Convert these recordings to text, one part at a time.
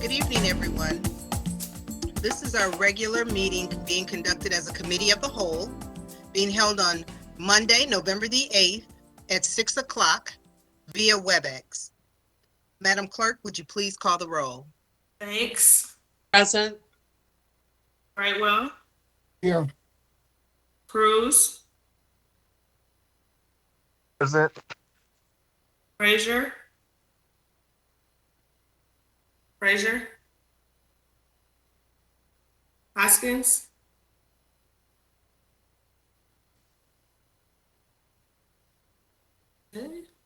Good evening, everyone. This is our regular meeting being conducted as a committee of the whole, being held on Monday, November the 8th at 6 o'clock via WebEx. Madam Clerk, would you please call the roll? Banks, Present. Brightwell, Here. Cruz, Present. Frazier, Hoskins,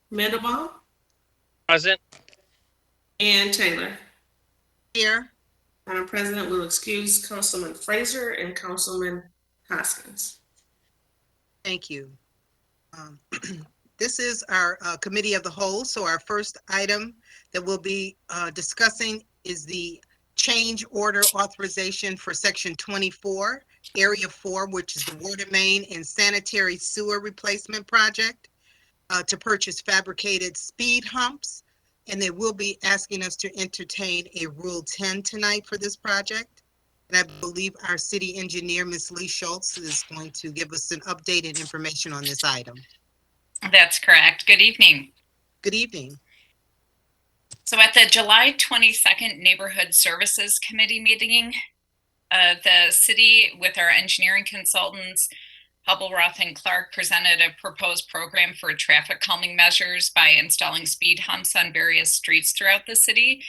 Mandelbaum, Present. and Taylor. Here. Madam President, will excuse Councilman Frazier and Councilman Hoskins. Thank you. This is our committee of the whole. So our first item that we'll be discussing is the change order authorization for section 24, area 4, which is the water main and sanitary sewer replacement project to purchase fabricated speed humps. And they will be asking us to entertain a Rule 10 tonight for this project. And I believe our city engineer, Ms. Lee Schultz, is going to give us an updated information on this item. That's correct. Good evening. Good evening. So at the July 22nd Neighborhood Services Committee meeting, the city with our engineering consultants, Hubble-Roth and Clark, presented a proposed program for traffic calming measures by installing speed humps on various streets throughout the city.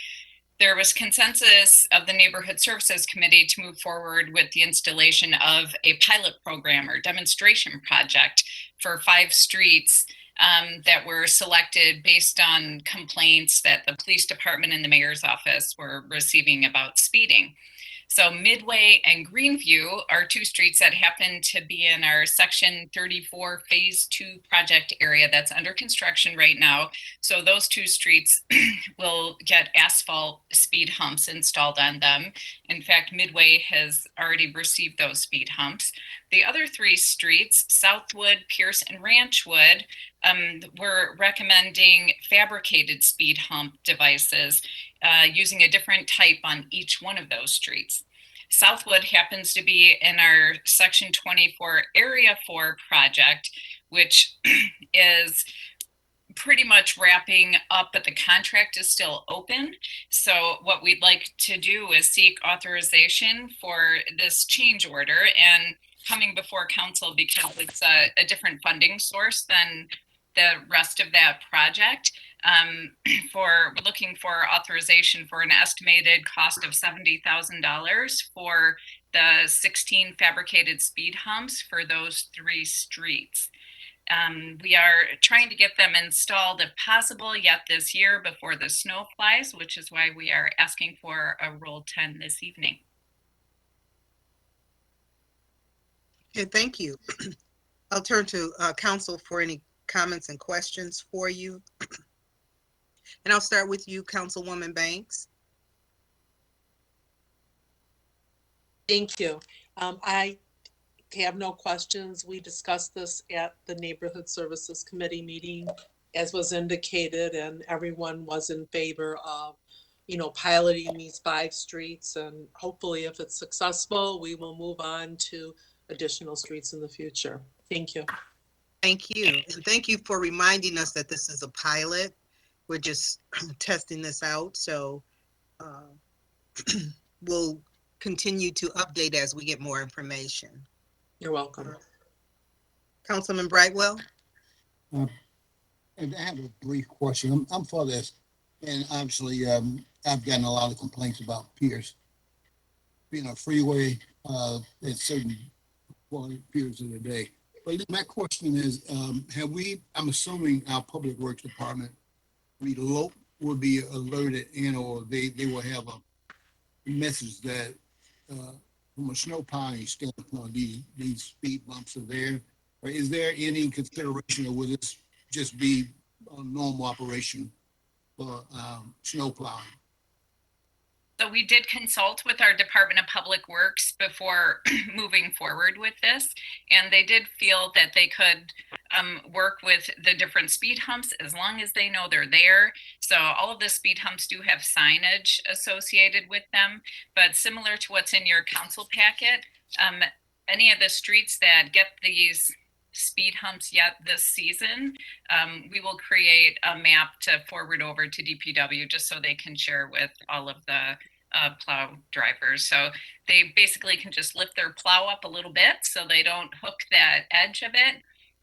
There was consensus of the Neighborhood Services Committee to move forward with the installation of a pilot program or demonstration project for 5 streets that were selected based on complaints that the police department and the mayor's office were receiving about speeding. So Midway and Greenview are 2 streets that happen to be in our section 34 phase 2 project area that's under construction right now. So those 2 streets will get asphalt speed humps installed on them. In fact, Midway has already received those speed humps. The other 3 streets, Southwood, Pierce, and Ranchwood, we're recommending fabricated speed hump devices using a different type on each one of those streets. Southwood happens to be in our section 24 area 4 project, which is pretty much wrapping up, but the contract is still open. So what we'd like to do is seek authorization for this change order and coming before council because it's a different funding source than the rest of that project. We're looking for authorization for an estimated cost of $70,000 for the 16 fabricated speed humps for those 3 streets. We are trying to get them installed if possible yet this year before the snow flies, which is why we are asking for a Rule 10 this evening. Okay, thank you. I'll turn to council for any comments and questions for you. And I'll start with you, Councilwoman Banks. Thank you. I have no questions. We discussed this at the Neighborhood Services Committee meeting, as was indicated, and everyone was in favor of, piloting these 5 streets. And hopefully, if it's successful, we will move on to additional streets in the future. Thank you. Thank you. And thank you for reminding us that this is a pilot. We're just testing this out. So we'll continue to update as we get more information. You're welcome. Councilman Brightwell. And I have a brief question. I'm for this. And obviously, I've gotten a lot of complaints about Pierce being a freeway at certain periods of the day. But my question is, I'm assuming our public works department, will be alerted or they will have a message that from a snow plowing standpoint, these speed bumps are there? Or is there any consideration, or will this just be a normal operation for snow plowing? So So we did consult with our Department of Public Works before moving forward with this, and they did feel that they could work with the different speed humps as long as they know they're there. So all of the speed humps do have signage associated with them, but similar to what's in your council packet, any of the streets that get these speed humps yet this season, we will create a map to forward over to DPW just so they can share with all of the plow drivers. So they basically can just lift their plow up a little bit so they don't hook that edge of it.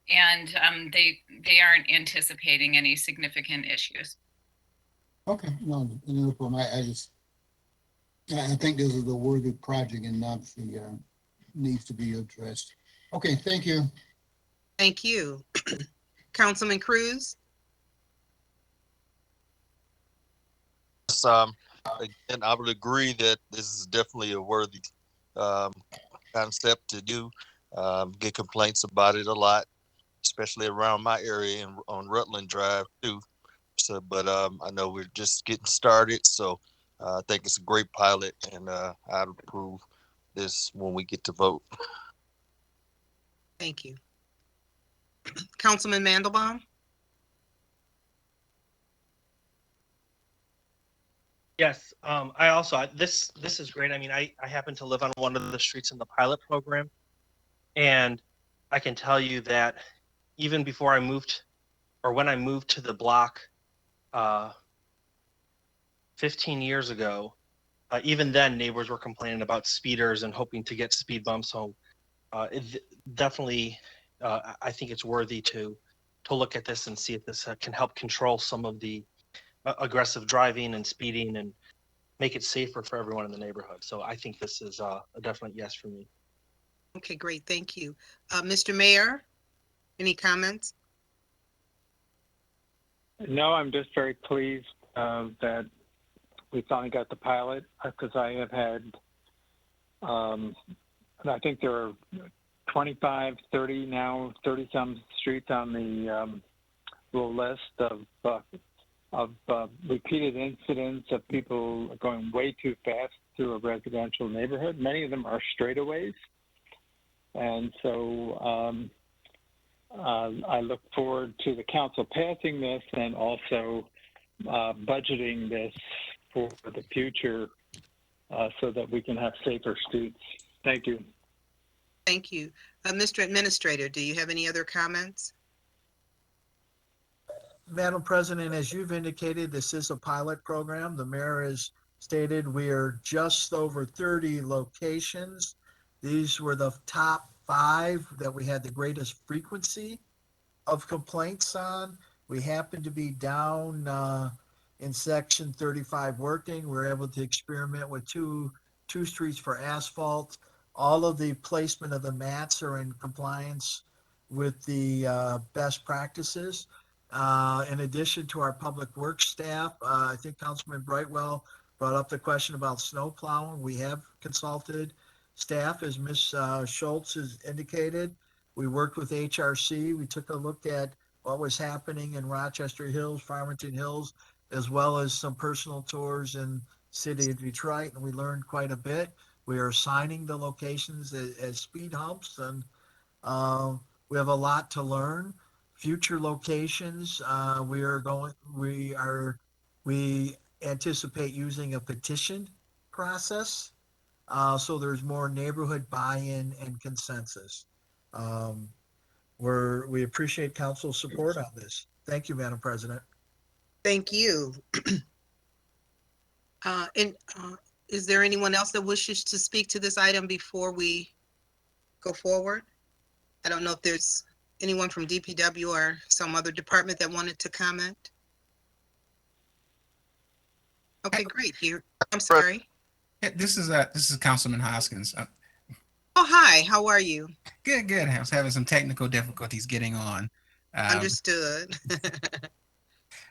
And they aren't anticipating any significant issues. Okay, no problem. I think this is a worthy project and obviously needs to be addressed. Okay, thank you. Thank you. Councilman Cruz? Yes, again, I would agree that this is definitely a worthy concept to do. Get complaints about it a lot, especially around my area and on Rutland Drive too. So, but I know we're just getting started, so I think it's a great pilot, and I'd approve this when we get to vote. Thank you. Councilman Mandelbaum? Yes, this is great. I mean, I happen to live on one of the streets in the pilot program, and I can tell you that even before I moved, or when I moved to the block 15 years ago, even then neighbors were complaining about speeders and hoping to get speed bumps. So definitely, I think it's worthy to look at this and see if this can help control some of the aggressive driving and speeding and make it safer for everyone in the neighborhood. So I think this is a definite yes for me. Okay, great. Thank you. Mr. Mayor, any comments? No, I'm just very pleased that we finally got the pilot, because I have had, I think there are 25, 30 now, 30 some streets on the little list of repeated incidents of people going way too fast through a residential neighborhood. Many of them are straightaways. And so I look forward to the council passing this and also budgeting this for the future so that we can have safer streets. Thank you. Thank you. Mr. Administrator, do you have any other comments? Madam President, as you've indicated, this is a pilot program. The mayor has stated we are just over 30 locations. These were the top 5 that we had the greatest frequency of complaints on. We happen to be down in section 35 working. We're able to experiment with two streets for asphalt. All of the placement of the mats are in compliance with the best practices. In addition to our public works staff, I think Councilman Brightwell brought up the question about snow plowing. We have consulted staff, as Ms. Schultz has indicated. We worked with HRC. We took a look at what was happening in Rochester Hills, Farmington Hills, as well as some personal tours in city of Detroit, and we learned quite a bit. We are assigning the locations as speed humps, and we have a lot to learn. Future locations, we anticipate using a petition process, so there's more neighborhood buy-in and consensus. We appreciate council's support on this. Thank you, Madam President. Thank you. Is there anyone else that wishes to speak to this item before we go forward? I don't know if there's anyone from DPW or some other department that wanted to comment. Okay, great. I'm sorry. Yeah, this is Councilman Hoskins. Oh, hi. How are you? Good. I was having some technical difficulties getting on. Understood.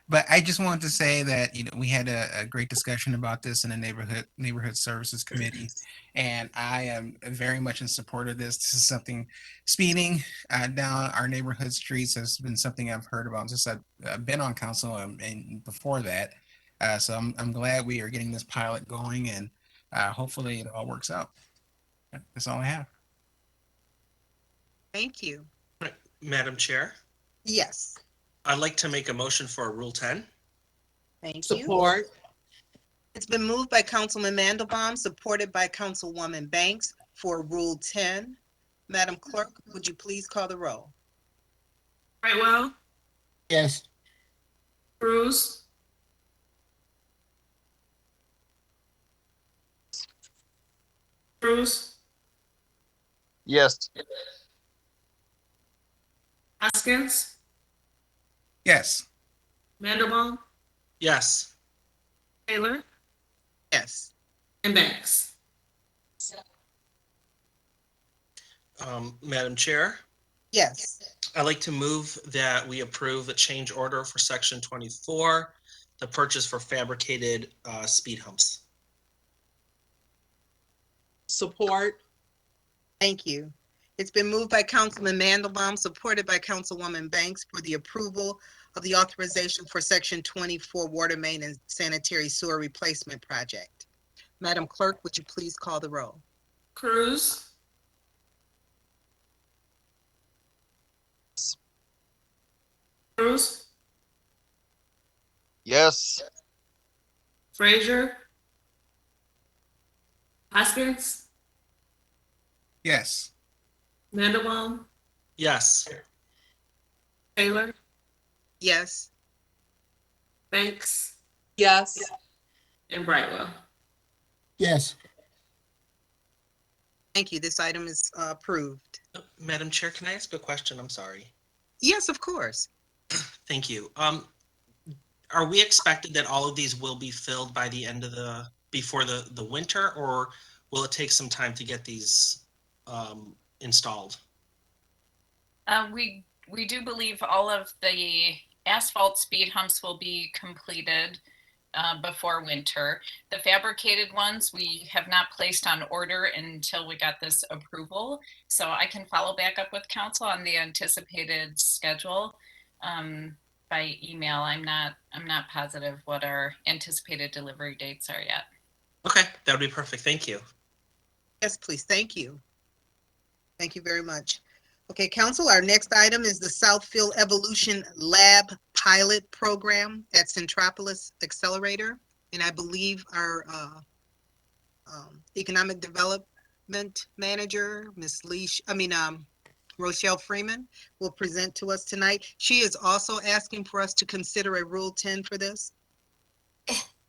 But I just wanted to say that we had a great discussion about this in the neighborhood services committee, and I am very much in support of this. This is something speeding down our neighborhood streets has been something I've heard about since I've been on council and before that. So I'm glad we are getting this pilot going, and hopefully it all works out. That's all I have. Thank you. Madam Chair, Yes, I'd like to make a motion for Rule 10. thank you. Support. It's been moved by Councilman Mandelbaum, supported by Councilwoman Banks for Rule 10. Madam Clerk, would you please call the roll? Brightwell, Yes. Cruz, Cruz, Yes. Hoskins, Yes. Mandelbaum, Yes. Taylor, Yes. and Banks. Madam Chair, Yes. I'd like to move that we approve the change order for Section 24, the purchase for fabricated speed humps. Support. Thank you. It's been moved by Councilman Mandelbaum, supported by Councilwoman Banks for the approval of the authorization for Section 24 Water Main and Sanitary Sewer Replacement Project. Madam Clerk, would you please call the roll? Cruz, Cruz, Yes. Frazier, Hoskins, Yes. Mandelbaum, Yes. Taylor, Yes. Banks, Yes. and Brightwell. Yes. Thank you. This item is approved. Madam Chair, can I ask a question? I'm sorry. Yes, of course. Thank you. Are we expected that all of these will be filled by the end of before the winter, or will it take some time to get these installed? We do believe all of the asphalt speed humps will be completed before winter. The fabricated ones, we have not placed on order until we got this approval. So I can follow back up with council on the anticipated schedule by email. I'm not positive what our anticipated delivery dates are yet. Okay, that would be perfect. Thank you. Yes, please. Thank you. Thank you very much. Okay, council, our next item is the Southfield Evolution Lab Pilot Program at Centropolis Accelerator. And I believe our Economic Development Manager, Rochelle Freeman, will present to us tonight. She is also asking for us to consider a Rule 10 for this.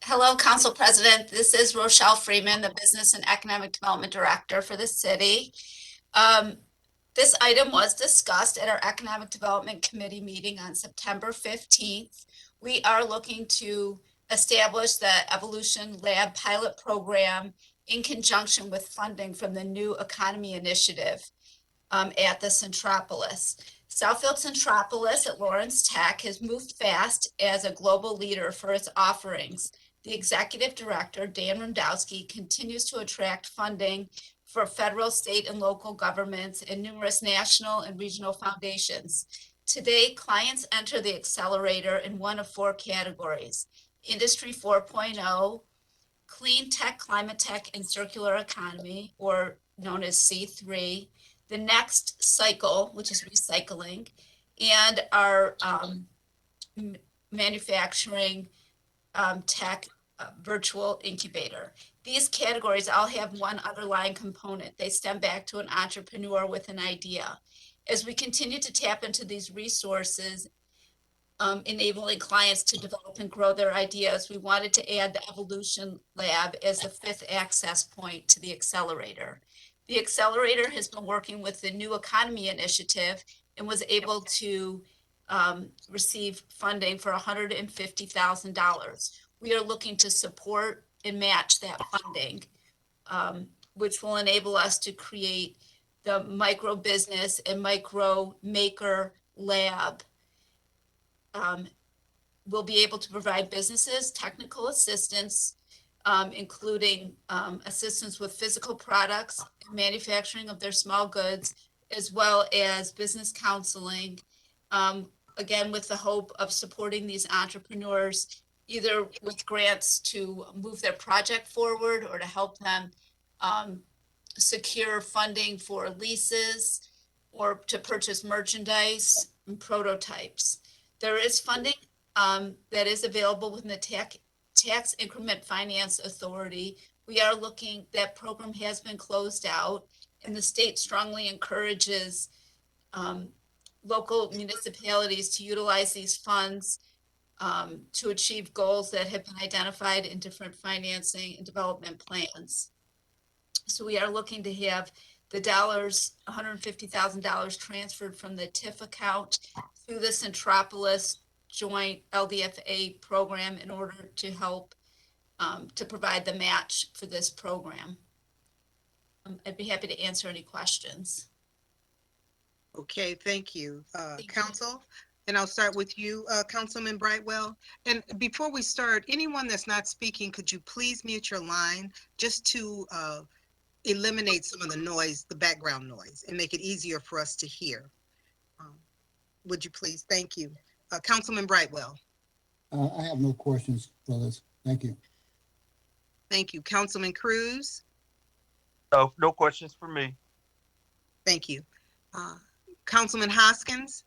Hello, Council President. This is Rochelle Freeman, the Business and Economic Development Director for the city. This item was discussed at our Economic Development Committee meeting on September 15th. We are looking to establish the Evolution Lab Pilot Program in conjunction with funding from the New Economy Initiative at the Centropolis. Southfield Centropolis at Lawrence Tech has moved fast as a global leader for its offerings. The Executive Director, Dan Rundowski, continues to attract funding for federal, state, and local governments and numerous national and regional foundations. Today, clients enter the accelerator in one of four categories: Industry 4.0, Clean Tech, Climate Tech, and Circular Economy, or known as C3, the next cycle, which is recycling, and our manufacturing tech virtual incubator. These categories all have one underlying component. They stem back to an entrepreneur with an idea. As we continue to tap into these resources, enabling clients to develop and grow their ideas, we wanted to add the Evolution Lab as the fifth access point to the accelerator. The accelerator has been working with the New Economy Initiative and was able to receive funding for $150,000. We are looking to support and match that funding, which will enable us to create the micro business and micro maker lab. We'll be able to provide businesses technical assistance, including assistance with physical products, manufacturing of their small goods, as well as business counseling, again, with the hope of supporting these entrepreneurs either with grants to move their project forward or to help them secure funding for leases or to purchase merchandise and prototypes. There is funding that is available within the Tax Increment Finance Authority. We are looking, that program has been closed out, and the state strongly encourages local municipalities to utilize these funds to achieve goals that have been identified in different financing and development plans. So we are looking to have the $150,000 transferred from the TIF account through the Centropolis Joint LDFA program in order to help to provide the match for this program. I'd be happy to answer any questions. Okay, thank you, Thank you. Council. And I'll start with you, Councilman Brightwell. And before we start, anyone that's not speaking, could you please mute your line just to eliminate some of the noise, the background noise, and make it easier for us to hear? Would you please? Thank you. Councilman Brightwell. I have no questions for this. Thank you. Thank you. Councilman Cruz. No questions for me. Thank you. Councilman Hoskins.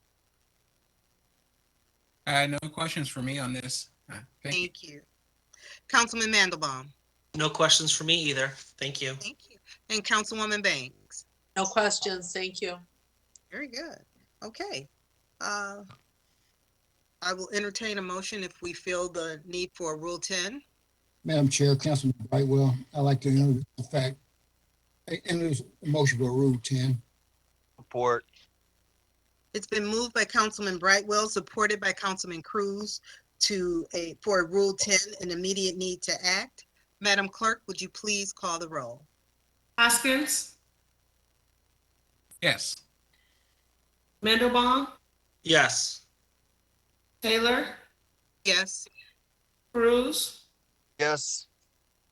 No questions for me on this. Thank you. Thank you. Councilman Mandelbaum. No questions for me either. Thank you. Thank you. And Councilwoman Banks. No questions. Thank you. Very good. Okay. I will entertain a motion if we feel the need for a Rule 10. Madam Chair, Councilman Brightwell, I'd like to know the fact, and there's a motion for Rule 10. Support. It's been moved by Councilman Brightwell, supported by Councilman Cruz for a Rule 10, an immediate need to act. Madam Clerk, would you please call the roll? Hoskins, Yes. Mandelbaum, Yes. Taylor, Yes. Cruz, Yes.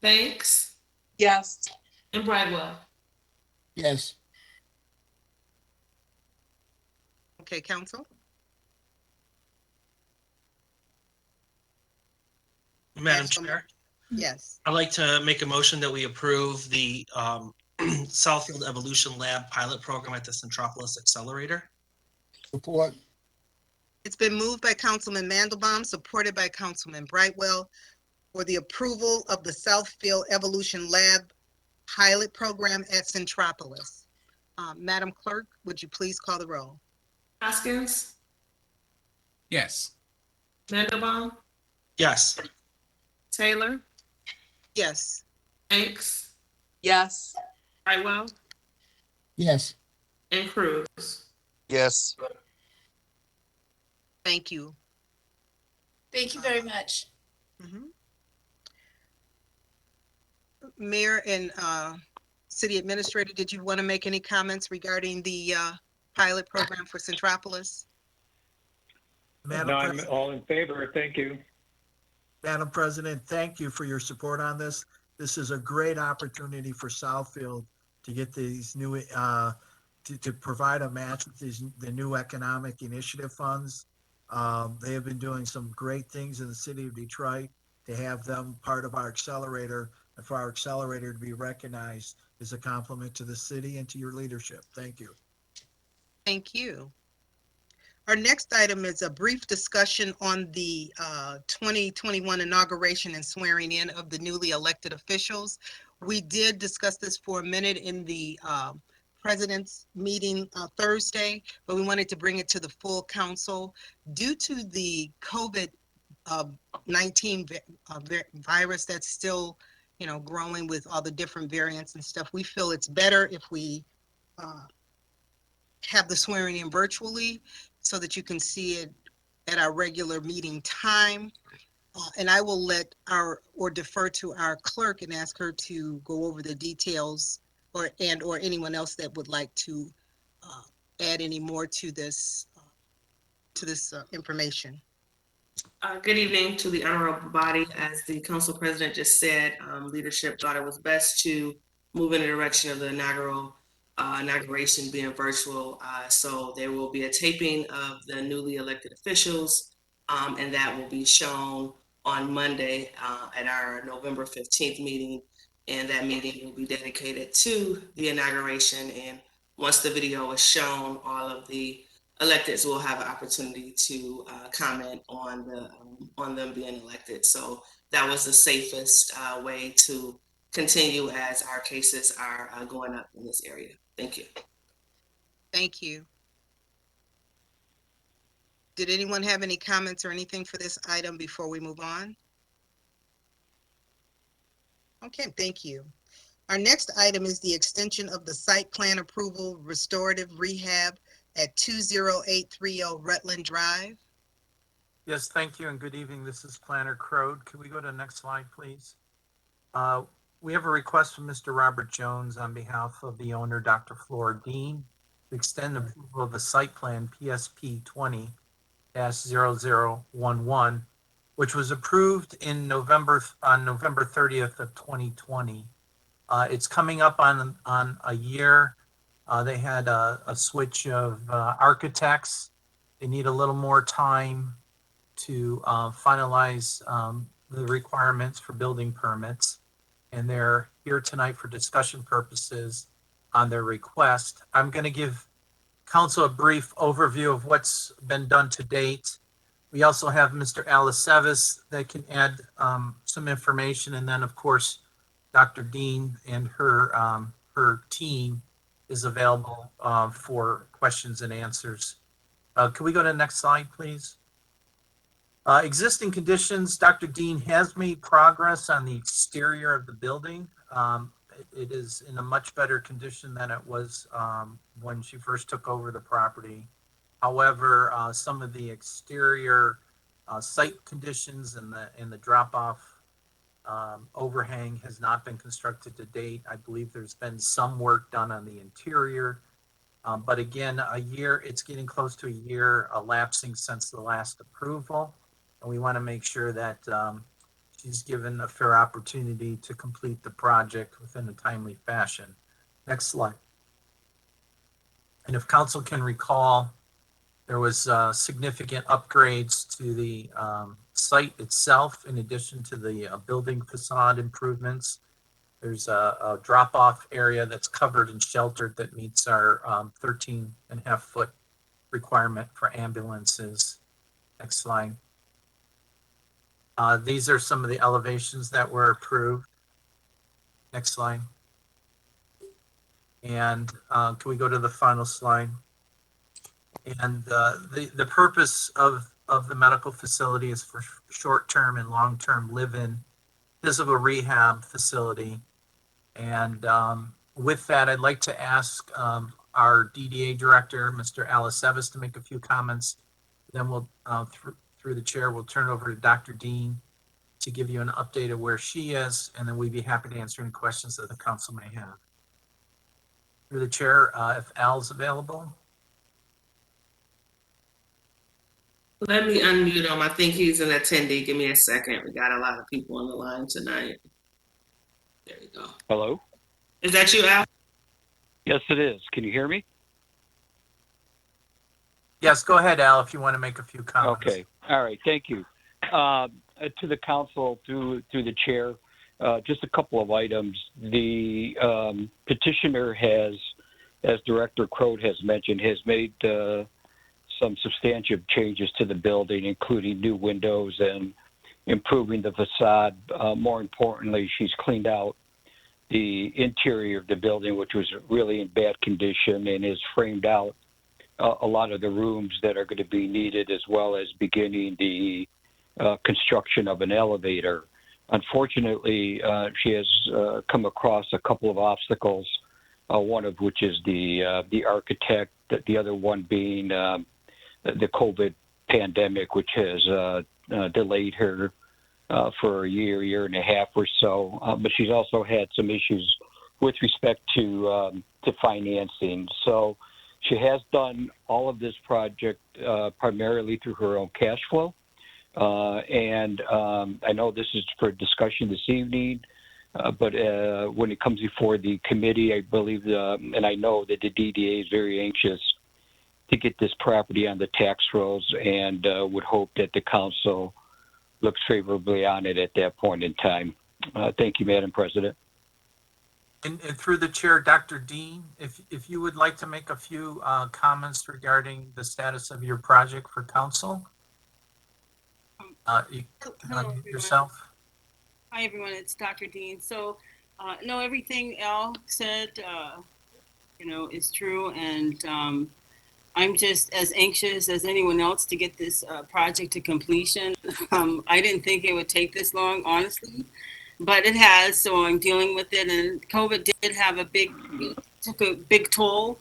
Banks, Yes. and Brightwell. Yes. Okay, Council? Madam Yes, Chair, Yes. I'd like to make a motion that we approve the Southfield Evolution Lab pilot program at the Centropolis Accelerator. Support. It's been moved by Councilman Mandelbaum, supported by Councilman Brightwell, for the approval of the Southfield Evolution Lab pilot program at Centropolis. Madam Clerk, would you please call the roll? Hoskins, Yes. Mandelbaum, Yes. Taylor, Yes. Banks, Yes. Brightwell, Yes. and Cruz. Yes. Thank you. Thank you very much. Mhm. Mayor and City Administrator, did you want to make any comments regarding the pilot program for Centropolis? Madam No, I'm President, all in favor. Thank you. Madam President, thank you for your support on this. This is a great opportunity for Southfield to get these new, to provide a match with the new economic initiative funds. They have been doing some great things in the city of Detroit. To have them part of our accelerator and for our accelerator to be recognized is a compliment to the city and to your leadership. Thank you. Thank you. Our next item is a brief discussion on the 2021 inauguration and swearing in of the newly elected officials. We did discuss this for a minute in the president's meeting Thursday, but we wanted to bring it to the full council. Due to the COVID-19 virus that's still, growing with all the different variants and stuff, we feel it's better if we have the swearing in virtually so that you can see it at our regular meeting time. And I will defer to our clerk and ask her to go over the details or anyone else that would like to add any more to this information. Good evening to the honorable body. As the council president just said, leadership thought it was best to move in the direction of the inauguration being virtual. So there will be a taping of the newly elected officials, and that will be shown on Monday at our November 15th meeting. And that meeting will be dedicated to the inauguration. And once the video is shown, all of the electeds will have an opportunity to comment on them being elected. So that was the safest way to continue as our cases are going up in this area. Thank you. Thank you. Did anyone have any comments or anything for this item before we move on? Okay, thank you. Our next item is the extension of the site plan approval restorative rehab at 20830 Rutland Drive. Yes, thank you and good evening. This is Planner Crode. Could we go to the next slide, please? We have a request from Mr. Robert Jones on behalf of the owner, Dr. Flora Dean, to extend approval of the site plan PSP 20-0011, which was approved on November 30th of 2020. It's coming up on a year. They had a switch of architects. They need a little more time to finalize the requirements for building permits. And they're here tonight for discussion purposes on their request. I'm going to give council a brief overview of what's been done to date. We also have Mr. Alicevis that can add some information. And then, of course, Dr. Dean and her team is available for questions and answers. Can we go to the next slide, please? Existing conditions, Dr. Dean has made progress on the exterior of the building. It is in a much better condition than it was when she first took over the property. However, some of the exterior site conditions and the drop-off overhang has not been constructed to date. I believe there's been some work done on the interior. But again, it's getting close to a year elapsing since the last approval. And we want to make sure that she's given a fair opportunity to complete the project within a timely fashion. Next slide. And if council can recall, there was significant upgrades to the site itself in addition to the building facade improvements. There's a drop-off area that's covered and sheltered that meets our 13.5-foot requirement for ambulances. Next slide. These are some of the elevations that were approved. Next slide. And can we go to the final slide? And the purpose of the medical facility is for short-term and long-term live-in physical rehab facility. And with that, I'd like to ask our DDA director, Mr. Alicevis, to make a few comments. Then we'll, through the chair, we'll turn it over to Dr. Dean to give you an update of where she is, and then we'd be happy to answer any questions that the council may have. Through the chair, if Al's available. Let me unmute him. I think he's an attendee. Give me a second. We got a lot of people on the line tonight. There you go. Hello? Is that you, Al? Yes, it is. Can you hear me? Yes, go ahead, Al, if you want to make a few comments. Okay. All right. Thank you. To the council, through the chair, just a couple of items. The petitioner has, as Director Crode has mentioned, has made some substantial changes to the building, including new windows and improving the facade. More importantly, she's cleaned out the interior of the building, which was really in bad condition, and has framed out a lot of the rooms that are going to be needed, as well as beginning the construction of an elevator. Unfortunately, she has come across a couple of obstacles, one of which is the architect, the other one being the COVID pandemic, which has delayed her for a year and a half or so. But she's also had some issues with respect to financing. So she has done all of this project primarily through her own cash flow. And I know this is for discussion this evening, but when it comes before the committee, I believe, and I know that the DDA is very anxious to get this property on the tax rolls, and would hope that the council looks favorably on it at that point in time. Thank you, Madam President. And through the chair, Dr. Dean, if you would like to make a few comments regarding the status of your project for council. You can Hello, unmute everyone. yourself. Hi, everyone. It's Dr. Dean. So, no, everything Al said, is true. And I'm just as anxious as anyone else to get this project to completion. I didn't think it would take this long, honestly, but it has. So I'm dealing with it. And COVID did have took a big toll,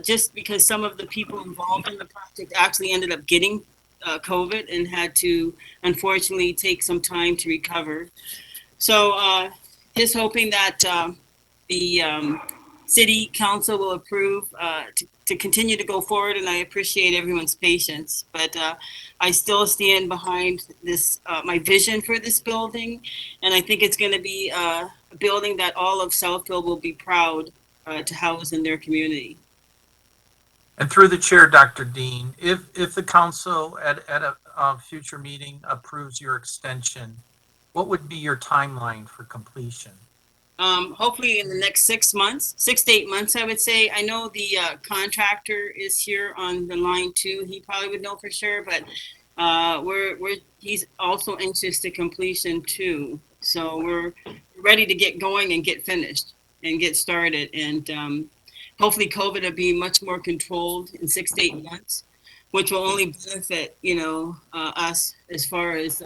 just because some of the people involved in the project actually ended up getting COVID and had to unfortunately take some time to recover. So just hoping that the city council will approve to continue to go forward, and I appreciate everyone's patience. But I still stand behind this, my vision for this building, and I think it's going to be a building that all of Southfield will be proud to house in their community. And through the chair, Dr. Dean, if the council at a future meeting approves your extension, what would be your timeline for completion? Hopefully in the next 6 months, 6 to 8 months, I would say. I know the contractor is here on the line too. He probably would know for sure, but he's also anxious to completion too. So we're ready to get going and get finished and get started. And hopefully COVID will be much more controlled in 6 to 8 months, which will only benefit, us as far as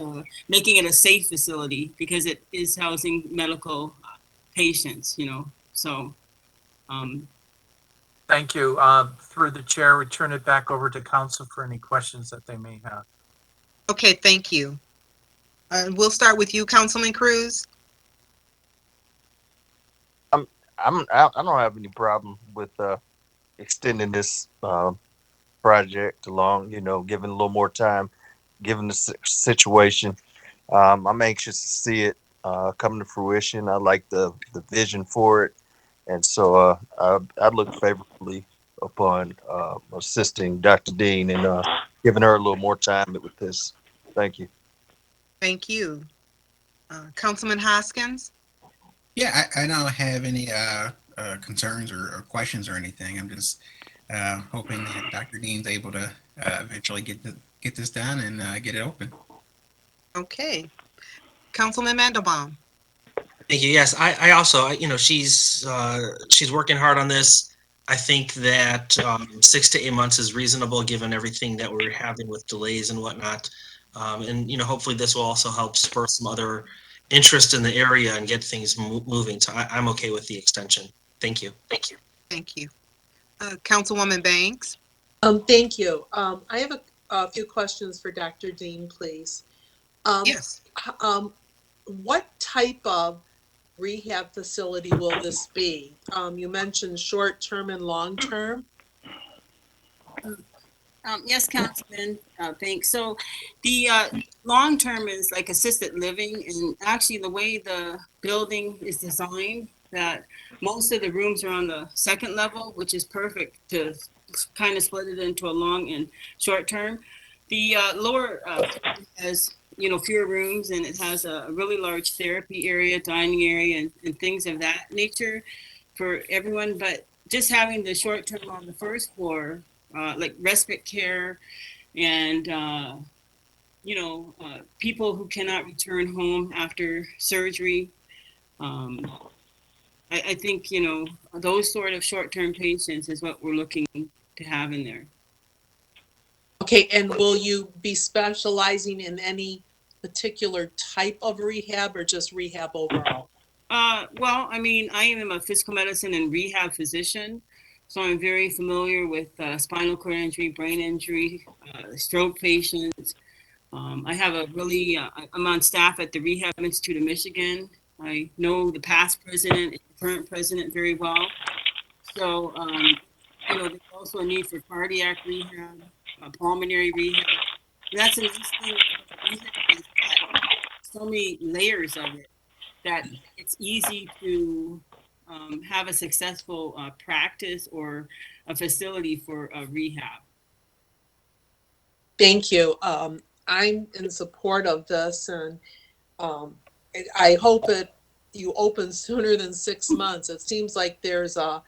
making it a safe facility, because it is housing medical patients, so. Thank you. Through the chair, we turn it back over to council for any questions that they may have. Okay, thank you. We'll start with you, Councilman Cruz. I don't have any problem with extending this project along, giving a little more time, given the situation. I'm anxious to see it come to fruition. I like the vision for it. And so I look favorably upon assisting Dr. Dean and giving her a little more time with this. Thank you. Thank you. Councilman Hoskins? Yeah, I don't have any concerns or questions or anything. I'm just hoping that Dr. Dean's able to eventually get this done and get it open. Okay. Councilman Mandelbaum? Thank you. Yes, I also, she's working hard on this. I think that 6 to 8 months is reasonable given everything that we're having with delays and whatnot. And hopefully this will also help spur some other interest in the area and get things moving. So I'm okay with the extension. Thank you. Thank you. Thank you. Councilwoman Banks? Thank you. I have a few questions for Dr. Dean, please. Yes. What type of rehab facility will this be? You mentioned short-term and long-term. Yes, Councilman, thanks. So the long-term is like assisted living, and actually the way the building is designed, that most of the rooms are on the second level, which is perfect to kind of split it into a long and short term. The lower has, fewer rooms, and it has a really large therapy area, dining area, and things of that nature for everyone. But just having the short term on the first floor, like respite care and, people who cannot return home after surgery. I think, those sort of short-term patients is what we're looking to have in there. Okay, and will you be specializing in any particular type of rehab or just rehab overall? Well, I mean, I am a physical medicine and rehab physician, so I'm very familiar with spinal cord injury, brain injury, stroke patients. I have I'm on staff at the Rehab Institute of Michigan. I know the past president and the current president very well. So, there's also a need for cardiac rehab, pulmonary rehab. And that's a nice thing about rehab, is that so many layers of it that it's easy to have a successful practice or a facility for rehab. Thank you. I'm in support of this, and I hope you open sooner than 6 months. It seems like there's a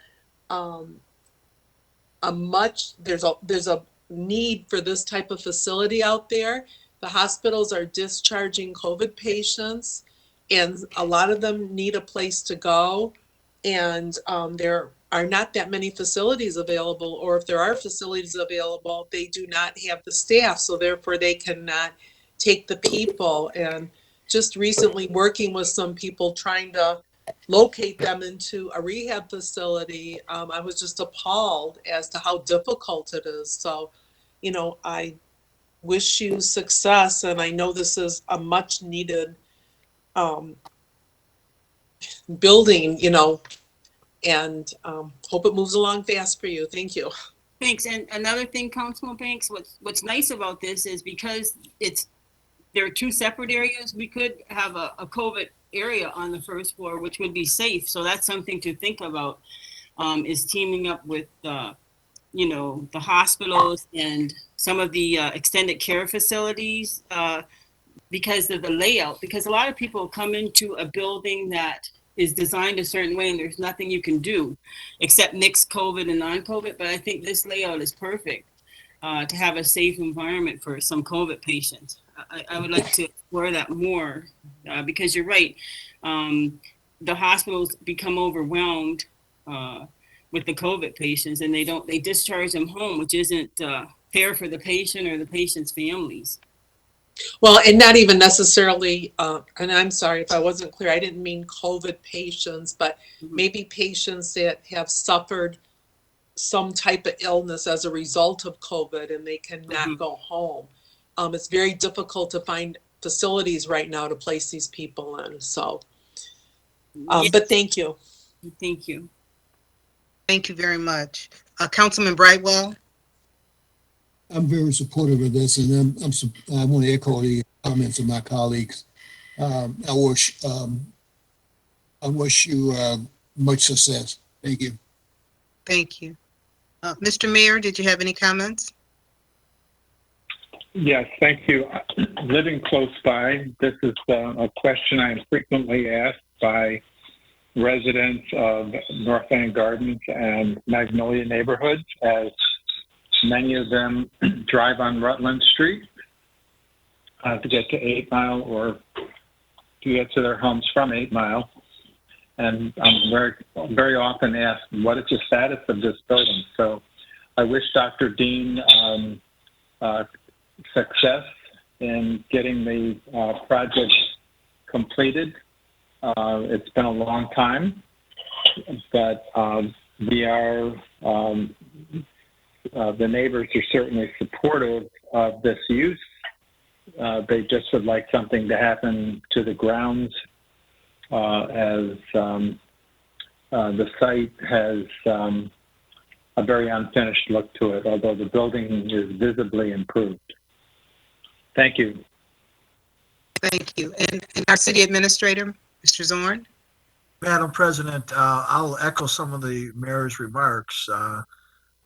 need for this type of facility out there. The hospitals are discharging COVID patients, and a lot of them need a place to go. And there are not that many facilities available, or if there are facilities available, they do not have the staff, so therefore they cannot take the people. And just recently working with some people trying to locate them into a rehab facility, I was just appalled as to how difficult it is. So, I wish you success, and I know this is a much needed building, and hope it moves along fast for you. Thank you. Thanks. And another thing, Councilman Banks, what's nice about this is because there are two separate areas, we could have a COVID area on the first floor, which would be safe. So that's something to think about, is teaming up with, the hospitals and some of the extended care facilities because of the layout. Because a lot of people come into a building that is designed a certain way and there's nothing you can do except mix COVID and non-COVID. But I think this layout is perfect to have a safe environment for some COVID patients. I would like to explore that more because you're right. The hospitals become overwhelmed with the COVID patients, and they discharge them home, which isn't fair for the patient or the patient's families. Well, and not even necessarily, and I'm sorry if I wasn't clear, I didn't mean COVID patients, but maybe patients that have suffered some type of illness as a result of COVID and they cannot go home. It's very difficult to find facilities right now to place these people in. So, but thank you. Thank you. Thank you very much. Councilman Brightwell? I'm very supportive of this, and I want to echo the comments of my colleagues. I wish you much success. Thank you. Thank you. Mr. Mayor, did you have any comments? Yes, thank you. Living close by, this is a question I am frequently asked by residents of North End Gardens and Magnolia neighborhoods, as many of them drive on Rutland Street to get to 8 Mile or to get to their homes from 8 Mile. And I'm very often asked, what is the status of this building? So I wish Dr. Dean success in getting the project completed. It's been a long time, but we are, the neighbors are certainly supportive of this use. They just would like something to happen to the grounds as the site has a very unfinished look to it, although the building is visibly improved. Thank you. Thank you. And our city administrator, Mr. Zorn? Madam President, I'll echo some of the mayor's remarks.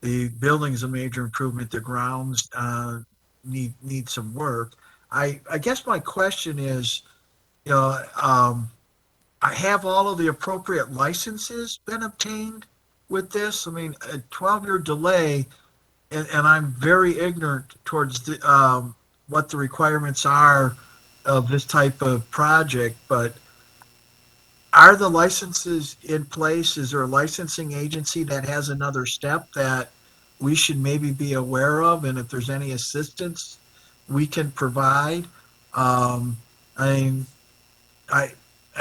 The building is a major improvement. The grounds need some work. I guess my question is, have all of the appropriate licenses been obtained with this? I mean, a 12-year delay, and I'm very ignorant towards the, what the requirements are of this type of project, but are the licenses in place? Is there a licensing agency that has another step that we should maybe be aware of? And if there's any assistance we can provide? I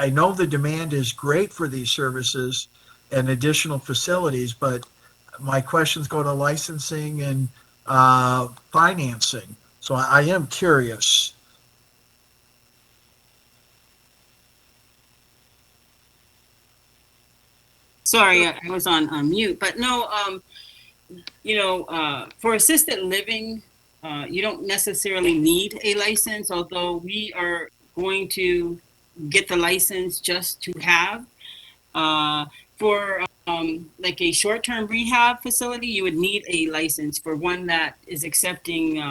know the demand is great for these services and additional facilities, but my questions go to licensing and financing. So I am curious. Sorry, I was on mute, but no, for assisted living, you don't necessarily need a license, although we are going to get the license just to have. For like a short-term rehab facility, you would need a license for one that is accepting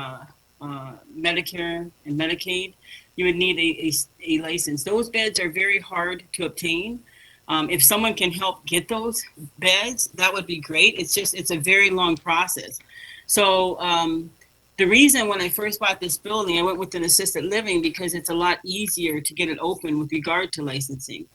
Medicare and Medicaid, you would need a license. Those beds are very hard to obtain. If someone can help get those beds, that would be great. It's a very long process. So the reason when I first bought this building, I went with an assisted living because it's a lot easier to get it open with regard to licensing.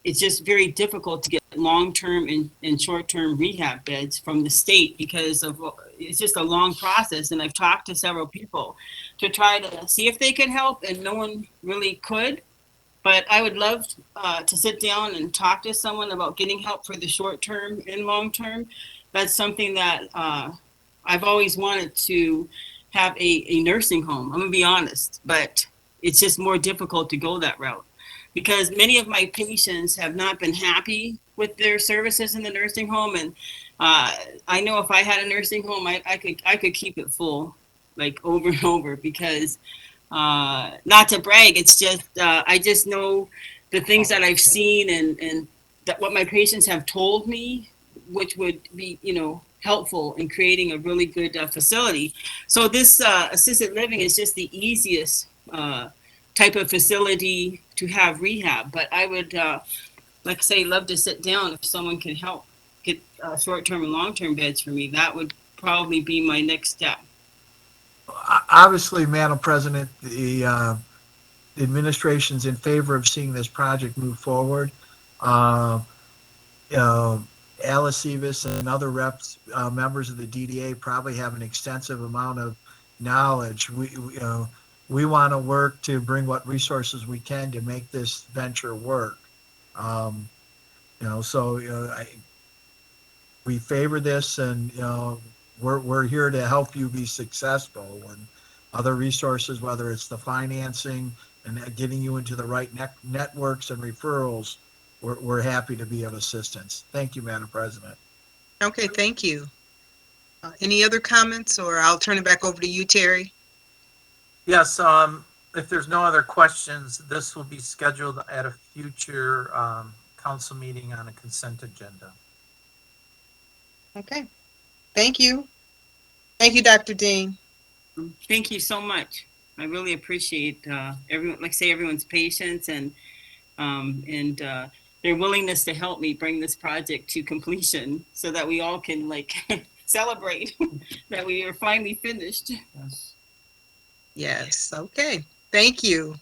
It's just very difficult to get long-term and short-term rehab beds from the state because of it's just a long process. And I've talked to several people to try to see if they could help, and no one really could. But I would love to sit down and talk to someone about getting help for the short-term and long-term. That's something that I've always wanted to have a nursing home. I'm gonna be honest, but it's just more difficult to go that route because many of my patients have not been happy with their services in the nursing home. And I know if I had a nursing home, I could keep it full, like over and over, because not to brag, it's just, I just know the things that I've seen and that what my patients have told me, which would be, helpful in creating a really good facility. So this assisted living is just the easiest type of facility to have rehab. But I would, like I say, love to sit down if someone can help get short-term and long-term beds for me. That would probably be my next step. Obviously, Madam President, the administration's in favor of seeing this project move forward. Alice Evis and other reps, members of the DDA probably have an extensive amount of knowledge. We want to work to bring what resources we can to make this venture work. We favor this, and we're here to help you be successful. And other resources, whether it's the financing and getting you into the right networks and referrals, we're happy to be of assistance. Thank you, Madam President. Okay, thank you. Any other comments, or I'll turn it back over to you, Terry? Yes, if there's no other questions, this will be scheduled at a future council meeting on a consent agenda. Okay, thank you. Thank you, Dr. Dean. Thank you so much. I really appreciate everyone's patience and their willingness to help me bring this project to completion so that we all can celebrate that we are finally finished. Yes, okay, thank you.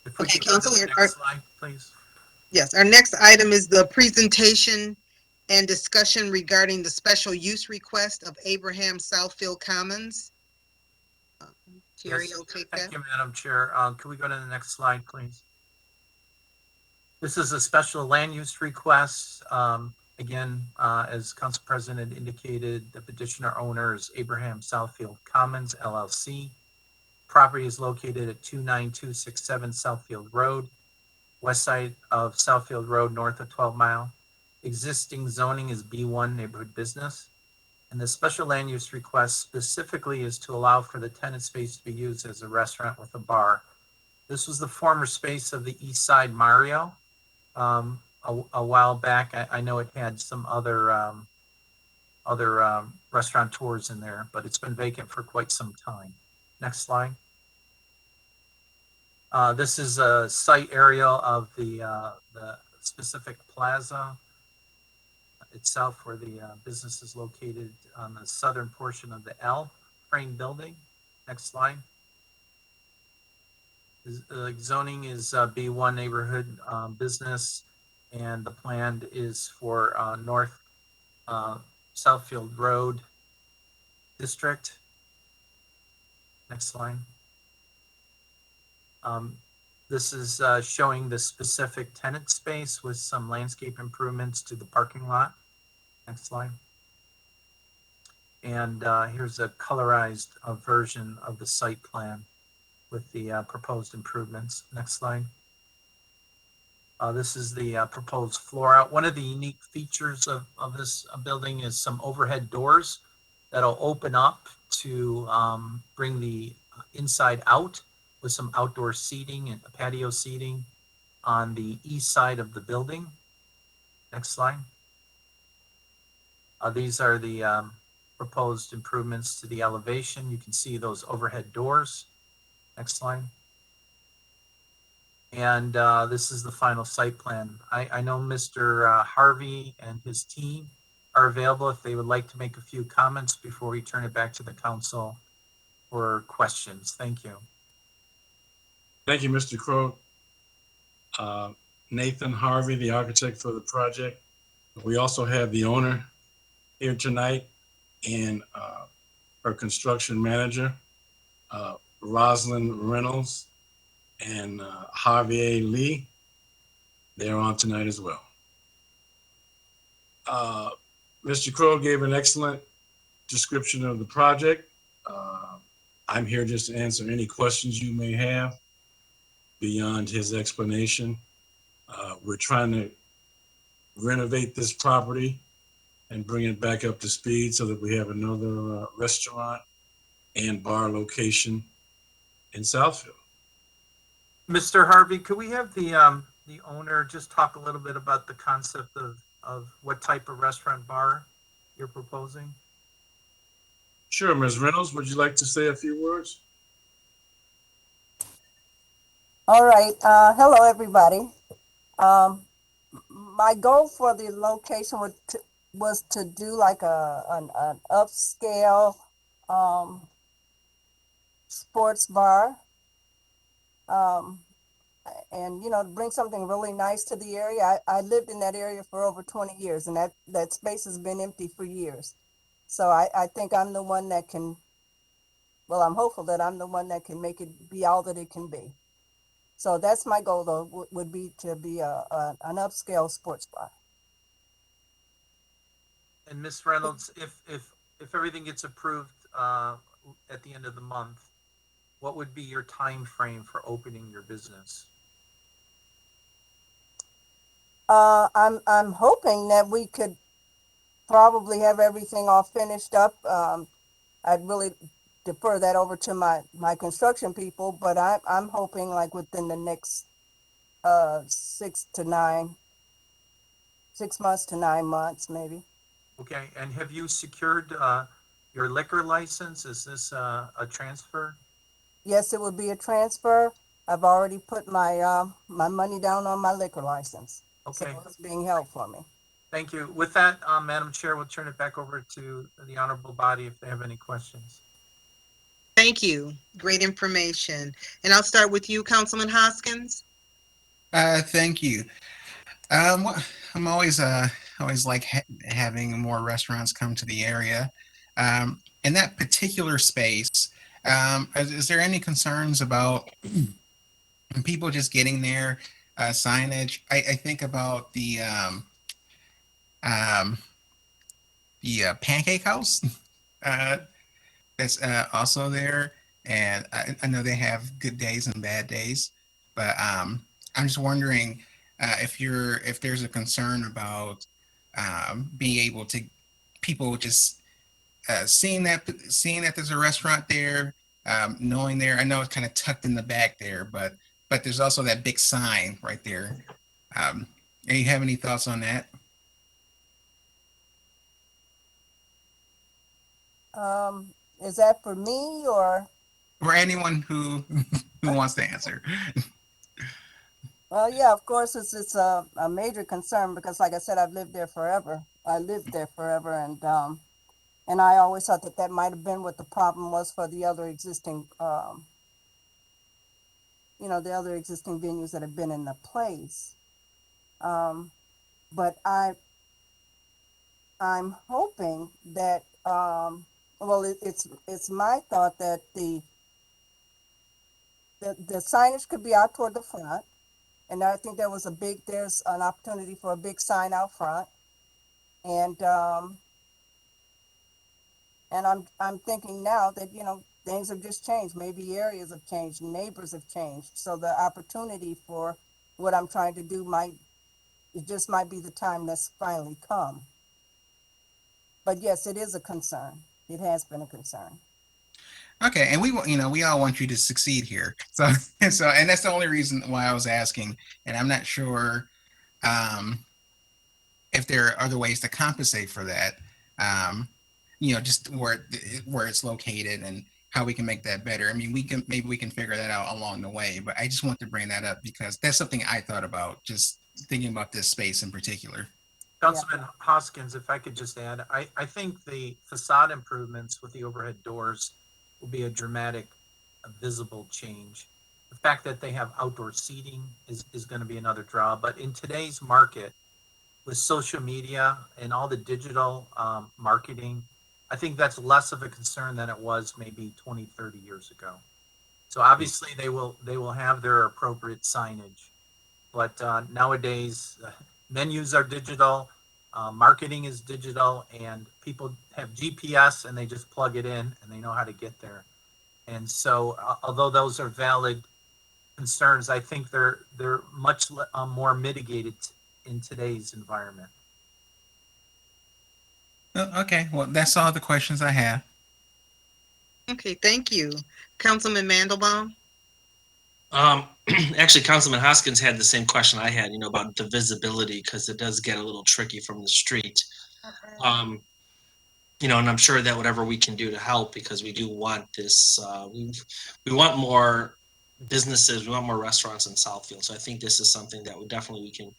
If we Okay, could go to the Council, next slide, please. Yes, our next item is the presentation and discussion regarding the special use request of Abraham Southfield Commons. Terry, Yes, you'll take thank that. you, Madam Chair. Can we go to the next slide, please? This is a special land use request. Again, as Council President indicated, the petitioner owner is Abraham Southfield Commons, LLC. Property is located at 29267 Southfield Road, west side of Southfield Road, north of 12 Mile. Existing zoning is B1 neighborhood business. And the special land use request specifically is to allow for the tenant space to be used as a restaurant with a bar. This was the former space of the East Side Mario. A while back, I know it had some other restaurateurs in there, but it's been vacant for quite some time. Next slide. This is a site aerial of the specific plaza itself, where the business is located on the southern portion of the L frame building. Next slide. The zoning is B1 neighborhood business, and the plan is for North Southfield Road district. Next slide. This is showing the specific tenant space with some landscape improvements to the parking lot. Next slide. And here's a colorized version of the site plan with the proposed improvements. Next slide. This is the proposed floor out. One of the unique features of this building is some overhead doors that'll open up to bring the inside out with some outdoor seating and patio seating on the east side of the building. Next slide. These are the proposed improvements to the elevation. You can see those overhead doors. Next slide. And this is the final site plan. I know Mr. Harvey and his team are available if they would like to make a few comments before we turn it back to the council for questions. Thank you. Thank you, Mr. Crowe. Nathan Harvey, the architect for the project. We also have the owner here tonight and her construction manager, Rosalind Reynolds and Javier Lee. They're on tonight as well. Mr. Crowe gave an excellent description of the project. I'm here just to answer any questions you may have beyond his explanation. We're trying to renovate this property and bring it back up to speed so that we have another restaurant and bar location in Southfield. Mr. Harvey, could we have the owner just talk a little bit about the concept of what type of restaurant bar you're proposing? Sure, Ms. Reynolds, would you like to say a few words? All right. Hello, everybody. My goal for the location was to do like an upscale sports bar, and bring something really nice to the area. I lived in that area for over 20 years, and that space has been empty for years. So I think I'm the one that can. Well, I'm hopeful that I'm the one that can make it be all that it can be. So that's my goal, though, would be to be an upscale sports bar. And Ms. Reynolds, if everything gets approved at the end of the month, what would be your time frame for opening your business? I'm hoping that we could probably have everything all finished up. I'd really defer that over to my construction people, but I'm hoping like within the next 6 months to 9 months, maybe. Okay, and have you secured your liquor license? Is this a transfer? Yes, it would be a transfer. I've already put my my money down on my liquor license. Okay. So it's being held for me. Thank you. With that, Madam Chair, we'll turn it back over to the honorable body if they have any questions. Thank you. Great information. And I'll start with you, Councilman Hoskins. Thank you. I'm always like having more restaurants come to the area. In that particular space, is there any concerns about people just getting there? Signage. I think about the Pancake House that's also there, and I know they have good days and bad days, but I'm just wondering if there's a concern about being able to people just seeing that there's a restaurant there, knowing there. I know it's kind of tucked in the back there, but there's also that big sign right there. Do you have any thoughts on that? Is that for me or? For anyone who wants to answer. Well, yeah, of course, it's a major concern because, like I said, I've lived there forever. I lived there forever, and I always thought that might have been what the problem was for the other existing, the other existing venues that have been in the place. But I'm hoping that, it's my thought that the signage could be out toward the front. And I think there's an opportunity for a big sign out front. And I'm thinking now that, things have just changed. Maybe areas have changed, neighbors have changed. So the opportunity for what I'm trying to do might be the time that's finally come. But yes, it is a concern. It has been a concern. Okay, and we all want you to succeed here. So and that's the only reason why I was asking. And I'm not sure if there are other ways to compensate for that. just where it's located and how we can make that better. I mean, maybe we can figure that out along the way, but I just want to bring that up because that's something I thought about, just thinking about this space in particular. Councilman Hoskins, if I could just add, I think the facade improvements with the overhead doors will be a dramatic, visible change. The fact that they have outdoor seating is going to be another draw, but in today's market, with social media and all the digital marketing, I think that's less of a concern than it was maybe 20, 30 years ago. So obviously they will have their appropriate signage, but nowadays menus are digital, marketing is digital, and people have GPS and they just plug it in and they know how to get there. And so although those are valid concerns, I think they're much more mitigated in today's environment. Okay, well, that's all the questions I have. Okay, thank you. Councilman Mandelbaum? Actually, Councilman Hoskins had the same question I had, about the visibility, because it does get a little tricky from the street. And I'm sure that whatever we can do to help, because we do want this, we want more businesses, we want more restaurants in Southfield. So I think this is something that we can,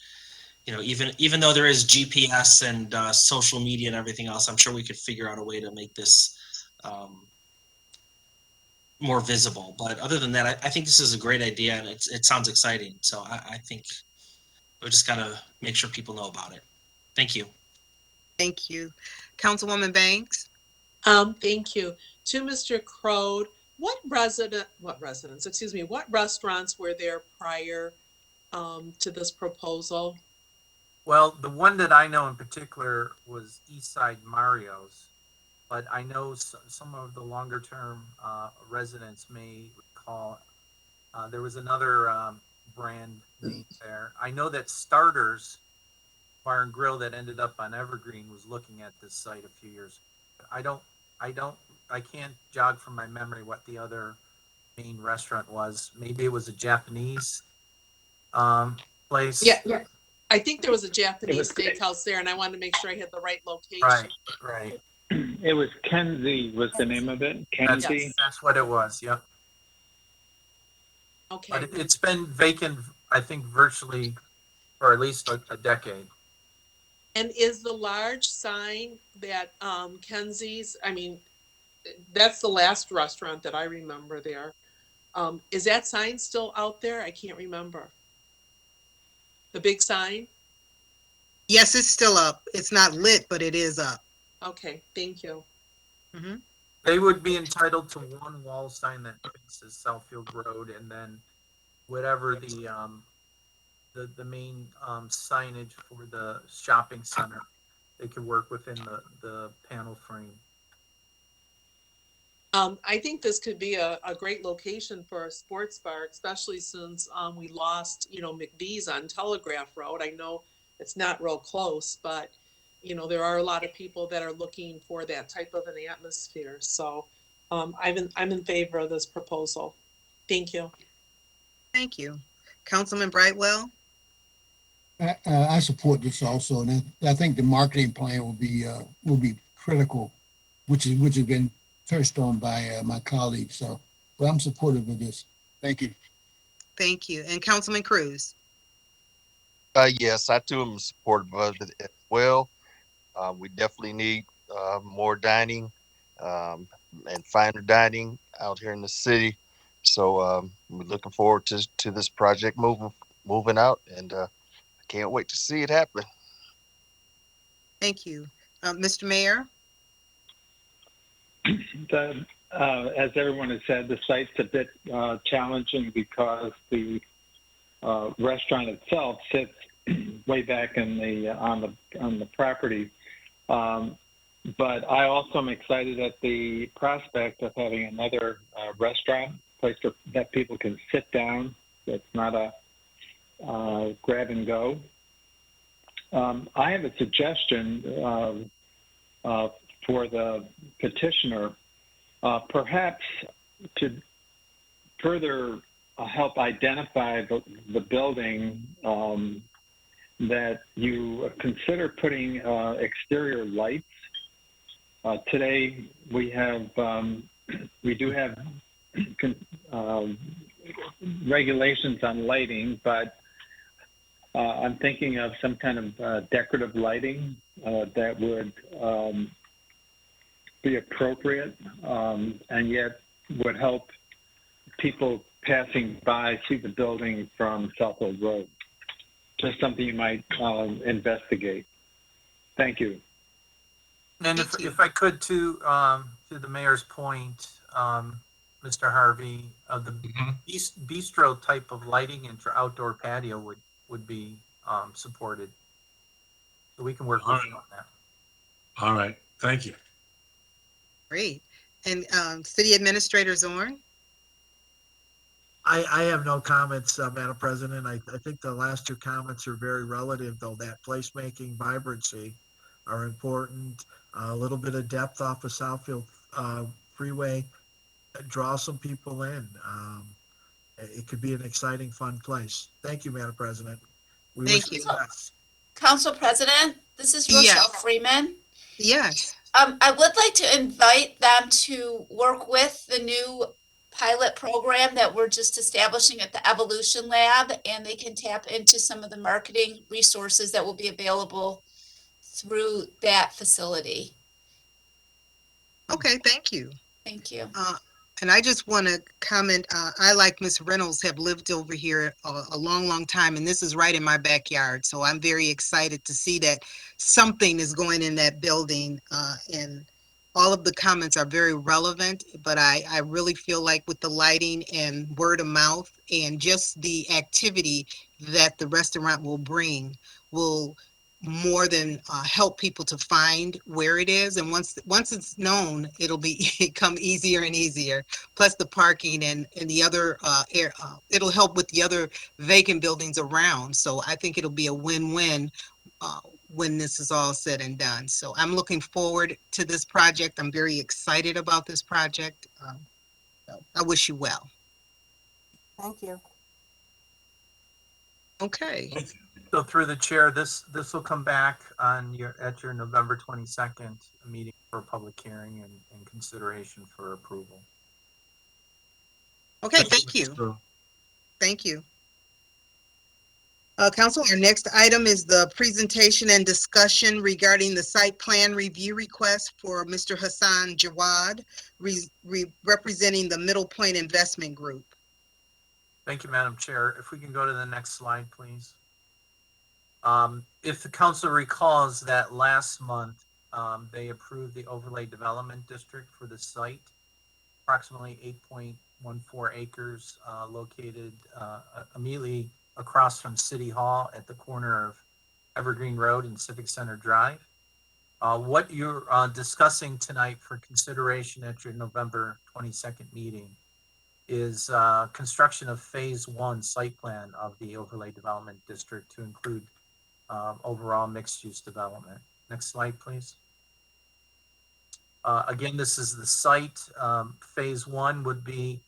even though there is GPS and social media and everything else, I'm sure we could figure out a way to make this more visible. But other than that, I think this is a great idea and it sounds exciting. So I think we just gotta make sure people know about it. Thank you. Thank you. Councilwoman Banks? Thank you. To Mr. Crode, what restaurants were there prior to this proposal? Well, the one that I know in particular was Eastside Mario's, but I know some of the longer term residents may recall there was another brand name there. I know that Starters Bar and Grill that ended up on Evergreen was looking at this site a few years ago. I can't jog from my memory what the other main restaurant was. Maybe it was a Japanese place. Yeah. I think there was a Japanese steakhouse there, and I wanted to make sure I had the right location. Right. It was Kenzie was the name of it. Kenzie. That's what it was. Yep. Okay. But it's been vacant, I think, virtually for at least a decade. And is the large sign that Kenzie's, that's the last restaurant that I remember there. Is that sign still out there? I can't remember. The big sign? Yes, it's still up. It's not lit, but it is up. Okay, thank you. Mm-hmm. They would be entitled to one wall sign that faces Southfield Road, and then whatever the main signage for the shopping center, they could work within the panel frame. I think this could be a great location for a sports bar, especially since we lost, McVee's on Telegraph Road. I know it's not real close, but there are a lot of people that are looking for that type of an atmosphere. So I'm in favor of this proposal. Thank you. Thank you. Councilman Brightwell? I support this also, and I think the marketing plan will be critical, which has been touched on by my colleagues. So, but I'm supportive of this. Thank you. Thank you. And Councilman Cruz? Yes, I too am supportive of it as well. We definitely need more dining and finer dining out here in the city. So we're looking forward to this project moving out, and I can't wait to see it happen. Thank you. Mr. Mayor? As everyone has said, the site's a bit challenging because the restaurant itself sits way back in on the property. But I also am excited at the prospect of having another restaurant place that people can sit down. It's not a grab and go. I have a suggestion for the petitioner, perhaps to further help identify the building, that you consider putting exterior lights Today, we have, we do have regulations on lighting, but I'm thinking of some kind of decorative lighting that would be appropriate and yet would help people passing by see the building from Southfield Road. Just something you might investigate. Thank you. And if I could to the mayor's point, Mr. Harvey, the bistro type of lighting and outdoor patio would be supported. So we can work with you on that. All right, thank you. Great. And City Administrator Zorn? I have no comments, Madam President. I think the last two comments are very relative, though. That placemaking vibrancy are important. A little bit of depth off of Southfield Freeway, draw some people in. It could be an exciting, fun place. Thank you, Madam President. We Thank wish you. the best. Council President, this is Rochelle Yes. Freeman. Yes. I would like to invite them to work with the new pilot program that we're just establishing at the Evolution Lab, and they can tap into some of the marketing resources that will be available through that facility. Okay, thank you. Thank you. And I just want to comment, I, like Ms. Reynolds, have lived over here a long, long time, and this is right in my backyard. So I'm very excited to see that something is going in that building. And all of the comments are very relevant, but I really feel like with the lighting and word of mouth and just the activity that the restaurant will bring will more than help people to find where it is. And once it's known, it'll become easier and easier. Plus the parking and the other it'll help with the other vacant buildings around. So I think it'll be a win-win when this is all said and done. So I'm looking forward to this project. I'm very excited about this project. So I wish you well. Thank you. Okay. So through the chair, this will come back at your November 22nd meeting for public hearing and consideration for approval. Okay, thank you. Thank you. Council, our next item is the presentation and discussion regarding the site plan review request for Mr. Hassan Jawad, representing the Middle Point Investment Group. Thank you, Madam Chair. If we can go to the next slide, please. If the council recalls that last month, they approved the overlay development district for the site, approximately 8.14 acres located immediately across from City Hall at the corner of Evergreen Road and Civic Center Drive. What you're discussing tonight for consideration at your November 22nd meeting is construction of phase 1 site plan of the overlay development district to include overall mixed-use development. Next slide, please. Again, this is the site. Phase 1 would be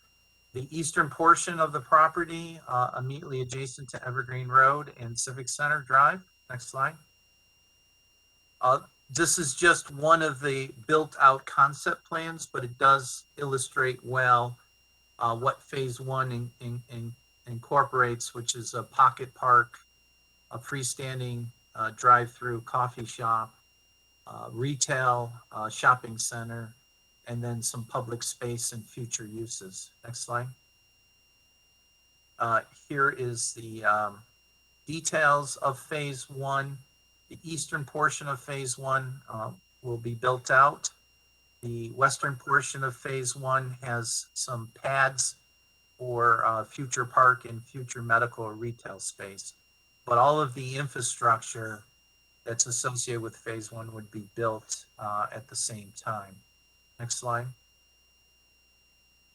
the eastern portion of the property immediately adjacent to Evergreen Road and Civic Center Drive. Next slide. This is just one of the built-out concept plans, but it does illustrate well what phase 1 incorporates, which is a pocket park, a freestanding drive-through coffee shop, retail, shopping center, and then some public space and future uses. Next slide. Here is the details of phase 1. The eastern portion of phase 1 will be built out. The western portion of phase 1 has some pads for future park and future medical or retail space. But all of the infrastructure that's associated with phase 1 would be built at the same time. Next slide.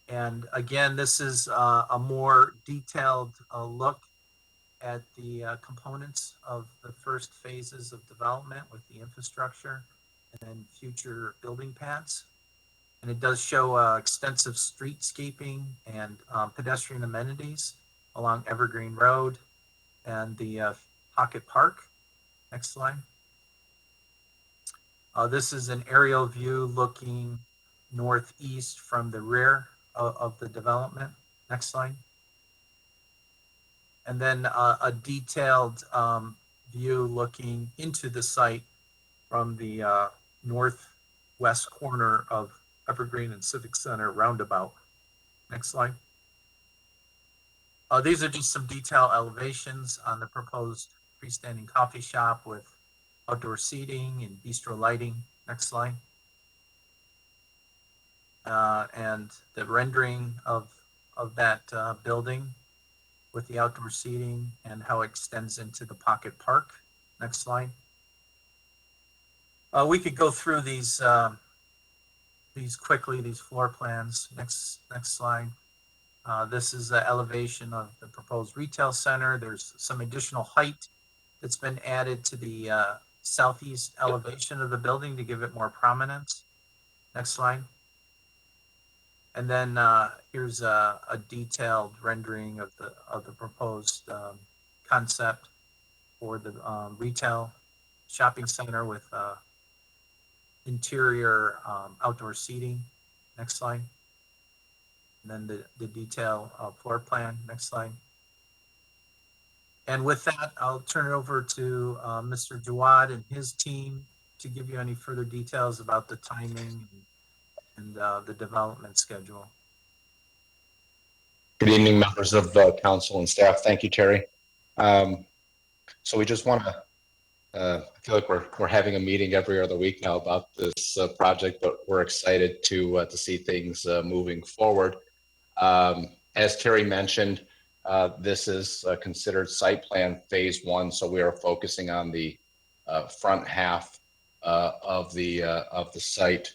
And again, this is a more detailed look at the components of the first phases of development with the infrastructure and then future building pads. And it does show extensive streetscaping and pedestrian amenities along Evergreen Road and the Pocket Park. Next slide. This is an aerial view looking northeast from the rear of the development. Next slide. And then a detailed view looking into the site from the northwest corner of Evergreen and Civic Center roundabout. Next slide. These are just some detail elevations on the proposed freestanding coffee shop with outdoor seating and bistro lighting. Next slide. And the rendering of that building with the outdoor seating and how it extends into the Pocket Park. Next slide. We could go through these quickly, these floor plans. Next slide. This is the elevation of the proposed retail center. There's some additional height that's been added to the southeast elevation of the building to give it more prominence. Next slide. And then here's a detailed rendering of the proposed concept for the retail shopping center with interior outdoor seating. Next slide. And then the detail floor plan. Next slide. And with that, I'll turn it over to Mr. Jawad and his team to give you any further details about the timing and the development schedule. Good evening, members of the council and staff. Thank you, Terry. So we just want to, I feel like we're having a meeting every other week now about this project, but we're excited to see things moving forward. As Terry mentioned, this is considered site plan phase 1, so we are focusing on the front half of the site.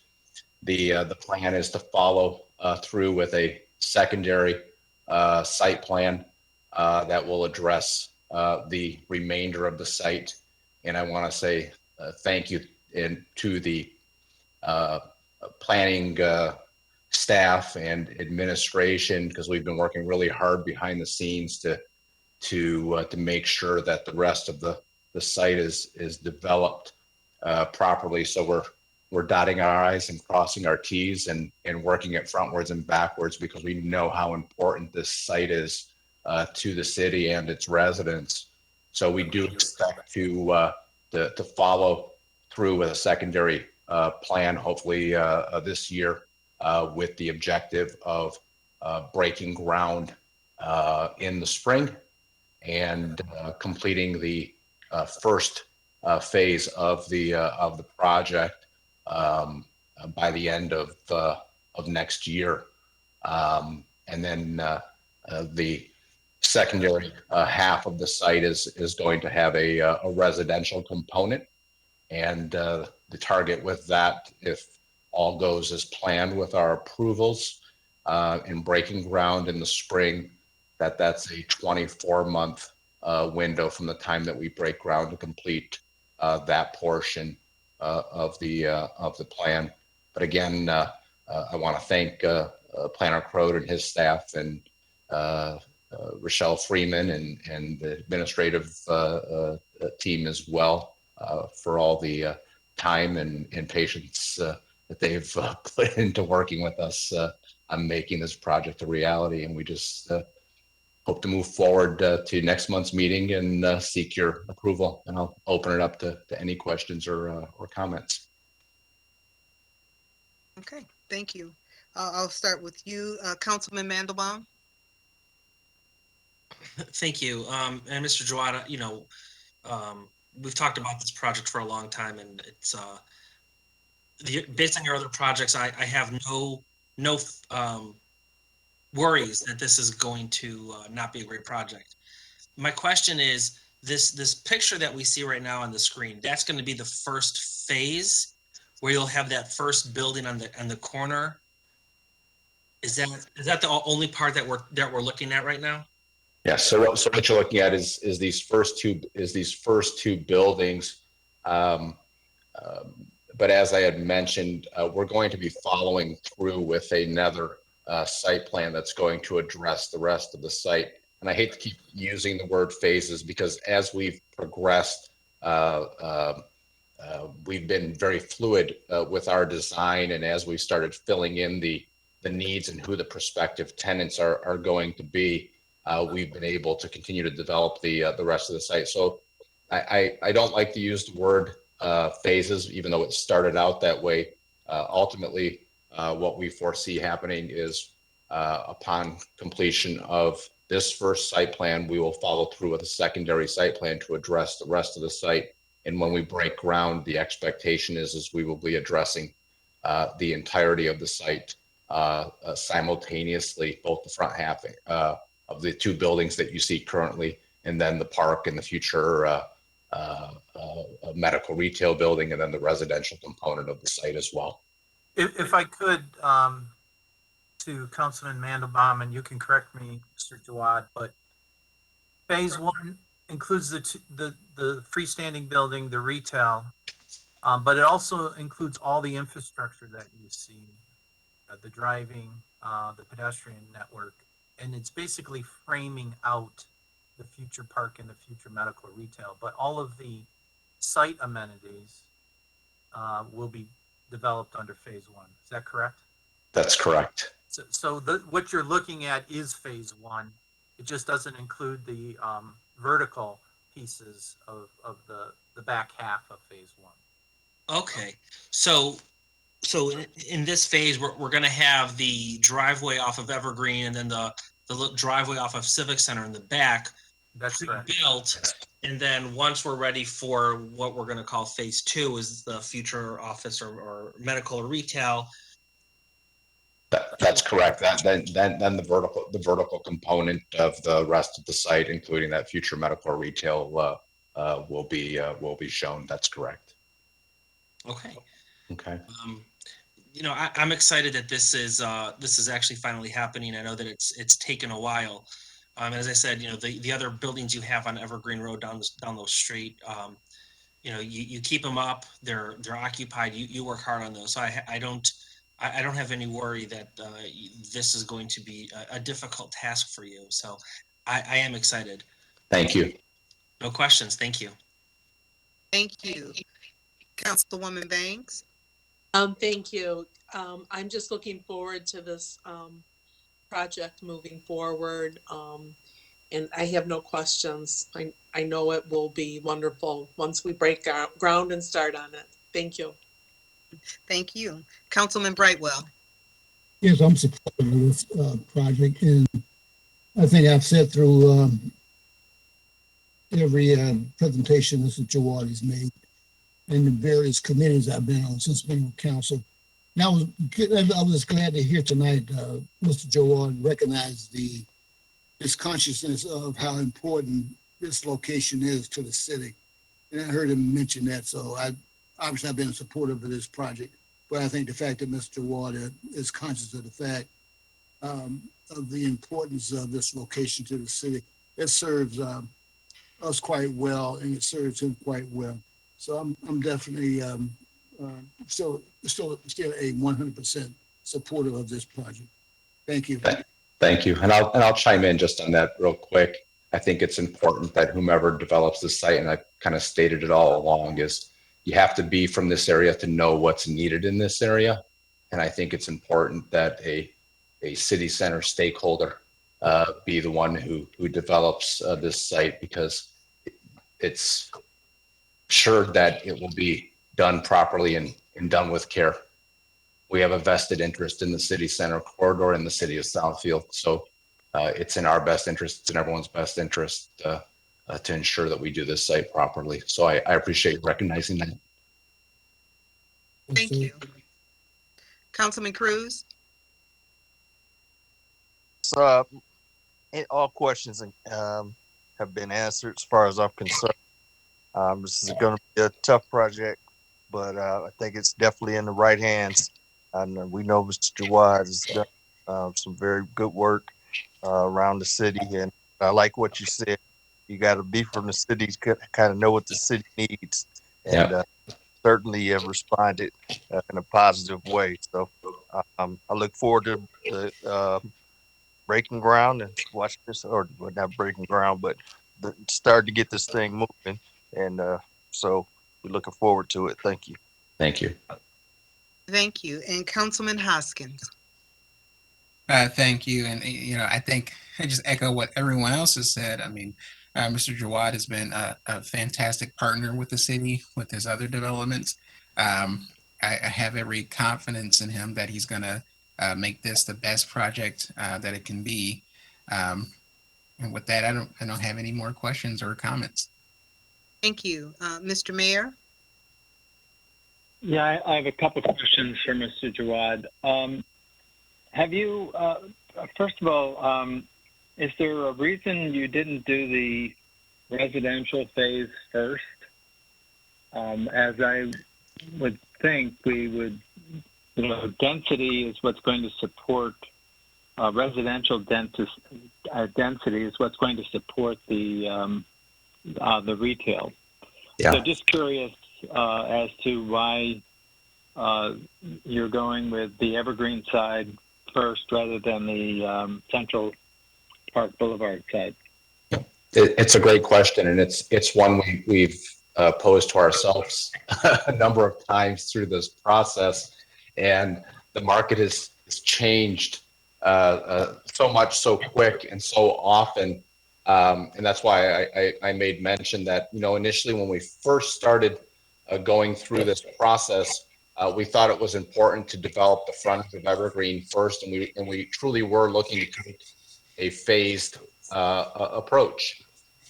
The plan is to follow through with a secondary site plan that will address the remainder of the site. And I want to say thank you to the planning staff and administration, because we've been working really hard behind the scenes to make sure that the rest of the site is developed properly. So we're dotting our I's and crossing our T's and working it frontwards and backwards, because we know how important this site is to the city and its residents. So we do expect to follow through with a secondary plan, hopefully this year, with the objective of breaking ground in the spring and completing the first phase of the project by the end of next year. And then the secondary half of the site is going to have a residential component. And the target with that, if all goes as planned with our approvals in breaking ground in the spring, that's a 24-month window from the time that we break ground to complete that portion of the plan. But again, I want to thank Planner Crode and his staff and Rochelle Freeman and the administrative team as well for all the time and patience that they've put into working with us on making this project a reality. And we just hope to move forward to next month's meeting and seek your approval. And I'll open it up to any questions or comments. Okay, thank you. I'll start with you, Councilman Mandelbaum. Thank you. And Mr. Jawad, we've talked about this project for a long time, and it's based on your other projects, I have no worries that this is going to not be a great project. My question is, this picture that we see right now on the screen, that's going to be the first phase where you'll have that first building on the corner. Is that the only part that we're looking at right now? Yeah. So what you're looking at is these first two buildings. But as I had mentioned, we're going to be following through with another site plan that's going to address the rest of the site. And I hate to keep using the word phases, because as we've progressed we've been very fluid with our design, and as we started filling in the needs and who the prospective tenants are going to be, we've been able to continue to develop the rest of the site. So I don't like to use the word phases, even though it started out that way. Ultimately, what we foresee happening is upon completion of this first site plan, we will follow through with a secondary site plan to address the rest of the site. And when we break ground, the expectation is we will be addressing the entirety of the site simultaneously, both the front half of the two buildings that you see currently, and then the park and the future a medical retail building, and then the residential component of the site as well. If I could, to Councilman Mandelbaum, and you can correct me, Mr. Jawad, but phase one includes the freestanding building, the retail, but it also includes all the infrastructure that you see, the driving, the pedestrian network, and it's basically framing out the future park and the future medical retail. But all of the site amenities will be developed under phase one. Is that correct? That's correct. So what you're looking at is phase one. It just doesn't include the vertical pieces of the back half of phase one. Okay, so in this phase, we're going to have the driveway off of Evergreen, and then the driveway off of Civic Center in the back. That's correct. Built, and then once we're ready for what we're going to call phase two, is the future office or medical or retail. That's correct. Then the vertical component of the rest of the site, including that future medical or retail, will be shown. That's correct. Okay. Okay. I'm excited that this is actually finally happening. I know that it's taken a while. As I said, the other buildings you have on Evergreen Road down the street, you keep them up. They're occupied. You work hard on those. So I don't have any worry that this is going to be a difficult task for you. So I am excited. Thank you. No questions. Thank you. Thank you. Councilwoman Banks? Thank you. I'm just looking forward to this project moving forward. And I have no questions. I know it will be wonderful once we break ground and start on it. Thank you. Thank you. Councilman Brightwell? Yes, I'm supportive of this project, and I think I've said through every presentation Mr. Jawad has made in the various committees I've been on since being on council. And I was glad to hear tonight Mr. Jawad recognize this consciousness of how important this location is to the city. And I heard him mention that, so I've been supportive of this project. But I think the fact that Mr. Jawad is conscious of the fact of the importance of this location to the city, it serves us quite well, and it serves him quite well. So I'm definitely still a 100% supportive of this project. Thank you. Thank you. And I'll chime in just on that real quick. I think it's important that whomever develops the site, and I kind of stated it all along, is you have to be from this area to know what's needed in this area. And I think it's important that a city center stakeholder be the one who develops this site, because it's sure that it will be done properly and done with care. We have a vested interest in the city center corridor in the city of Southfield. So it's in our best interest, it's in everyone's best interest to ensure that we do this site properly. So I appreciate you recognizing that. Thank you. Councilman Cruz? So all questions have been answered as far as I'm concerned. This is going to be a tough project, but I think it's definitely in the right hands. And we know Mr. Jawad has done some very good work around the city. And I like what you said. You got to be from the city to kind of know what the city needs. And certainly have responded in a positive way. So I look forward to the breaking ground and watch this, or not breaking ground, but start to get this thing moving. And so we're looking forward to it. Thank you. Thank you. Thank you. And Councilman Hoskins. Thank you. And, I think I just echo what everyone else has said. I mean, Mr. Jawad has been a fantastic partner with the city, with his other developments. I have every confidence in him that he's going to make this the best project that it can be. And with that, I don't have any more questions or comments. Thank you. Mr. Mayor? Yeah, I have a couple of questions for Mr. Jawad. Have you, first of all, is there a reason you didn't do the residential phase first? As I would think we would, density is what's going to support, residential density is what's going to support the retail. Yeah. So just curious as to why you're going with the Evergreen side first rather than the Central Park Boulevard side. It's a great question, and it's one we've posed to ourselves a number of times through this process, and the market has changed so much, so quick, and so often, and that's why I made mention that initially when we first started going through this process, we thought it was important to develop the front of Evergreen first, and we truly were looking to take a phased approach.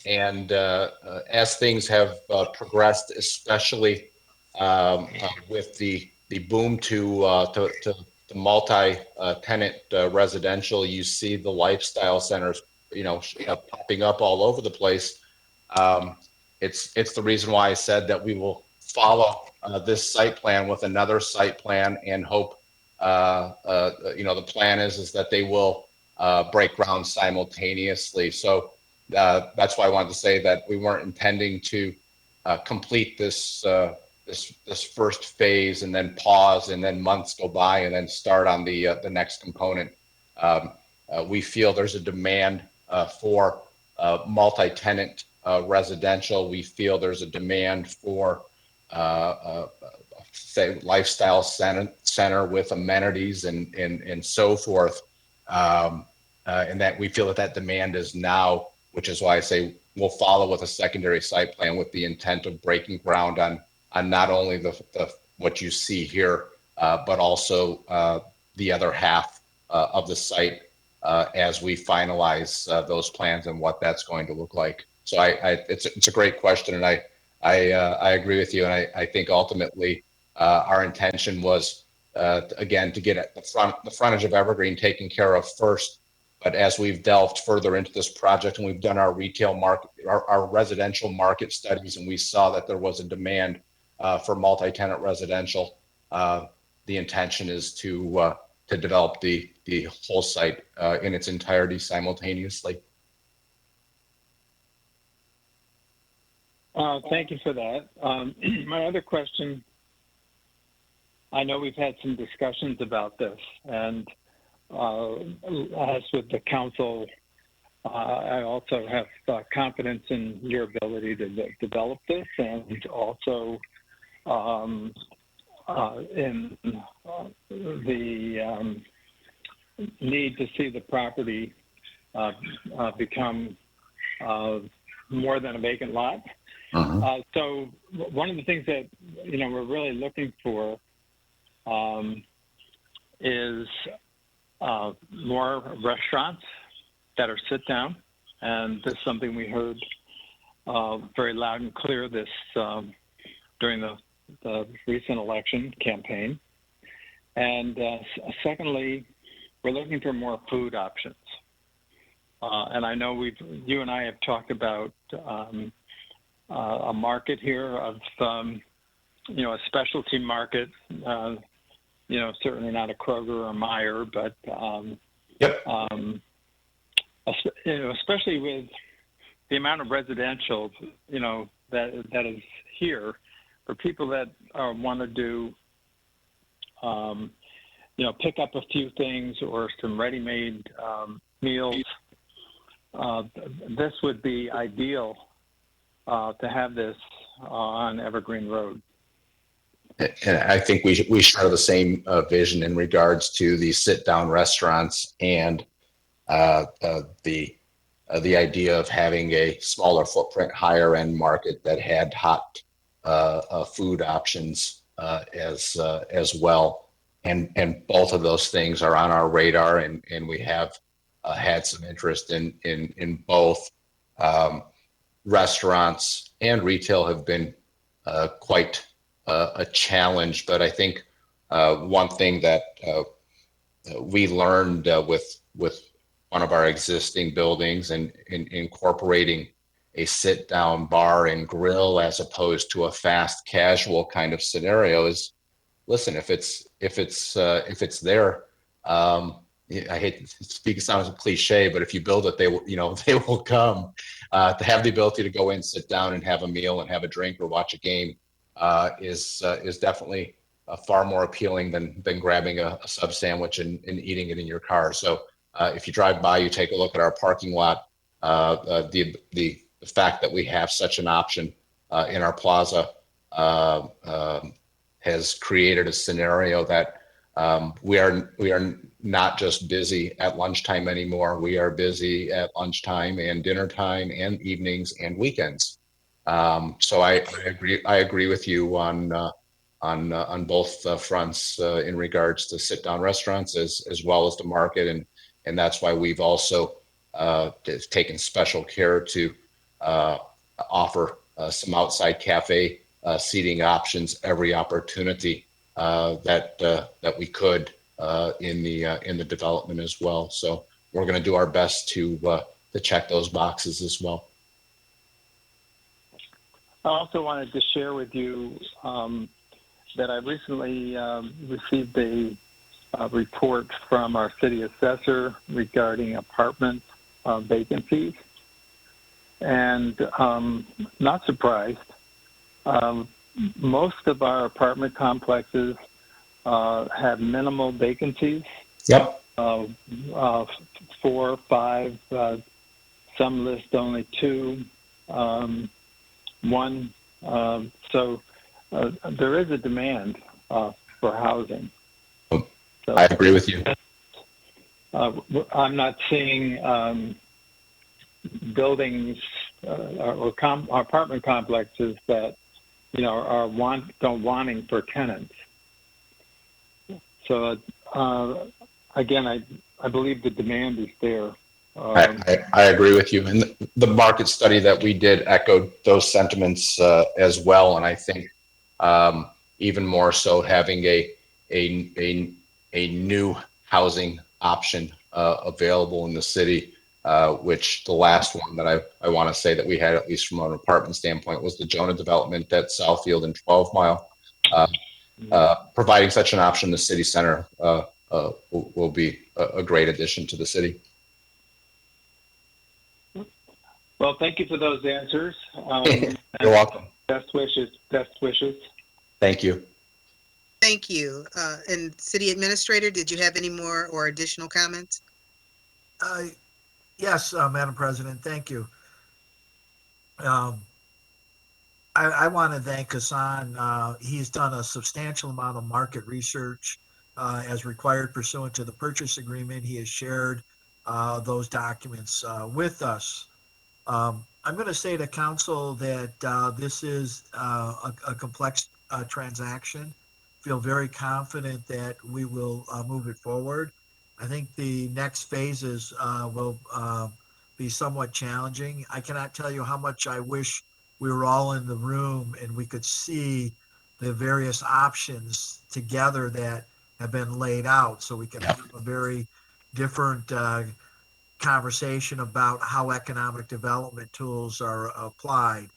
And as things have progressed, especially with the boom to multi-tenant residential, you see the lifestyle centers, popping up all over the place. It's the reason why I said that we will follow this site plan with another site plan and hope, the plan is that they will break ground simultaneously. So that's why I wanted to say that we weren't intending to complete this first phase and then pause and then months go by and then start on the next component. We feel there's a demand for multi-tenant residential. We feel there's a demand for say lifestyle center with amenities and so forth, and that we feel that demand is now, which is why I say we'll follow with a secondary site plan with the intent of breaking ground on not only the what you see here, but also the other half of the site as we finalize those plans and what that's going to look like. So it's a great question, and I agree with you, and I think ultimately our intention was again to get at the frontage of Evergreen taken care of first. But as we've delved further into this project and we've done our retail market, our residential market studies, and we saw that there was a demand for multi-tenant residential, the intention is to develop the whole site in its entirety simultaneously. Thank you for that. My other question, I know we've had some discussions about this, and as with the council, I also have confidence in your ability to develop this, and also in the need to see the property become more than a vacant lot. So one of the things that we're really looking for is more restaurants that are sit down, and this is something we heard very loud and clear this during the recent election campaign. And secondly, we're looking for more food options. And I know you and I have talked about a market here of a specialty market. Certainly not a Kroger or Meijer, but especially with the amount of residential, that is here, for people that want to do, pick up a few things or some ready-made meals. This would be ideal to have this on Evergreen Road. And I think we share the same vision in regards to the sit-down restaurants and the idea of having a smaller footprint, higher end market that had hot food options as well. And both of those things are on our radar, and we have had some interest in both. Restaurants and retail have been quite a challenge, but I think one thing that we learned with one of our existing buildings and incorporating a sit down bar and grill as opposed to a fast casual kind of scenario is, listen, if it's there, I hate to speak, it sounds cliche, but if you build it, they will come. To have the ability to go in, sit down and have a meal and have a drink or watch a game is definitely far more appealing than grabbing a sub sandwich and eating it in your car. So if you drive by, you take a look at our parking lot, the fact that we have such an option in our plaza has created a scenario that we are not just busy at lunchtime anymore. We are busy at lunchtime and dinner time and evenings and weekends. So I agree with you on both fronts in regards to sit down restaurants as well as the market, and that's why we've also taken special care to offer some outside cafe seating options every opportunity that we could in the development as well. So we're going to do our best to check those boxes as well. I also wanted to share with you that I recently received a report from our city assessor regarding apartment vacancies, and not surprised. Most of our apartment complexes have minimal vacancies. Yep. 4 or 5. Some list only 2. 1. So there is a demand for housing. So, I agree with you. I'm not seeing buildings or apartment complexes that are wanting for tenants. So again, I believe the demand is there. I agree with you, and the market study that we did echoed those sentiments as well. And I think even more so, having a new housing option available in the city, which the last one that I want to say that we had, at least from an apartment standpoint, was the Jonah development at Southfield and 12 Mile. Providing such an option in the city center will be a great addition to the city. Well, thank you for those answers. You're welcome. Best wishes. Best wishes. Thank you. Thank you. And City Administrator, did you have any more or additional comments? Yes, Madam President, thank you. I want to thank Hassan. He's done a substantial amount of market research as required pursuant to the purchase agreement. He has shared those documents with us. I'm going to say to council that this is a complex transaction. Feel very confident that we will move it forward. I think the next phases will be somewhat challenging. I cannot tell you how much I wish we were all in the room and we could see the various options together that have been laid out, so we can have a very different conversation about how economic development tools are applied.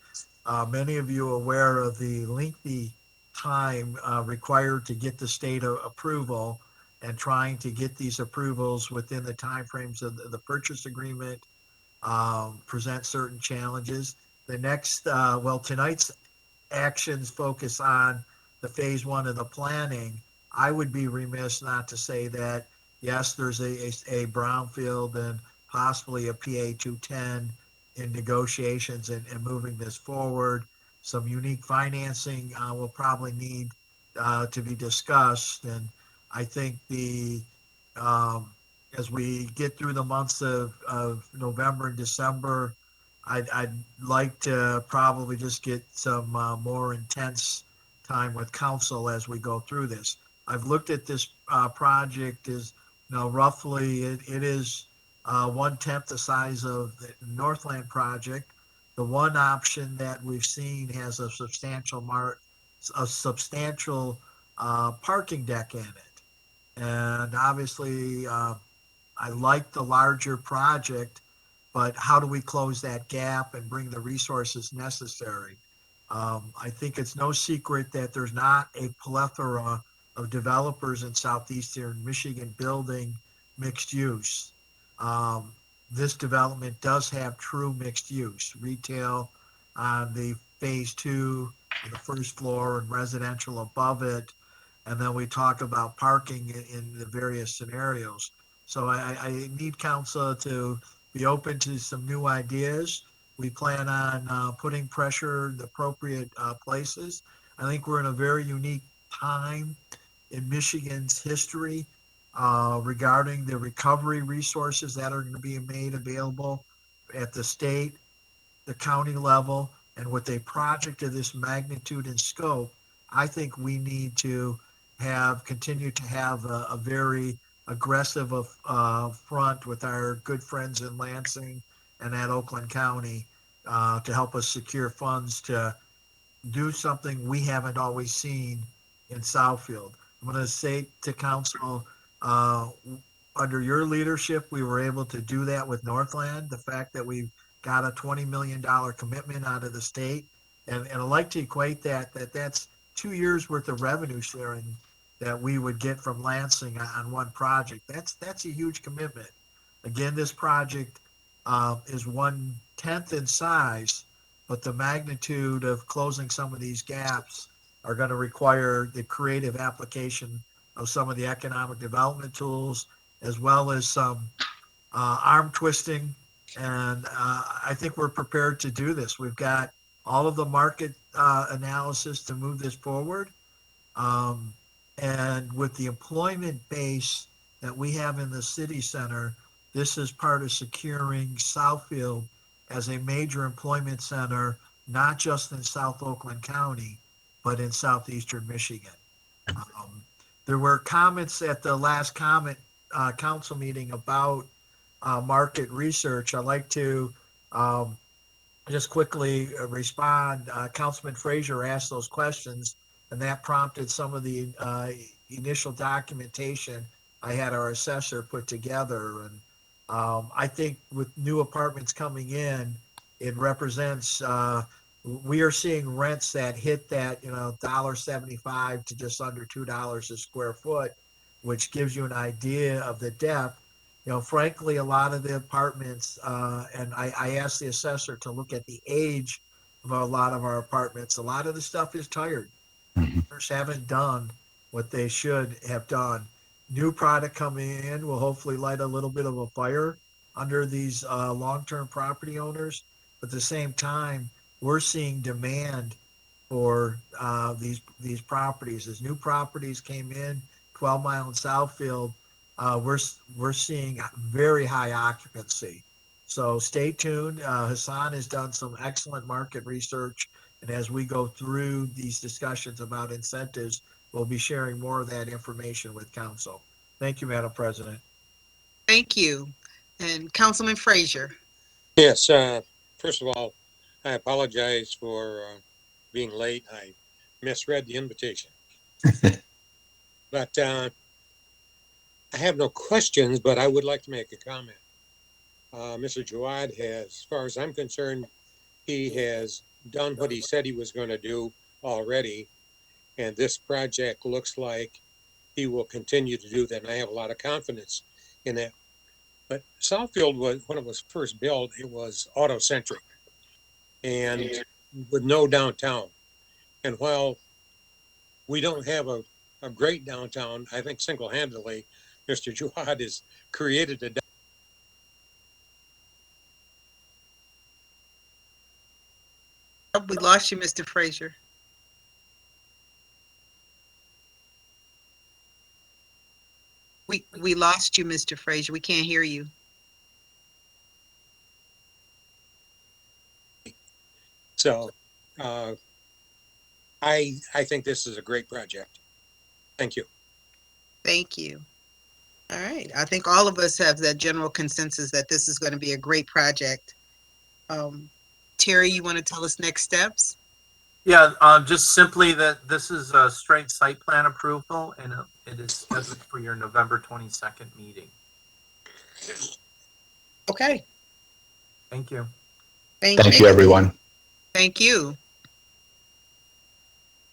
Many of you are aware of the lengthy time required to get the state approval, and trying to get these approvals within the timeframes of the purchase agreement present certain challenges. The next, tonight's actions focus on the phase 1 of the planning. I would be remiss not to say that, yes, there's a brownfield and possibly a PA 210 in negotiations and moving this forward. some unique financing will probably need to be discussed. And I think as we get through the months of November and December, I'd like to probably just get some more intense time with council as we go through this. I've looked at this project is, roughly it is 1/10 the size of the Northland project. The one option that we've seen has a substantial parking deck in it. And obviously, I like the larger project, but how do we close that gap and bring the resources necessary? I think it's no secret that there's not a plethora of developers in southeastern Michigan building mixed use. This development does have true mixed use, retail on the phase 2, the first floor, and residential above it. And then we talk about parking in the various scenarios. So I need council to be open to some new ideas. We plan on putting pressure in the appropriate places. I think we're in a very unique time in Michigan's history regarding the recovery resources that are going to be made available at the state, the county level, and with a project of this magnitude and scope, I think we need to continue to have a very aggressive front with our good friends in Lansing and at Oakland County to help us secure funds to do something we haven't always seen in Southfield. I'm going to say to council, under your leadership, we were able to do that with Northland. The fact that we got a $20 million commitment out of the state, and I'd like to equate that's 2 years worth of revenue sharing that we would get from Lansing on one project. That's a huge commitment. Again, this project is 1/10 in size, but the magnitude of closing some of these gaps are going to require the creative application of some of the economic development tools, as well as some arm twisting. And I think we're prepared to do this. We've got all of the market analysis to move this forward. And with the employment base that we have in the city center, this is part of securing Southfield as a major employment center, not just in South Oakland County, but in southeastern Michigan. There were comments at the last council meeting about market research. I'd like to just quickly respond. Councilman Frazier asked those questions, and that prompted some of the initial documentation I had our assessor put together. And I think with new apartments coming in, it represents, we are seeing rents that hit that, $1.75 to just under $2 a square foot, which gives you an idea of the depth. Frankly, a lot of the apartments, and I asked the assessor to look at the age of a lot of our apartments. A lot of the stuff is tired. Owners haven't done what they should have done. New product coming in will hopefully light a little bit of a fire under these long-term property owners. But at the same time, we're seeing demand for these properties. As new properties came in, 12 Mile and Southfield, we're seeing very high occupancy. So stay tuned. Hassan has done some excellent market research. And as we go through these discussions about incentives, we'll be sharing more of that information with council. Thank you, Madam President. Thank you. And Councilman Frazier. Yes, first of all, I apologize for being late. I misread the invitation. But I have no questions, but I would like to make a comment. Mr. Jawad has, as far as I'm concerned, he has done what he said he was going to do already. And this project looks like he will continue to do that. And I have a lot of confidence in that. But Southfield was, when it was first built, it was auto-centric and with no downtown. And while we don't have a great downtown, I think single-handedly, Mr. Jawad has created a We lost you, Mr. Frazier. We lost you, Mr. Frazier. We can't hear you. So I think this is a great project. Thank you. Thank you. All right. I think all of us have that general consensus that this is going to be a great project. Terry, you want to tell us next steps? Yeah, just simply that this is a straight site plan approval and it is scheduled for your November 22nd meeting. Okay. Thank you. Thank you, everyone. Thank you.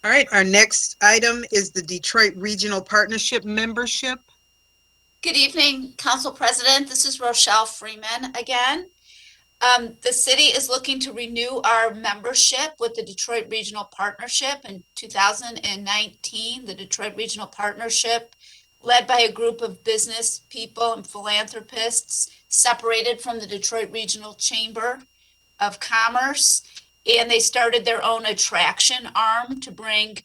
All right, our next item is the Detroit Regional Partnership membership. Good evening, Council President. This is Rochelle Freeman again. The city is looking to renew our membership with the Detroit Regional Partnership in 2019. The Detroit Regional Partnership, led by a group of business people and philanthropists, separated from the Detroit Regional Chamber of Commerce, and they started their own attraction arm to bring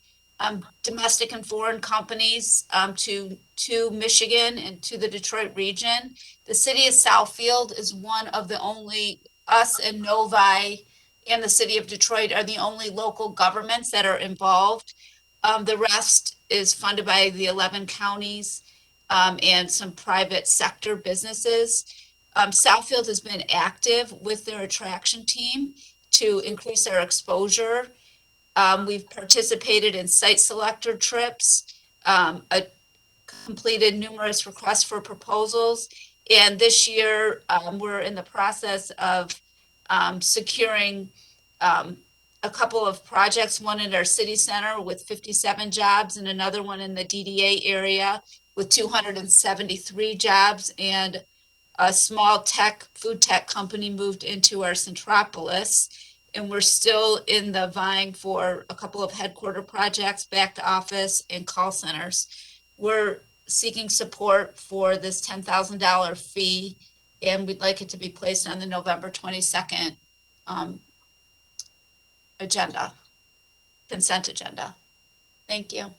domestic and foreign companies to Michigan and to the Detroit region. The city of Southfield is one of the only, us and Novi and the city of Detroit are the only local governments that are involved. The rest is funded by the 11 counties and some private sector businesses. Southfield has been active with their attraction team to increase our exposure. We've participated in site selector trips, completed numerous requests for proposals. And this year, we're in the process of securing a couple of projects, one in our city center with 57 jobs and another one in the DDA area with 273 jobs. And a small food tech company moved into our Centropolis. And we're still in the vying for a couple of headquarter projects, back to office and call centers. We're seeking support for this $10,000 fee, and we'd like it to be placed on the November 22nd consent agenda. Thank you.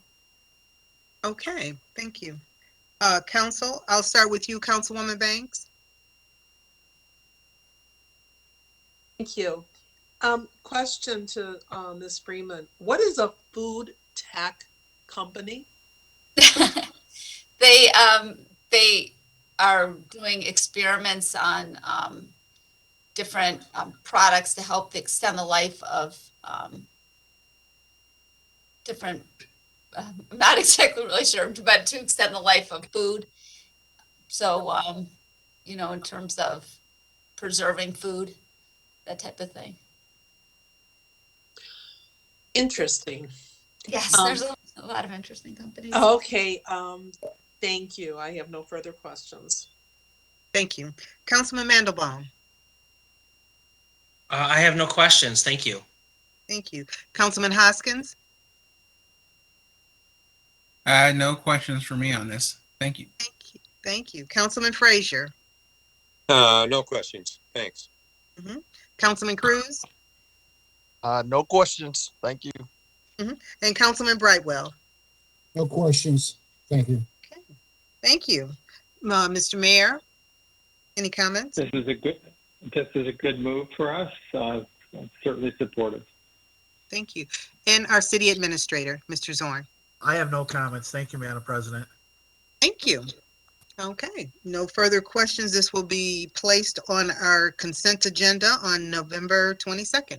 Okay, thank you. Council, I'll start with you, Councilwoman Banks. Thank you. Question to Ms. Freeman. What is a food tech company? They are doing experiments on different products to help extend the life of different, I'm not exactly really sure, but to extend the life of food. So, you know, in terms of preserving food, that type of thing. Interesting. Yes, there's a lot of interesting companies. Okay, thank you. I have no further questions. Thank you. Councilman Mandelbaum. I have no questions. Thank you. Thank you. Councilman Hoskins. No questions for me on this. Thank you. Thank you. Councilman Frazier. No questions. Thanks. Councilman Cruz. No questions. Thank you. And Councilman Brightwell. No questions. Thank you. Thank you. Mr. Mayor, any comments? This is a good move for us. Certainly supportive. Thank you. And our city administrator, Mr. Zorn. I have no comments. Thank you, Madam President. Thank you. Okay, no further questions. This will be placed on our consent agenda on November 22nd.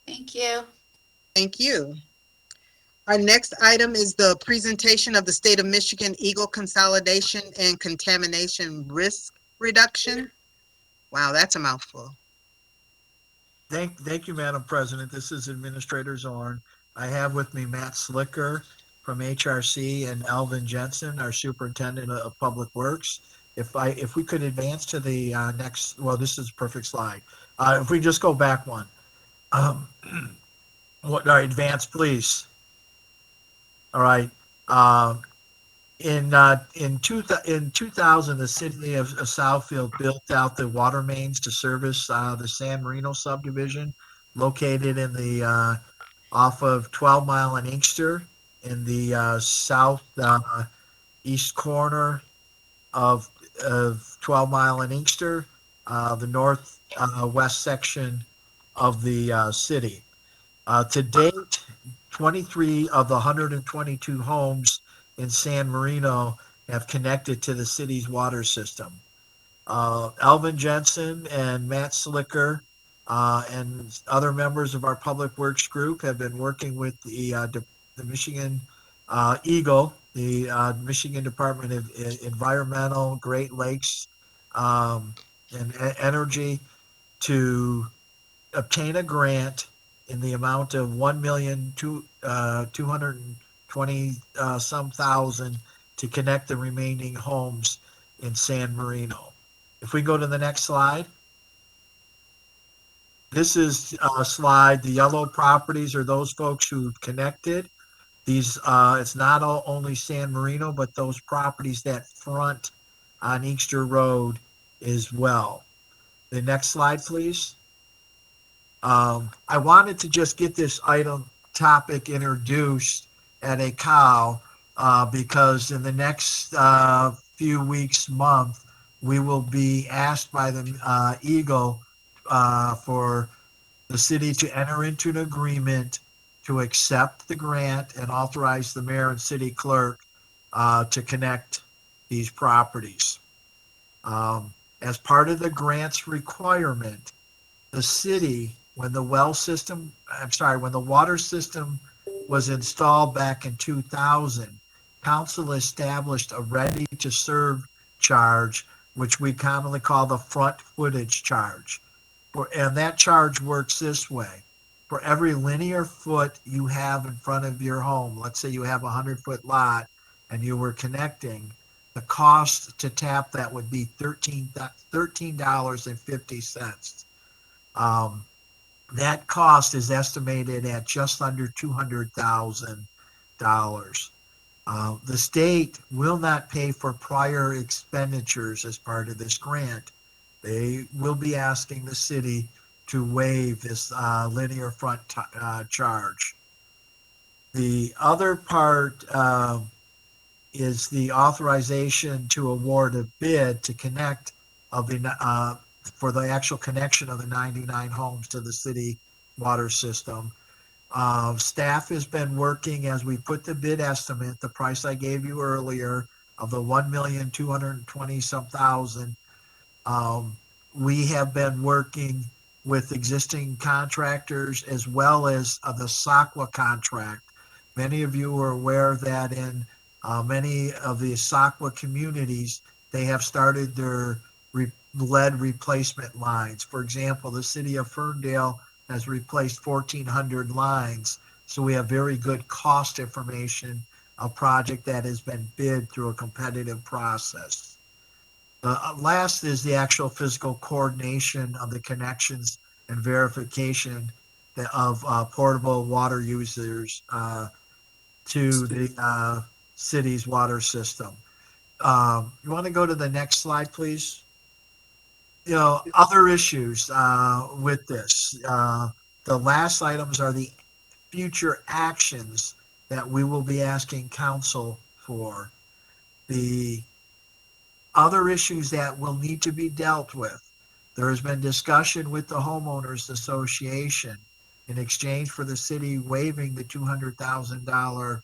Thank you. Thank you. Our next item is the presentation of the State of Michigan Eagle Consolidation and Contamination Risk Reduction. Wow, that's a mouthful. Thank you, Madam President. This is Administrator Zorn. I have with me Matt Slicker from HRC and Alvin Jensen, our Superintendent of Public Works. If we could advance to the next, well, this is a perfect slide. If we just go back one. Advance, please. All right. In 2000, the city of Southfield built out the water mains to service the San Marino subdivision. located in the, off of 12 Mile and Inkster in the south east corner of 12 Mile and Inkster, the north west section of the city. To date, 23 of the 122 homes in San Marino have connected to the city's water system. Alvin Jensen and Matt Slicker and other members of our Public Works group have been working with the Michigan Eagle, the Michigan Department of Environmental, Great Lakes, and Energy to obtain a grant in the amount of $1,220,000 some thousand to connect the remaining homes in San Marino. If we go to the next slide. This is a slide, the yellow properties are those folks who've connected. These, it's not only San Marino, but those properties that front on Inkster Road as well. The next slide, please. I wanted to just get this topic introduced at a cow because in the next few weeks, month, we will be asked by the Eagle for the city to enter into an agreement to accept the grant and authorize the mayor and city clerk to connect these properties. As part of the grant's requirement, the city, when the water system was installed back in 2000, council established a ready to serve charge, which we commonly call the front footage charge. And that charge works this way. For every linear foot you have in front of your home, let's say you have a 100-foot lot and you were connecting, the cost to tap that would be $13.50. That cost is estimated at just under $200,000. The state will not pay for prior expenditures as part of this grant. They will be asking the city to waive this linear front charge. The other part is the authorization to award a bid to connect for the actual connection of the 99 homes to the city water system. Staff has been working as we put the bid estimate, the price I gave you earlier of the $1,220,000 some thousand. We have been working with existing contractors as well as the SACWA contract. Many of you are aware that in many of the SACWA communities, they have started their lead replacement lines. For example, the city of Ferndale has replaced 1,400 lines. So we have very good cost information, a project that has been bid through a competitive process. Last is the actual physical coordination of the connections and verification of portable water users to the city's water system. You want to go to the next slide, please? You know, other issues with this. The last items are the future actions that we will be asking council for. The other issues that will need to be dealt with. There has been discussion with the homeowners association in exchange for the city waiving the $200,000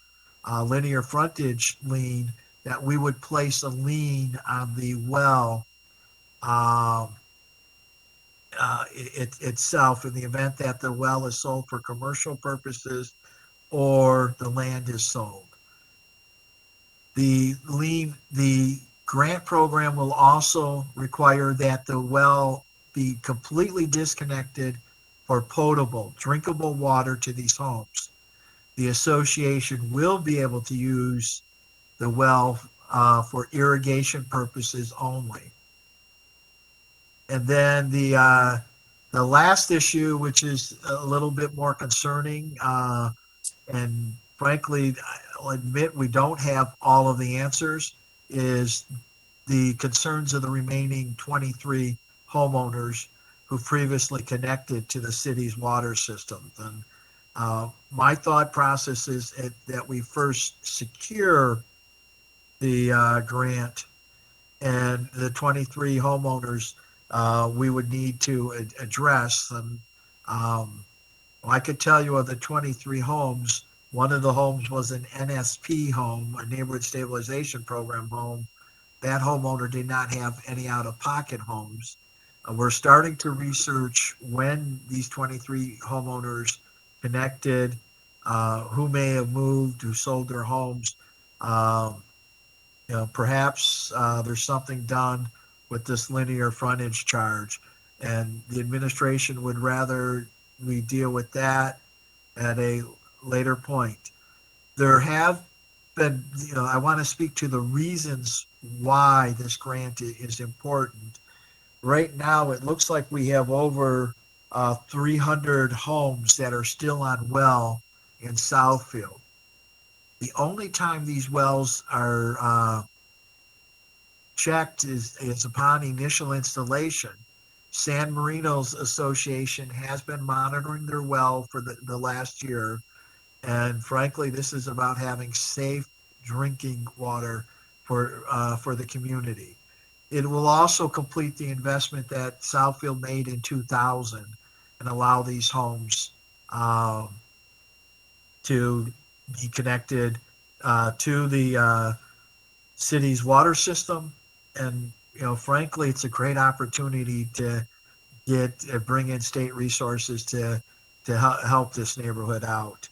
linear frontage lien, that we would place a lien on the well itself in the event that the well is sold for commercial purposes or the land is sold. The grant program will also require that the well be completely disconnected for potable, drinkable water to these homes. The association will be able to use the well for irrigation purposes only. And then the last issue, which is a little bit more concerning, and frankly, I'll admit we don't have all of the answers, is the concerns of the remaining 23 homeowners who previously connected to the city's water system. And my thought process is that we first secure the grant and the 23 homeowners we would need to address. And I could tell you of the 23 homes, one of the homes was an NSP home, a neighborhood stabilization program home. That homeowner did not have any out-of-pocket homes. We're starting to research when these 23 homeowners connected, who may have moved, who sold their homes. Perhaps there's something done with this linear frontage charge, and the administration would rather we deal with that at a later point. There have been, I want to speak to the reasons why this grant is important. Right now, it looks like we have over 300 homes that are still on well in Southfield. The only time these wells are checked is upon initial installation. San Marino's association has been monitoring their well for the last year. And frankly, this is about having safe drinking water for the community. It will also complete the investment that Southfield made in 2000 and allow these homes to be connected to the city's water system. And, frankly, it's a great opportunity to bring in state resources to help this neighborhood out.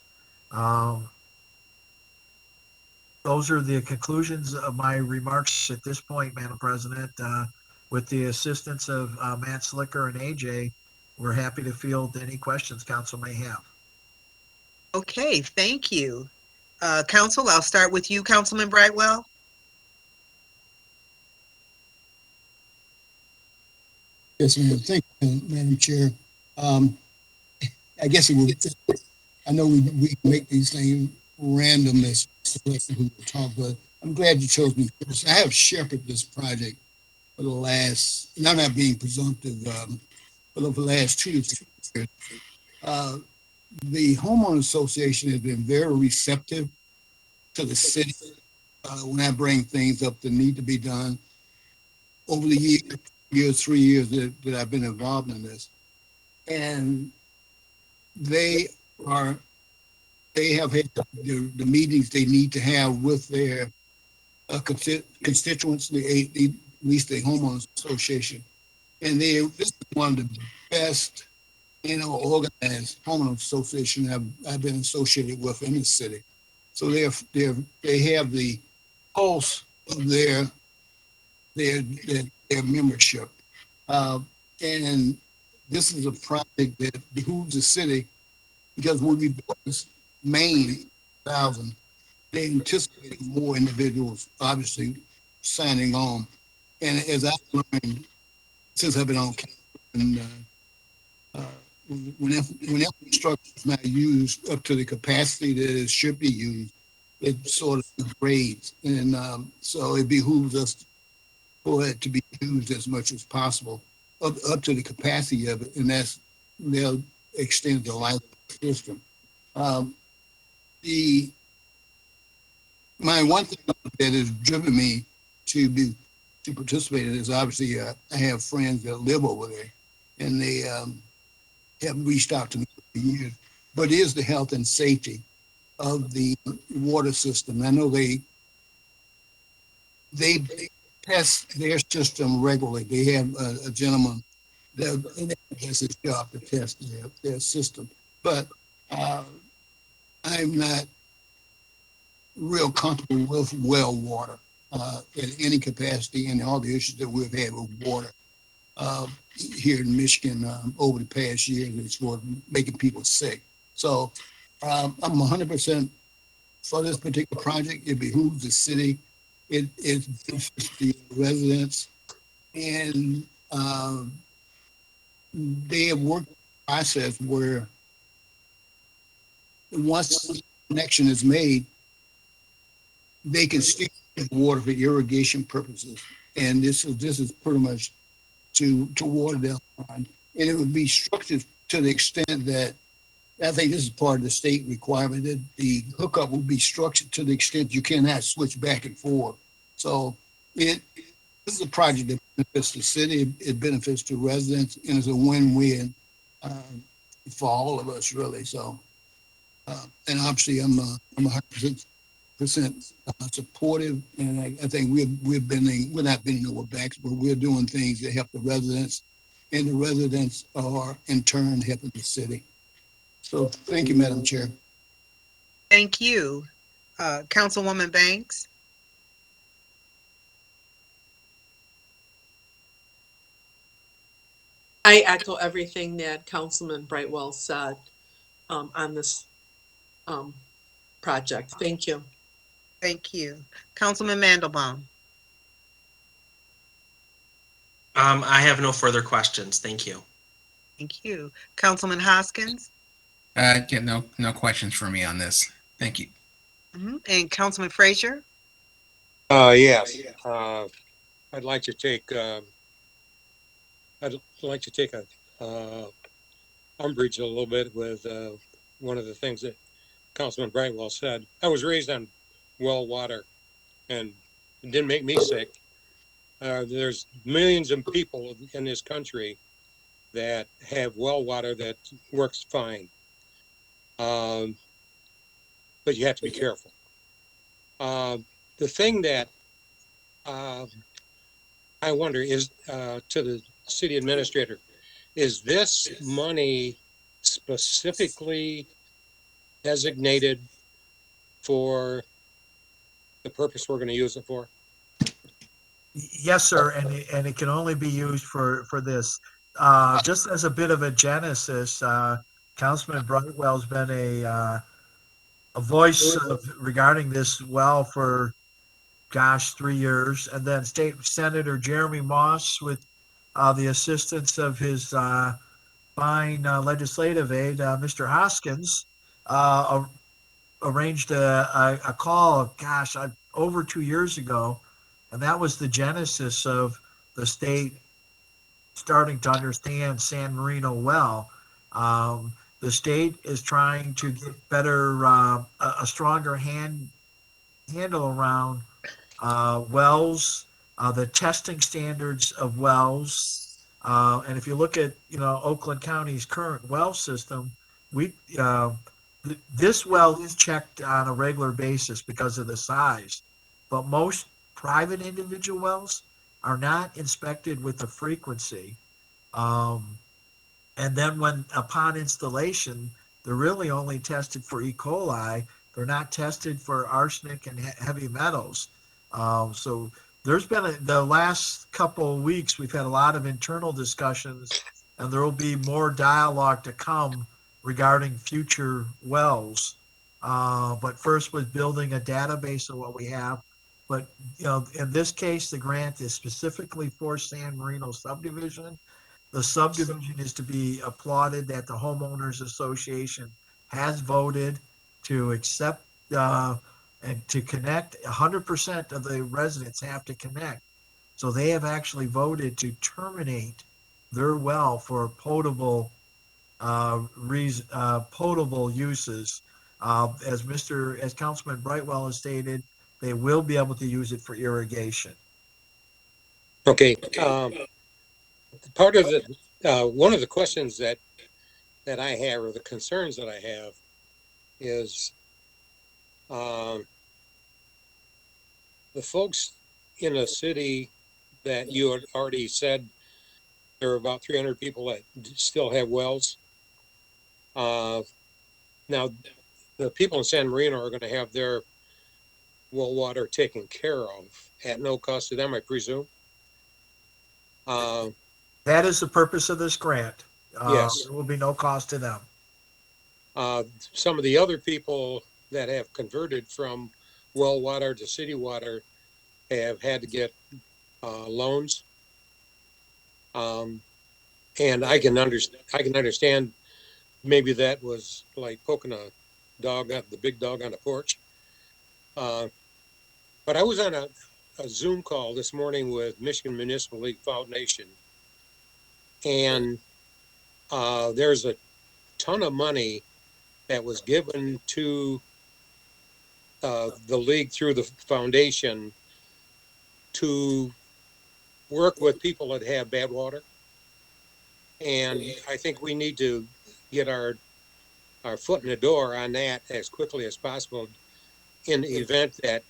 Those are the conclusions of my remarks at this point, Madam President. With the assistance of Matt Slicker and AJ, we're happy to field any questions council may have. Okay, thank you. Council, I'll start with you, Councilman Brightwell. Yes, ma'am. Thank you, Madam Chair. I guess I know we make these things random as who talk, but I'm glad you chose me first. I have shepherded this project for the last, and I'm not being presumptive, for the last 2 to 3 years. The homeowner association has been very receptive to the city when I bring things up that need to be done. Over the 3 years that I've been involved in this, and they have had the meetings they need to have with their constituents, at least the homeowners association, and this is one of the best, organized homeowners association I've been associated with in the city. So they have the pulse of their membership, and this is a project that behooves the city, because when we built this main 1,000, they anticipated more individuals obviously signing on. And as I've learned since I've been on campus, and when infrastructure is not used up to the capacity that it should be used, it sort of degrades. And so it behooves us for it to be used as much as possible up to the capacity of it, and they'll extend the life of the system. My one thing that has driven me to participate in this, obviously, I have friends that live over there, and they have reached out to me for years. But it is the health and safety of the water system. I know they test their system regularly. They have a gentleman that has his job to test their system. But I'm not real comfortable with well water in any capacity, and all the issues that we've had with water here in Michigan over the past year, that's for making people sick. So I'm 100% for this particular project. It behooves the city. It benefits the residents, and they have worked a process where once the connection is made, they can still use water for irrigation purposes. And this is pretty much to water their lawn. And it would be structured to the extent that, I think this is part of the state requirement, that the hookup will be structured to the extent you cannot switch back and forth. So this is a project that benefits the city, it benefits the residents, and it's a win-win for all of us, really. So, and obviously, I'm 100% supportive, and I think we're not bending over backs, but we're doing things that help the residents, and the residents are in turn helping the city. So, thank you, Madam Chair. Thank you. Councilwoman Banks? I echo everything that Councilman Brightwell said on this project. Thank you. Thank you. Councilman Mandelbaum? I have no further questions. Thank you. Thank you. Councilman Hoskins? Yeah, no questions for me on this. Thank you. And Councilman Frazier? Yes. I'd like to take umbrage a little bit with one of the things that Councilman Brightwell said. I was raised on well water, and it didn't make me sick. There's millions of people in this country that have well water that works fine, but you have to be careful. The thing that I wonder is to the city administrator, is this money specifically designated for the purpose we're going to use it for? Yes, sir, and it can only be used for this. Just as a bit of a genesis, Councilman Brightwell's been a voice regarding this well for, 3 years, and then State Senator Jeremy Moss, with the assistance of his fine legislative aide, Mr. Hoskins, arranged a call, over 2 years ago, and that was the genesis of the state starting to understand San Marino well. The state is trying to get better, a stronger handle around wells, the testing standards of wells. And if you look at, Oakland County's current well system, this well is checked on a regular basis because of the size, but most private individual wells are not inspected with the frequency. And then upon installation, they're really only tested for E. coli. They're not tested for arsenic and heavy metals. So there's been the last couple of weeks, we've had a lot of internal discussions, and there will be more dialogue to come regarding future wells. But first was building a database of what we have. But, in this case, the grant is specifically for San Marino subdivision. The subdivision is to be applauded that the homeowners association has voted to accept and to connect. 100% of the residents have to connect. So they have actually voted to terminate their well for potable uses. As Councilman Brightwell has stated, they will be able to use it for irrigation. Okay. Part of one of the questions that I have, or the concerns that I have, is the folks in a city that you had already said there are about 300 people that still have wells. Now, the people in San Marino are going to have their well water taken care of at no cost to them, I presume. That is the purpose of this grant. Yes. There will be no cost to them. Some of the other people that have converted from well water to city water have had to get loans. And I can understand maybe that was like poking the big dog on the porch. But I was on a Zoom call this morning with Michigan Municipal League Foundation, and there's a ton of money that was given to the league through the foundation to work with people that have bad water. And I think we need to get our foot in the door on that as quickly as possible in the event that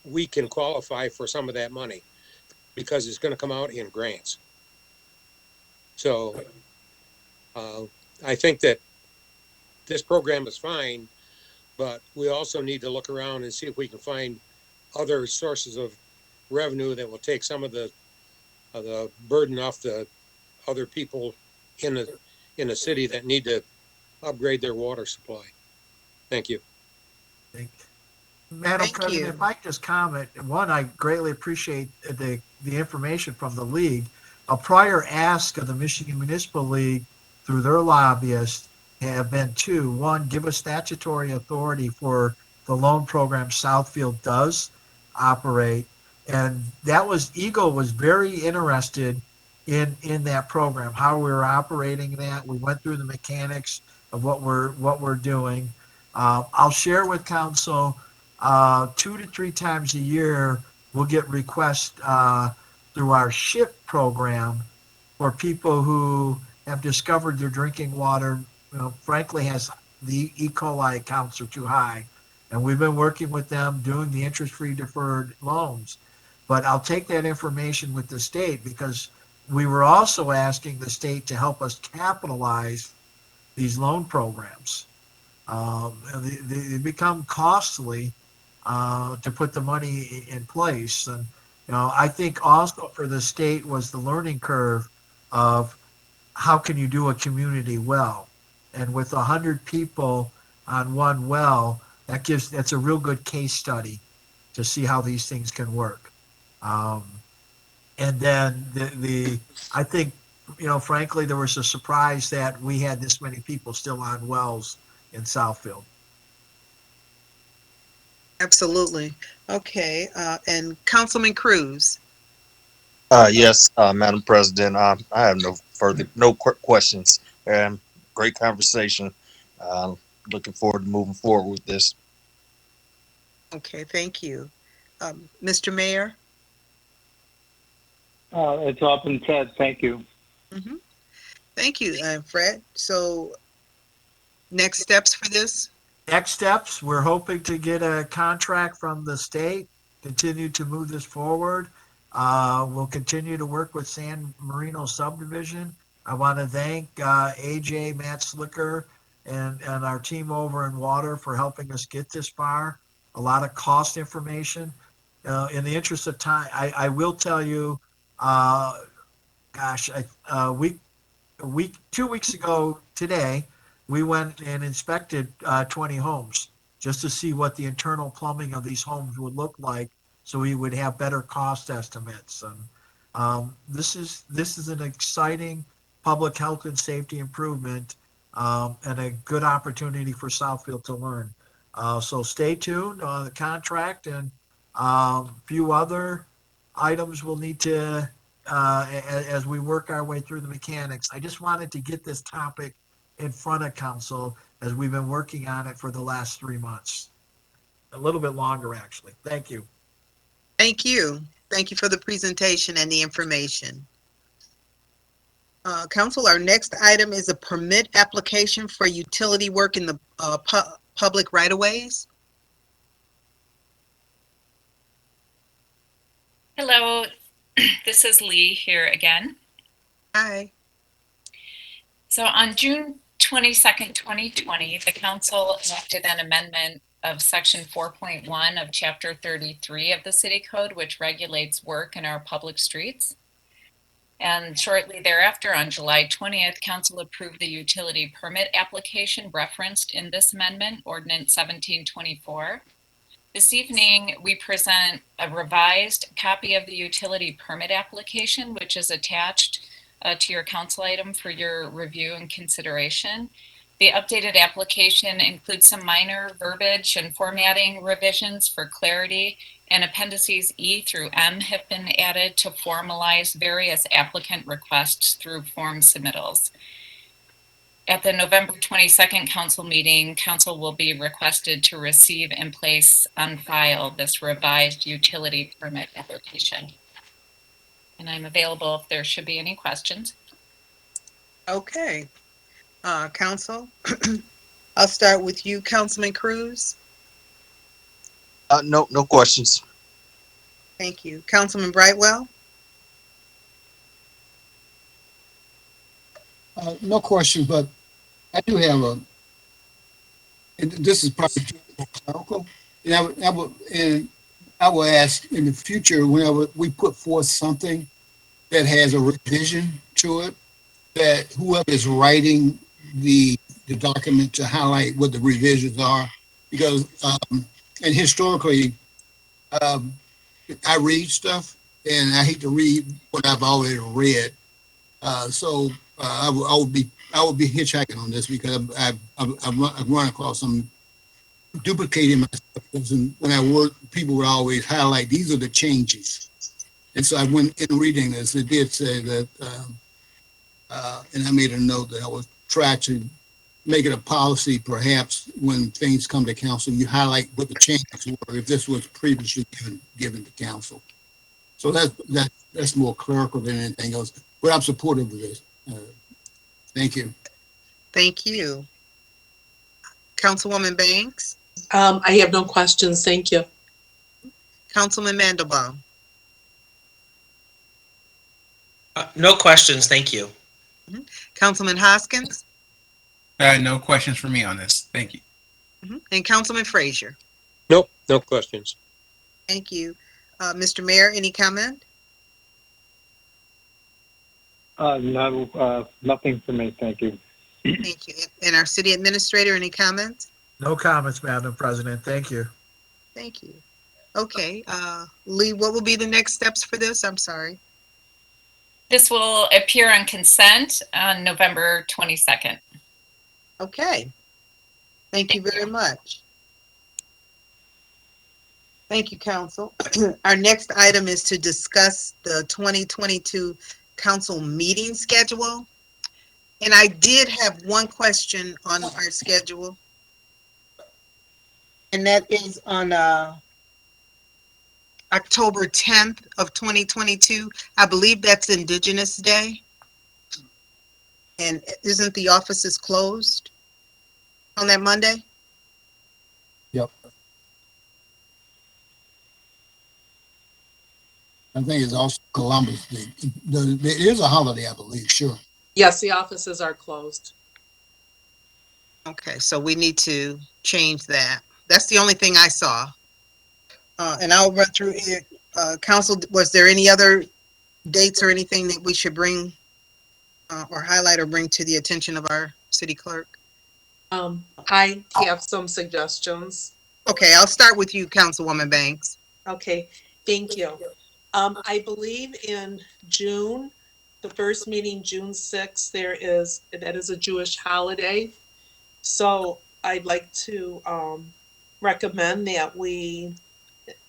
we can qualify for some of that money, because it's going to come out in grants. So I think that this program is fine, but we also need to look around and see if we can find other sources of revenue that will take some of the burden off the other people in the city that need to upgrade their water supply. Thank you. Madam Thank President, you. if I could just comment, one, I greatly appreciate the information from the league. A prior ask of the Michigan Municipal League through their lobbyists have been two. One, give us statutory authority for the loan program Southfield does operate. And that was, Eagle was very interested in that program, how we were operating that. We went through the mechanics of what we're doing. I'll share with council, 2 to 3 times a year, we'll get requests through our SHIP program for people who have discovered their drinking water, frankly, has the E. coli counts are too high. And we've been working with them doing the interest-free deferred loans. But I'll take that information with the state, because we were also asking the state to help us capitalize these loan programs. They become costly to put the money in place. And, I think also for the state was the learning curve of how can you do a community well. And with 100 people on one well, that's a real good case study to see how these things can work. And then I think, frankly, there was a surprise that we had this many people still on wells in Southfield. Absolutely. Okay, and Councilman Cruz. Yes, Madam President, I have no questions. Great conversation. Looking forward to moving forward with this. Okay, thank you. Mr. Mayor? It's all been said. Thank you. Mm-hmm. Thank you, Fred. So next steps for this? Next steps, we're hoping to get a contract from the state, continue to move this forward. We'll continue to work with San Marino Subdivision. I want to thank AJ, Matt Slicker, and our team over in Water for helping us get this far. A lot of cost information. In the interest of time, I will tell you, 2 weeks ago today, we went and inspected 20 homes just to see what the internal plumbing of these homes would look like, so we would have better cost estimates. And this is an exciting public health and safety improvement, and a good opportunity for Southfield to learn. So stay tuned on the contract, and a few other items we'll need to, as we work our way through the mechanics. I just wanted to get this topic in front of council as we've been working on it for the last 3 months. A little bit longer, actually. Thank you. Thank you. Thank you for the presentation and the information. Council, our next item is a permit application for utility work in the public right-of-ways. Hello, this is Lee here again. Hi. So on June 22nd, 2020, the council enacted an amendment of section 4.1 of chapter 33 of the city code, which regulates work in our public streets. And shortly thereafter, on July 20th, council approved the utility permit application referenced in this amendment, ordinance 1724. This evening, we present a revised copy of the utility permit application, which is attached to your council item for your review and consideration. The updated application includes some minor verbiage and formatting revisions for clarity, and appendices E through M have been added to formalize various applicant requests through form submittals. At the November 22nd council meeting, council will be requested to receive and place on file this revised utility permit application. And I'm available if there should be any questions. Okay, council, I'll start with you, Councilman Cruz. No questions. Thank you. Councilman Brightwell? No question, but I do have and this is probably clerical, and I will ask in the future, whenever we put forth something that has a revision to it, that whoever is writing the document to highlight what the revisions are, because, and historically, I read stuff and I hate to read what I've already read. I would be hitchhiking on this because I've run across some duplicating myself. And when I work, people would always highlight, these are the changes. And so I went in reading this, it did say that, and I made a note that I would try to make it a policy, perhaps when things come to council, you highlight what the changes were if this was previously given to council. So that's more clerical than anything else, but I'm supportive of this. Thank you. Thank you. Councilwoman Banks? I have no questions. Thank you. Councilman Mandelbaum? No questions. Thank you. Councilman Hoskins? No questions for me on this. Thank you. And Councilman Frazier? Nope, no questions. Thank you. Mr. Mayor, any comment? No, nothing for me. Thank you. Thank you. And our city administrator, any comments? No comments, Madam President. Thank you. Thank you. Okay, Lee, what will be the next steps for this? I'm sorry. This will appear on consent on November 22nd. Okay. Thank you very much. Thank you, council. Our next item is to discuss the 2022 council meeting schedule. And I did have one question on our schedule. And that is on October 10th of 2022. I believe that's Indigenous Day. And isn't the offices closed on that Monday? Yep. I think it's also Columbus Day. It is a holiday, I believe, sure. Yes, the offices are closed. Okay, so we need to change that. That's the only thing I saw. And I'll run through it. Council, was there any other dates or anything that we should bring or highlight or bring to the attention of our city clerk? I have some suggestions. Okay, I'll start with you, Councilwoman Banks. Okay, thank you. I believe in June, the first meeting, June 6th, that is a Jewish holiday. So I'd like to recommend that we,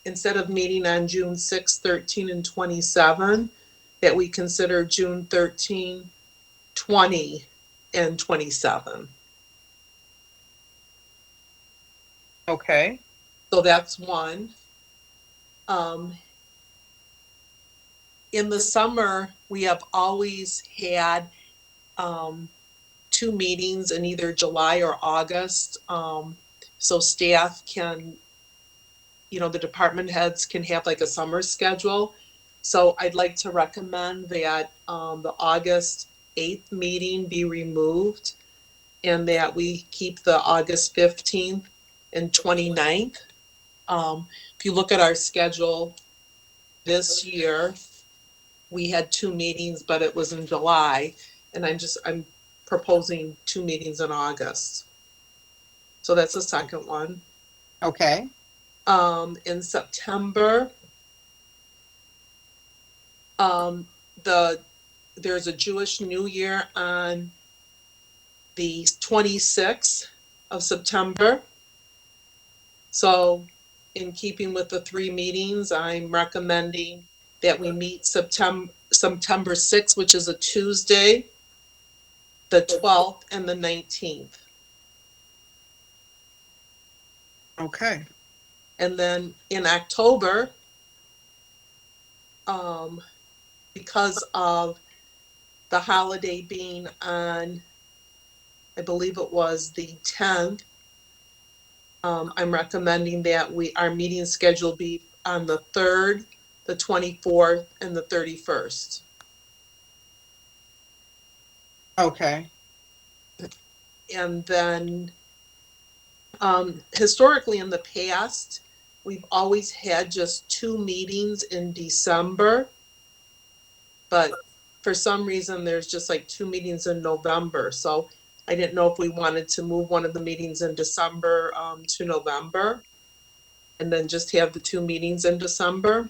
instead of meeting on June 6, 13, and 27, that we consider June 13, 20, and 27. Okay. So that's one. In the summer, we have always had 2 meetings in either July or August. So staff can, the department heads can have like a summer schedule. So I'd like to recommend that the August 8th meeting be removed and that we keep the August 15th and 29th. If you look at our schedule this year, we had 2 meetings, but it was in July, and I'm proposing 2 meetings in August. So that's the second one. Okay. In September, there's a Jewish New Year on the 26th of September. So in keeping with the 3 meetings, I'm recommending that we meet September 6th, which is a Tuesday. the 12th, and the 19th. Okay. And then in October, because of the holiday being on, I believe it was the 10th, I'm recommending that our meeting schedule be on the 3rd, the 24th, and the 31st. Okay. And then historically in the past, we've always had just 2 meetings in December. But for some reason, there's just like 2 meetings in November. So I didn't know if we wanted to move one of the meetings in December to November and then just have the 2 meetings in December.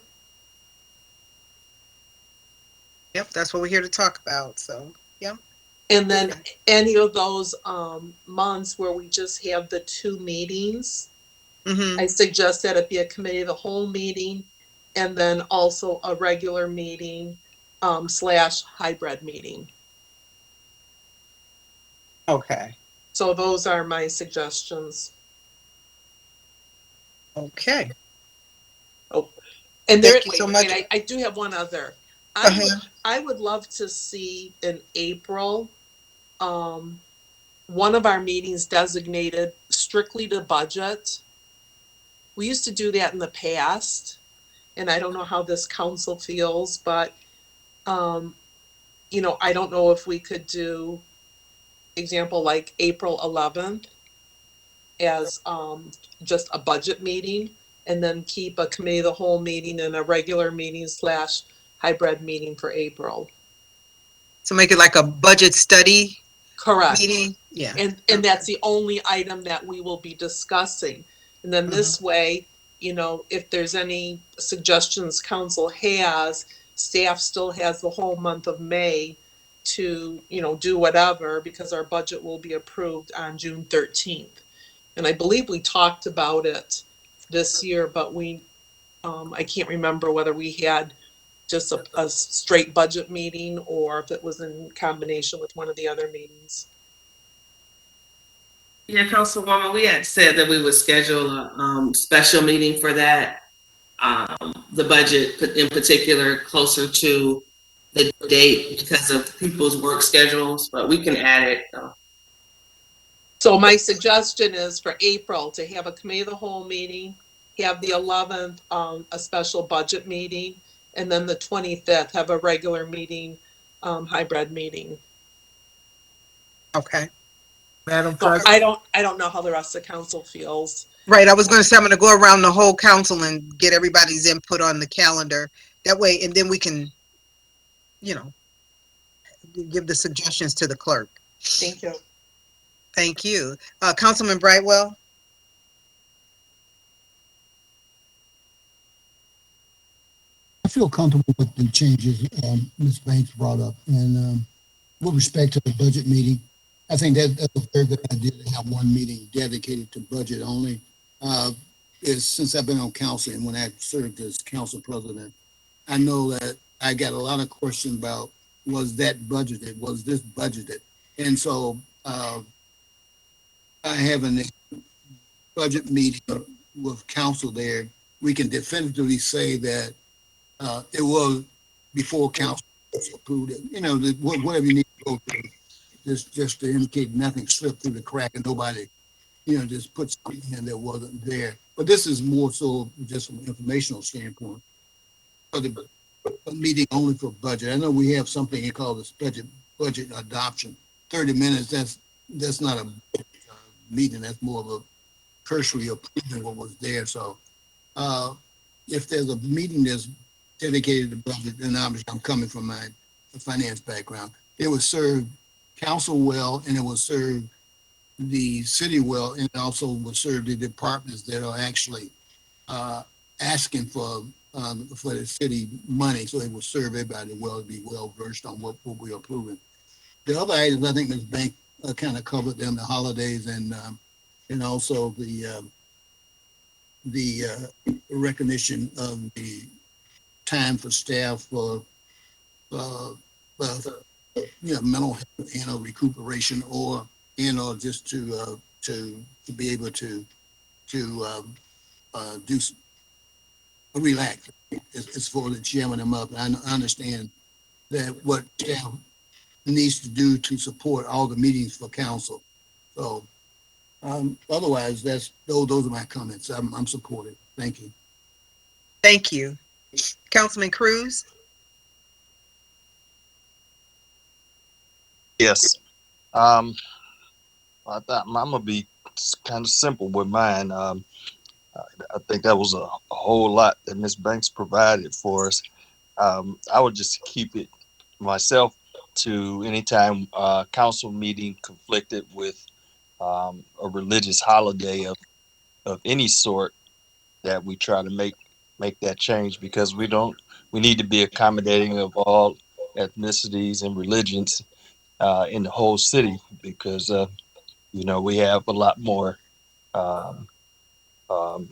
Yep, that's what we're here to talk about. So, yep. And then any of those months where we just have the 2 meetings, I suggest that it be a committee of the whole meeting and then also a regular meeting / hybrid meeting. Okay. So those are my suggestions. Okay. Oh, and there, Thank you so much. I do have one other. I would love to see in April, one of our meetings designated strictly to budget. We used to do that in the past, and I don't know how this council feels, but, you know, I don't know if we could do, example, like April 11th as just a budget meeting, and then keep a committee of the whole meeting and a regular meeting / hybrid meeting for April. So make it like a budget study. Correct. Meeting. Yeah. And that's the only item that we will be discussing. And then this way, you know, if there's any suggestions council has, staff still has the whole month of May to, you know, do whatever, because our budget will be approved on June 13th. And I believe we talked about it this year, but I can't remember whether we had just a straight budget meeting or if it was in combination with one of the other meetings. Yeah, Councilwoman, we had said that we would schedule a special meeting for that, the budget in particular, closer to the date because of people's work schedules, but we can add it. So my suggestion is for April to have a committee of the whole meeting, have the 11th a special budget meeting, and then the 25th have a regular meeting, hybrid meeting. Okay. Madam So President. I don't know how the rest of the council feels. Right. I was going to say I'm going to go around the whole council and get everybody's input on the calendar. That way, and then we can, you know, give the suggestions to the clerk. Thank you. Thank you. Councilman Brightwell. I feel comfortable with the changes Ms. Banks brought up. And with respect to the budget meeting, I think that's a very good idea to have one meeting dedicated to budget only. Since I've been on council and when I served as council president, I know that I got a lot of questions about, was that budgeted? Was this budgeted? And so I have a budget meeting with council there. We can definitively say that it was before council approved it. You know, whatever you need to go through, just to indicate nothing slipped through the crack and nobody, you know, just put something in that wasn't there. But this is more so just from an informational standpoint. For the meeting only for budget. I know we have something called the budget adoption. 30 minutes, that's not a meeting, that's more of a cursory approving what was there. So if there's a meeting that's dedicated to budget, then obviously I'm coming from my finance background. It would serve council well, and it will serve the city well, and it also will serve the departments that are actually asking for the city money. So it will serve everybody well, to be well versed on what we're approving. The other items, I think Ms. Bank kind of covered them, the holidays and also the recognition of the time for staff for mental health and recuperation, or just to be able to do relax. It's for the jamming them up. I understand that what staff needs to do to support all the meetings for council. So otherwise, those are my comments. I'm supportive. Thank you. Thank you. Councilman Cruz? Yes. I thought I'm gonna be kind of simple with mine. I think that was a whole lot that Ms. Banks provided for us. I would just keep it myself to anytime council meeting conflicted with a religious holiday of any sort, that we try to make that change, because we need to be accommodating of all ethnicities and religions in the whole city, because we have a lot more um, um,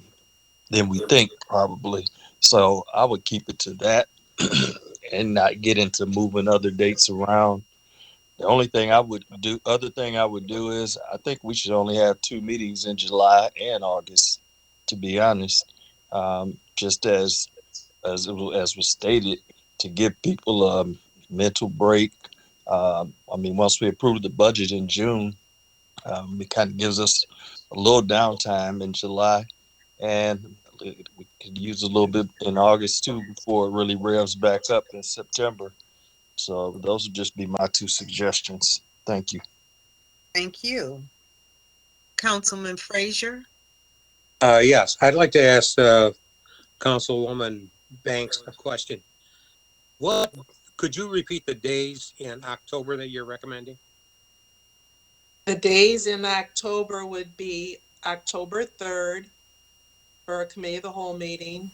than we think, probably. So I would keep it to that and not get into moving other dates around. The only thing I would do, is I think we should only have 2 meetings in July and August, to be honest. Just as was stated, to give people a mental break. Once we approve the budget in June, it kind of gives us a little downtime in July, and we could use a little bit in August too before it really revs back up in September. So those would just be my 2 suggestions. Thank you. Thank you. Councilman Frazier? Yes, I'd like to ask Councilwoman Banks a question. Could you repeat the days in October that you're recommending? The days in October would be October 3rd for a committee of the whole meeting,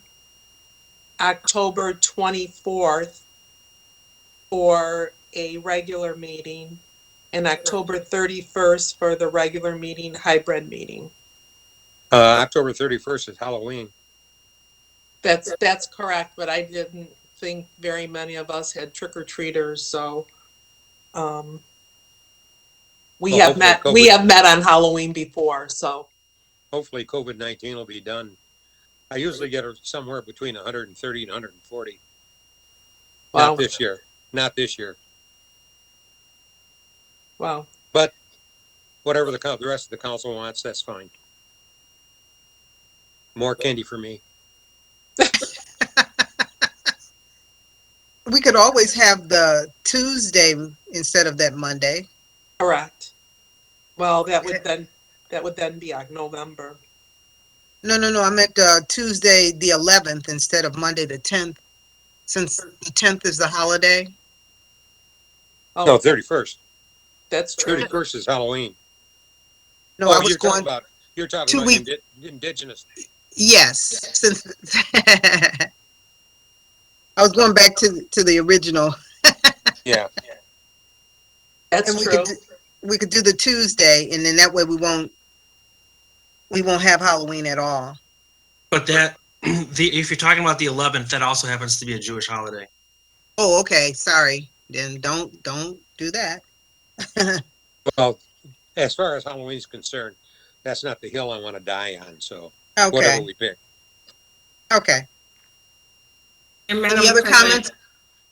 October 24th for a regular meeting, and October 31st for the regular meeting, hybrid meeting. October 31st is Halloween. That's correct, but I didn't think very many of us had trick-or-treaters, so we have met on Halloween before, so. Hopefully COVID-19 will be done. I usually get somewhere between 130 and 140. Wow. Not this year. Wow. But whatever the rest of the council wants, that's fine. More candy for me. We could always have the Tuesday instead of that Monday. Correct. Well, that would then be November. No. I meant Tuesday the 11th instead of Monday the 10th, since the 10th is the holiday. Oh, No, 31st. That's true. 31st is Halloween. No, I was going. You're talking 2 about weeks. indigenous. Yes, since I was going back to the original. Yeah. That's and true. We could do the Tuesday, and then that way we won't have Halloween at all. But that if you're talking about the 11th, that also happens to be a Jewish holiday. Oh, okay. Sorry. Then don't do that. Well, as far as Halloween's concerned, that's not the hill I want to die on. So Okay. whatever we pick. Okay. And Any other comments?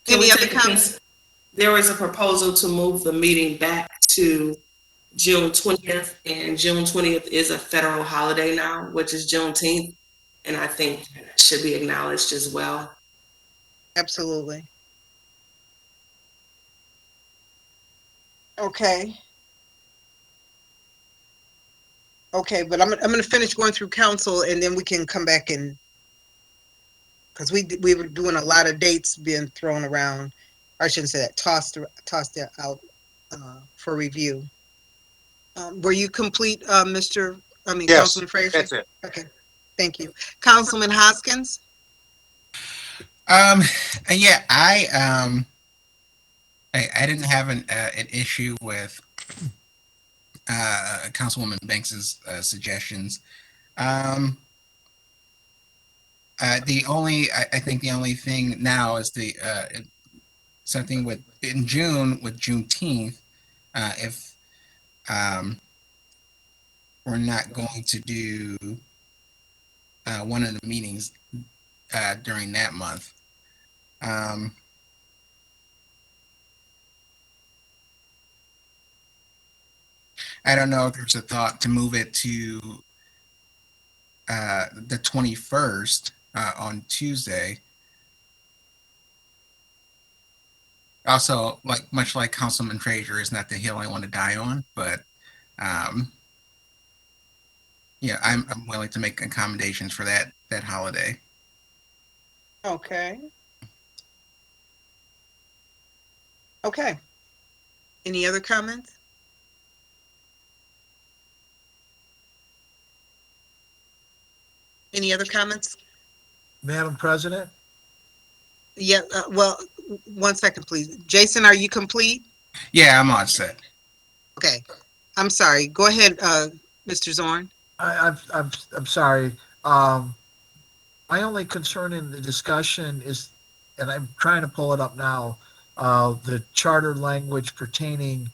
Any other comments? comments? There was a proposal to move the meeting back to June 20th, and June 20th is a federal holiday now, which is Juneteenth, and I think should be acknowledged as well. Absolutely. Okay. Okay, but I'm going to finish going through council, and then we can come back and, because we were doing a lot of dates being thrown around. I shouldn't say that, tossed out for review. Were you complete, Yes, Councilman Frazier? that's it. Okay, thank you. Councilman Hoskins? Yeah, I didn't have an issue with Councilwoman Banks's suggestions. I think the only thing now is something in June with Juneteenth, if we're not going to do one of the meetings during that month. I don't know if there's a thought to move it to the 21st on Tuesday. Also, much like Councilman Frazier, is not the hill I want to die on, but yeah, I'm willing to make accommodations for that holiday. Okay. Okay. Any other comments? Any other comments? Madam President? Yeah, well, 1 second, please. Jason, are you complete? Yeah, I'm all set. Okay. I'm sorry. Go ahead, Mr. Zorn. I'm sorry. My only concern in the discussion is, and I'm trying to pull it up now, the charter language pertaining,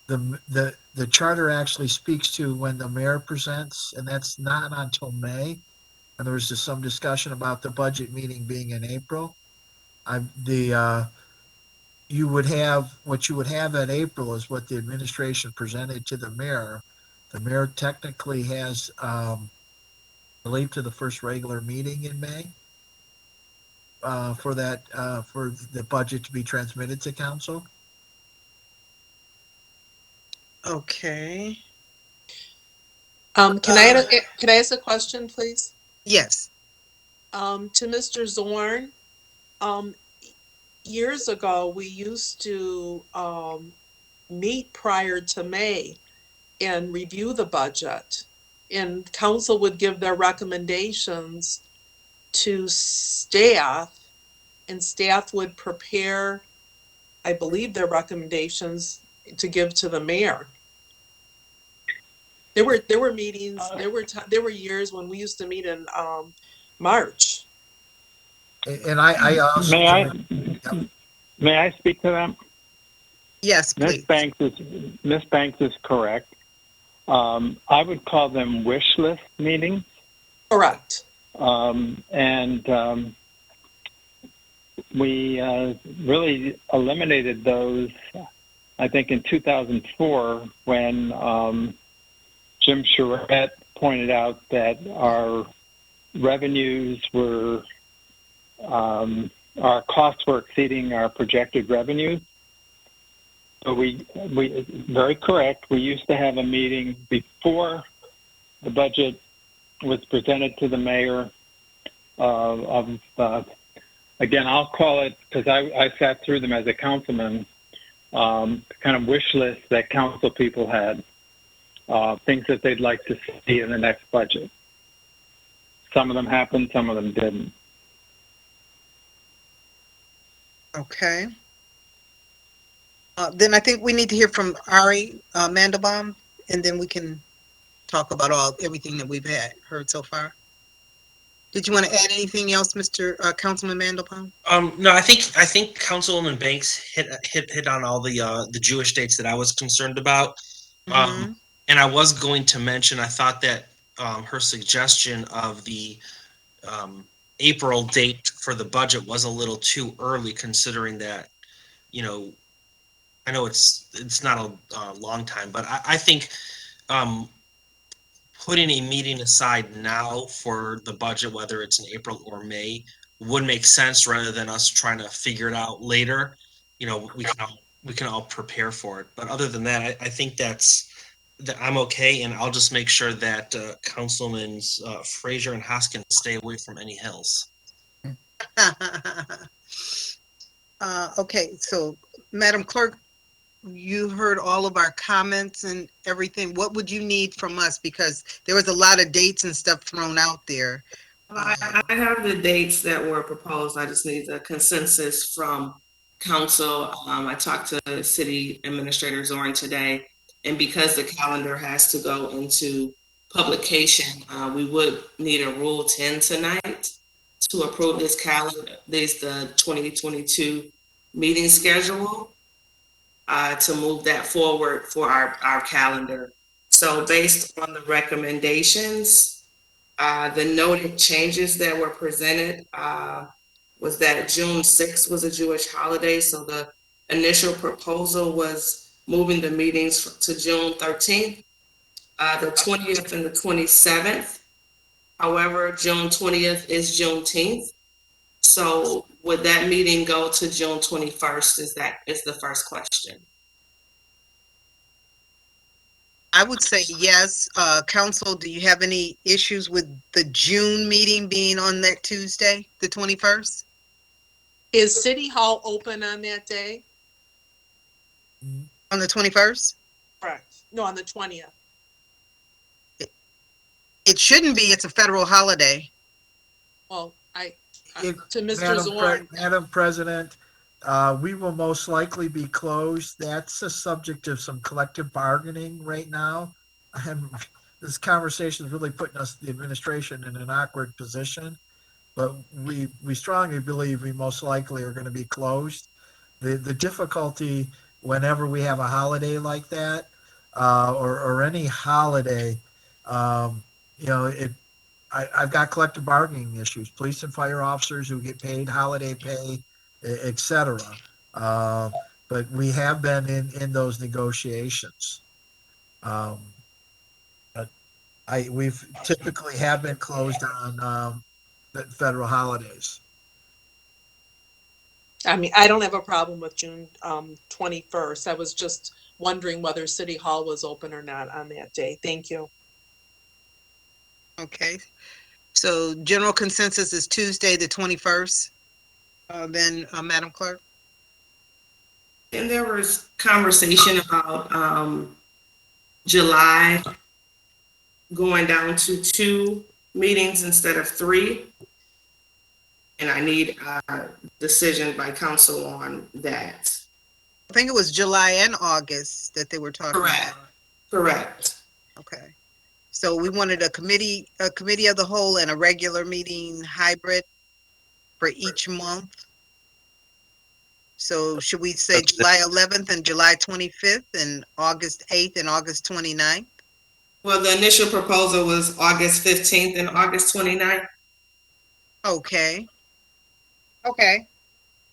the charter actually speaks to when the mayor presents, and that's not until May. And there was just some discussion about the budget meeting being in April. You would have, what you would have at April is what the administration presented to the mayor. The mayor technically has, I believe, to the first regular meeting in May for the budget to be transmitted to council. Okay. Can I ask a question, please? Yes. To Mr. Zorn, years ago, we used to meet prior to May and review the budget. And council would give their recommendations to staff, and staff would prepare, I believe, their recommendations to give to the mayor. There were meetings, there were years when we used to meet in March. And I also. May I speak to that? Yes, please. Ms. Banks is correct. I would call them wish list meetings. Correct. We really eliminated those, I think, in 2004 when Jim Charette pointed out that our revenues were, our costs were exceeding our projected revenues. So we very correct. We used to have a meeting before the budget was presented to the mayor again, I'll call it, because I sat through them as a councilman, kind of wish list that council people had, things that they'd like to see in the next budget. Some of them happened, some of them didn't. Okay. Then I think we need to hear from Ari Mandelbaum, and then we can talk about everything that we've heard so far. Did you want to add anything else, Mr. Councilman Mandelbaum? No, I think Councilwoman Banks hit on all the Jewish dates that I was concerned about. Mm-hmm. And I was going to mention, I thought that her suggestion of the April date for the budget was a little too early, considering that, you know, I know it's not a long time, but I think putting a meeting aside now for the budget, whether it's in April or May, would make sense rather than us trying to figure it out later. You know, we can all prepare for it. But other than that, I think that I'm okay, and I'll just make sure that Councilmen Frazier and Hoskins stay away from any hills. Okay, so Madam Clerk, you heard all of our comments and everything. What would you need from us? Because there was a lot of dates and stuff thrown out there. I have the dates that were proposed. I just need the consensus from council. I talked to the city administrator Zorn today, and because the calendar has to go into publication, we would need a Rule 10 tonight to approve this calendar. There's the 2022 meeting schedule to move that forward for our calendar. So based on the recommendations, the noted changes that were presented was that June 6th was a Jewish holiday. So the initial proposal was moving the meetings to June 13th, the 20th and the 27th. However, June 20th is Juneteenth. So would that meeting go to June 21st? Is the first question. I would say yes. Council, do you have any issues with the June meeting being on that Tuesday, the 21st? Is City Hall open on that day? On the 21st? Correct. No, on the 20th. It shouldn't be. It's a federal holiday. Well, If- to Mr. Zorn. Madam President, we will most likely be closed. That's a subject of some collective bargaining right now. And this conversation is really putting us, the administration, in an awkward position. But we strongly believe we most likely are going to be closed. The difficulty whenever we have a holiday like that, or any holiday, I've got collective bargaining issues, police and fire officers who get paid holiday pay, et cetera. But we have been in those negotiations. But we've typically have been closed on federal holidays. I mean, I don't have a problem with June 21st. I was just wondering whether City Hall was open or not on that day. Thank you. Okay. So general consensus is Tuesday, the 21st. Then, Madam Clerk? And there was conversation about July going down to 2 meetings instead of 3. And I need a decision by council on that. I think it was July and August that they were talking about. Correct. Okay. So we wanted a committee of the whole and a regular meeting hybrid for each month. So should we say July 11th and July 25th and August 8th and August 29th? Well, the initial proposal was August 15th and August 29th. Okay. Okay.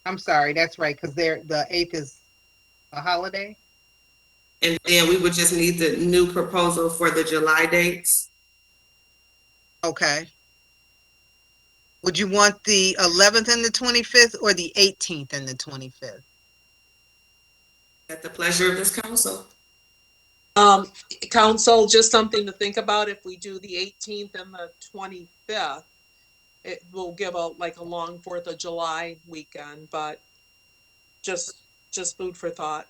I'm sorry, that's right, because the 8th is a holiday. And then we would just need the new proposal for the July dates. Okay. Would you want the 11th and the 25th or the 18th and the 25th? At the pleasure of this council. Council, just something to think about. If we do the 18th and the 25th, it will give a long 4th of July weekend, but just food for thought.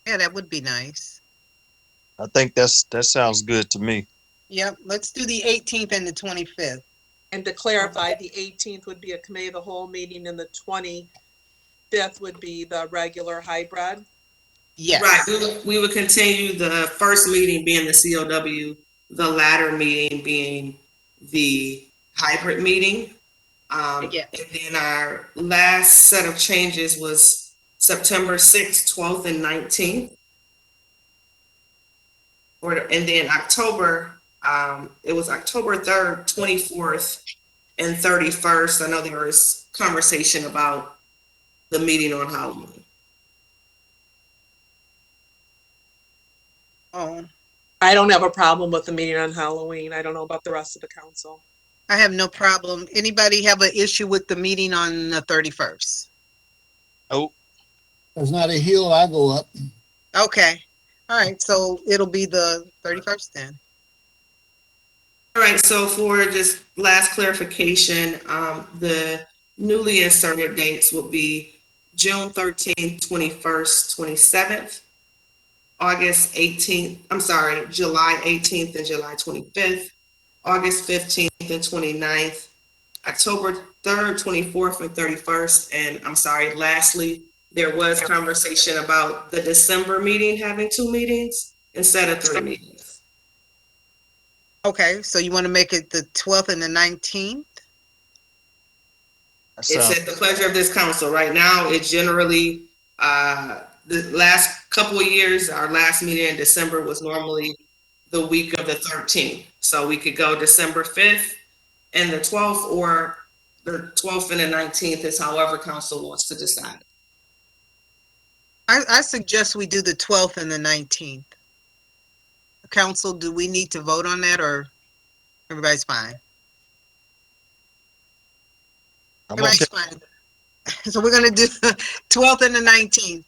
Yeah, that would be nice. I think that sounds good to me. Yep, let's do the 18th and the 25th. And to clarify, the 18th would be a committee of the whole meeting and the 25th would be the regular hybrid. Yes. Right. We would continue the first meeting being the COW, the latter meeting being the hybrid meeting. Yes. And then our last set of changes was September 6th, 12th, and 19th. And then October, it was October 3rd, 24th, and 31st. I know there was conversation about the meeting on Halloween. Oh, I don't have a problem with the meeting on Halloween. I don't know about the rest of the council. I have no problem. Anybody have an issue with the meeting on the 31st? Oh, There's not a hill I go up. Okay. All right, so it'll be the 31st then. All right, so for just last clarification, the newly inserted dates will be June 13th, 21st, 27th, August 18th, I'm sorry, July 18th and July 25th, August 15th and 29th, October 3rd, 24th, and 31st. And I'm sorry, lastly, there was conversation about the December meeting having 2 meetings instead of 3 meetings. Okay, so you want to make it the 12th and the 19th? It's at the pleasure of this council. Right now, it's generally, the last couple of years, our last meeting in December was normally the week of the 13th. So we could go December 5th and the 12th, or the 12th and the 19th is however council wants to decide. I suggest we do the 12th and the 19th. Council, do we need to vote on that, or everybody's fine? I'm Everybody's fine. So we're gonna do the 12th and the 19th.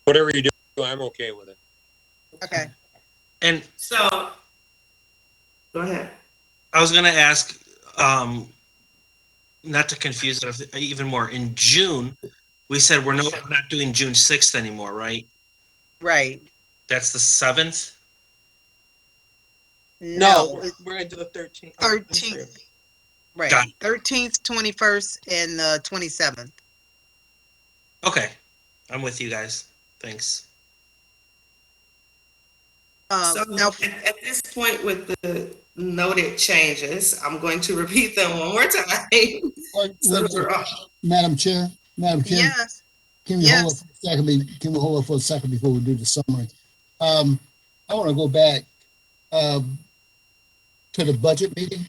Whatever you do, I'm okay with it. Okay. And So, go ahead. I was going to ask, not to confuse it even more, in June, we said we're not doing June 6th anymore, right? Right. That's the 7th? No, we're into the 13th. 13th. Right. Got it. 13th, 21st, and 27th. Okay. I'm with you guys. Thanks. So Now, at this point, with the noted changes, I'm going to repeat them one more time. So we're all- Madam Chair, yes. can we hold up for a second? Can we hold up for a second before we do the summary? I want to go back to the budget meeting.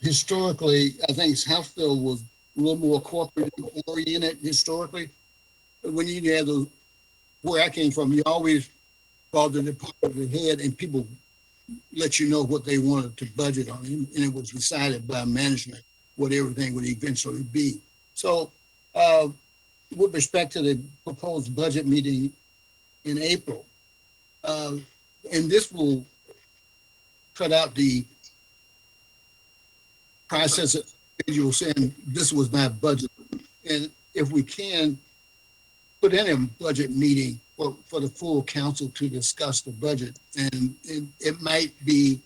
Historically, I think Southfield was a little more corporate oriented historically. When you had those, where I came from, you always called the department head and people let you know what they wanted to budget on, and it was decided by management what everything would eventually be. So, with respect to the proposed budget meeting in April, and this will cut out the process of individual saying this was not budget. And if we can put in a budget meeting for the full council to discuss the budget, and it might be,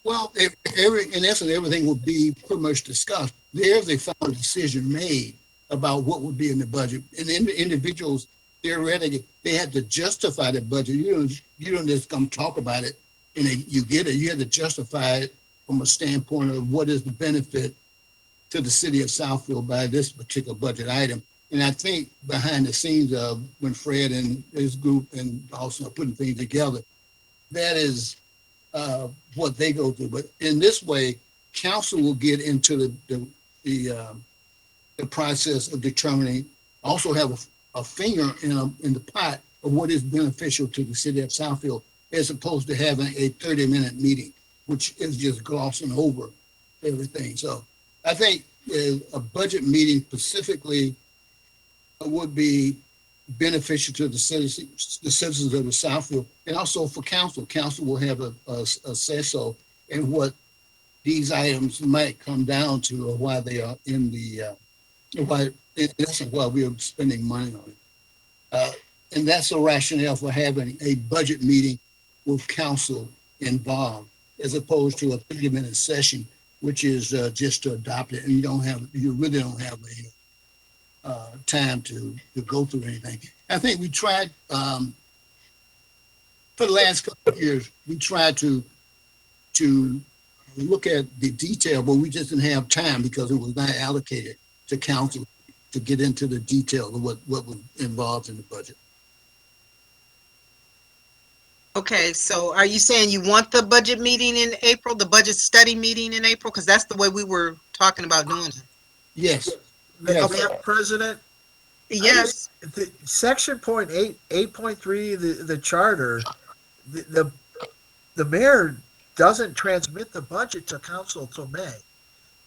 well, in essence, everything will be pretty much discussed. There's a final decision made about what would be in the budget. And individuals, theoretically, they had to justify the budget. You don't just come talk about it and you get it. You have to justify it from a standpoint of what is the benefit to the city of Southfield by this particular budget item. And I think behind the scenes of when Fred and his group and also are putting things together, that is what they go through. But in this way, council will get into the process of determining, also have a finger in the pot of what is beneficial to the city of Southfield, as opposed to having a 30-minute meeting, which is just glossing over everything. So I think a budget meeting specifically would be beneficial to the citizens of the Southfield, and also for council. Council will have a say-so in what these items might come down to, or why they are in the, why we are spending money on it. And that's the rationale for having a budget meeting with council involved, as opposed to a 30-minute session, which is just to adopt it, and you really don't have time to go through anything. I think we tried, for the last couple of years, we tried to look at the detail, but we just didn't have time because it was not allocated to council to get into the detail of what was involved in the budget. Okay, so are you saying you want the budget meeting in April, the budget study meeting in April? Because that's the way we were talking about doing it. Yes. Madam President? Yes. Section 8.3, the charter, the mayor doesn't transmit the budget to council till May.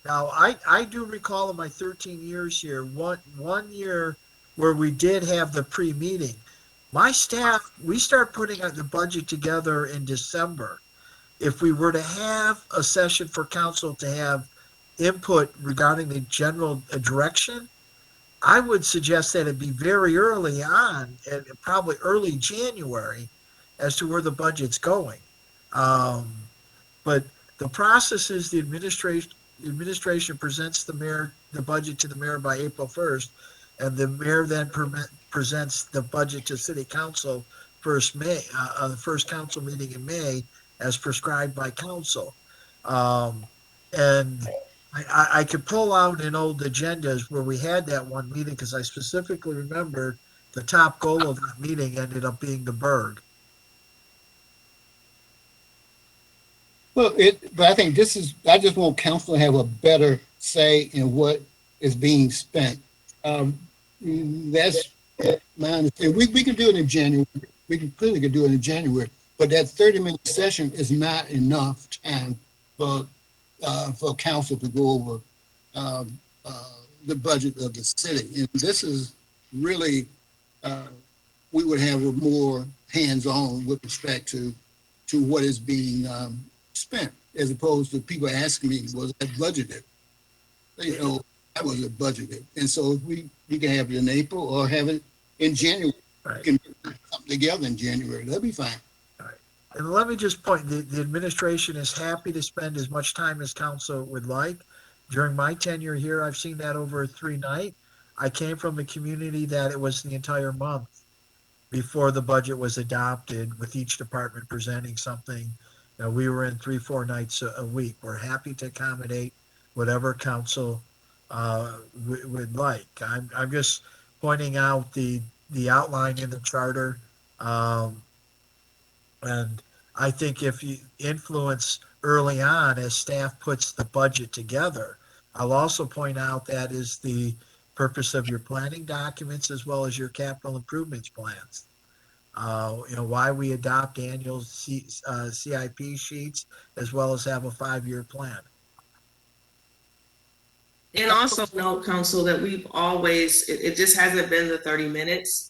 Now, I do recall in my 13 years here, one year where we did have the pre-meeting. My staff, we start putting the budget together in December. If we were to have a session for council to have input regarding the general direction, I would suggest that it be very early on, and probably early January, as to where the budget's going. But the process is the administration presents the budget to the mayor by April 1st, and the mayor then presents the budget to city council the first council meeting in May, as prescribed by council. And I could pull out in old agendas where we had that one meeting because I specifically remember the top goal of that meeting ended up being the Berg. Well, but I think I just want council to have a better say in what is being spent. That's my understanding. We can do it in January. We can clearly do it in January, but that 30-minute session is not enough time for council to go over the budget of the city. And this is really, we would have a more hands-on with respect to what is being spent, as opposed to people asking me, was that budgeted? You know, that was budgeted. And so if we can have it in April or have it in January. Right. We can put something together in January. That'll be fine. And let me just point, the administration is happy to spend as much time as council would like. During my tenure here, I've seen that over a 3-night. I came from a community that it was the entire month before the budget was adopted, with each department presenting something. We were in 3-4 nights a week. We're happy to accommodate whatever council would like. I'm just pointing out the outline in the charter. And I think if you influence early on as staff puts the budget together, I'll also point out that is the purpose of your planning documents as well as your capital improvements plans. Why we adopt annual CIP sheets as well as have a 5-year plan. And also note, council, that we've always, it just hasn't been the 30 minutes.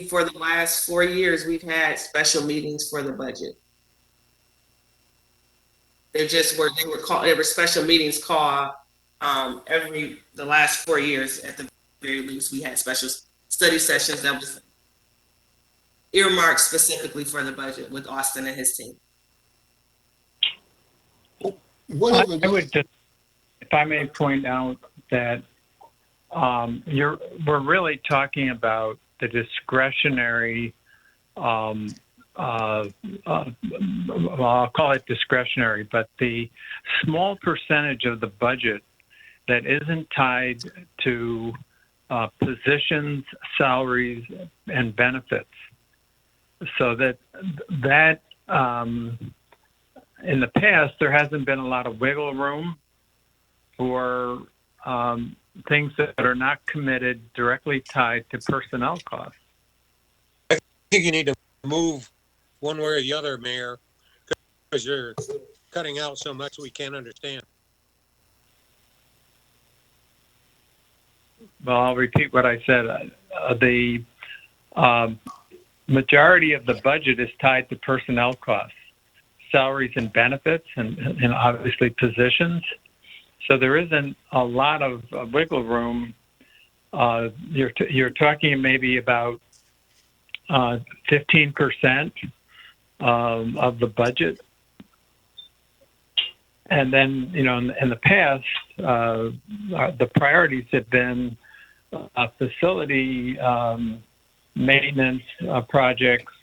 For the last 4 years, we've had special meetings for the budget. They were special meetings called the last 4 years at the very least. We had special study sessions that was earmarked specifically for the budget with Austin and his team. I would just, if I may point out that we're really talking about the discretionary, I'll call it discretionary, but the small percentage of the budget that isn't tied to positions, salaries, and benefits. So that in the past, there hasn't been a lot of wiggle room for things that are not committed directly tied to personnel costs. I think you need to move one way or the other, Mayor, because you're cutting out so much we can't understand. Well, I'll repeat what I said. The majority of the budget is tied to personnel costs, salaries and benefits, and obviously positions. So there isn't a lot of wiggle room. You're talking maybe about 15% of the budget. And then, in the past, the priorities have been facility maintenance projects,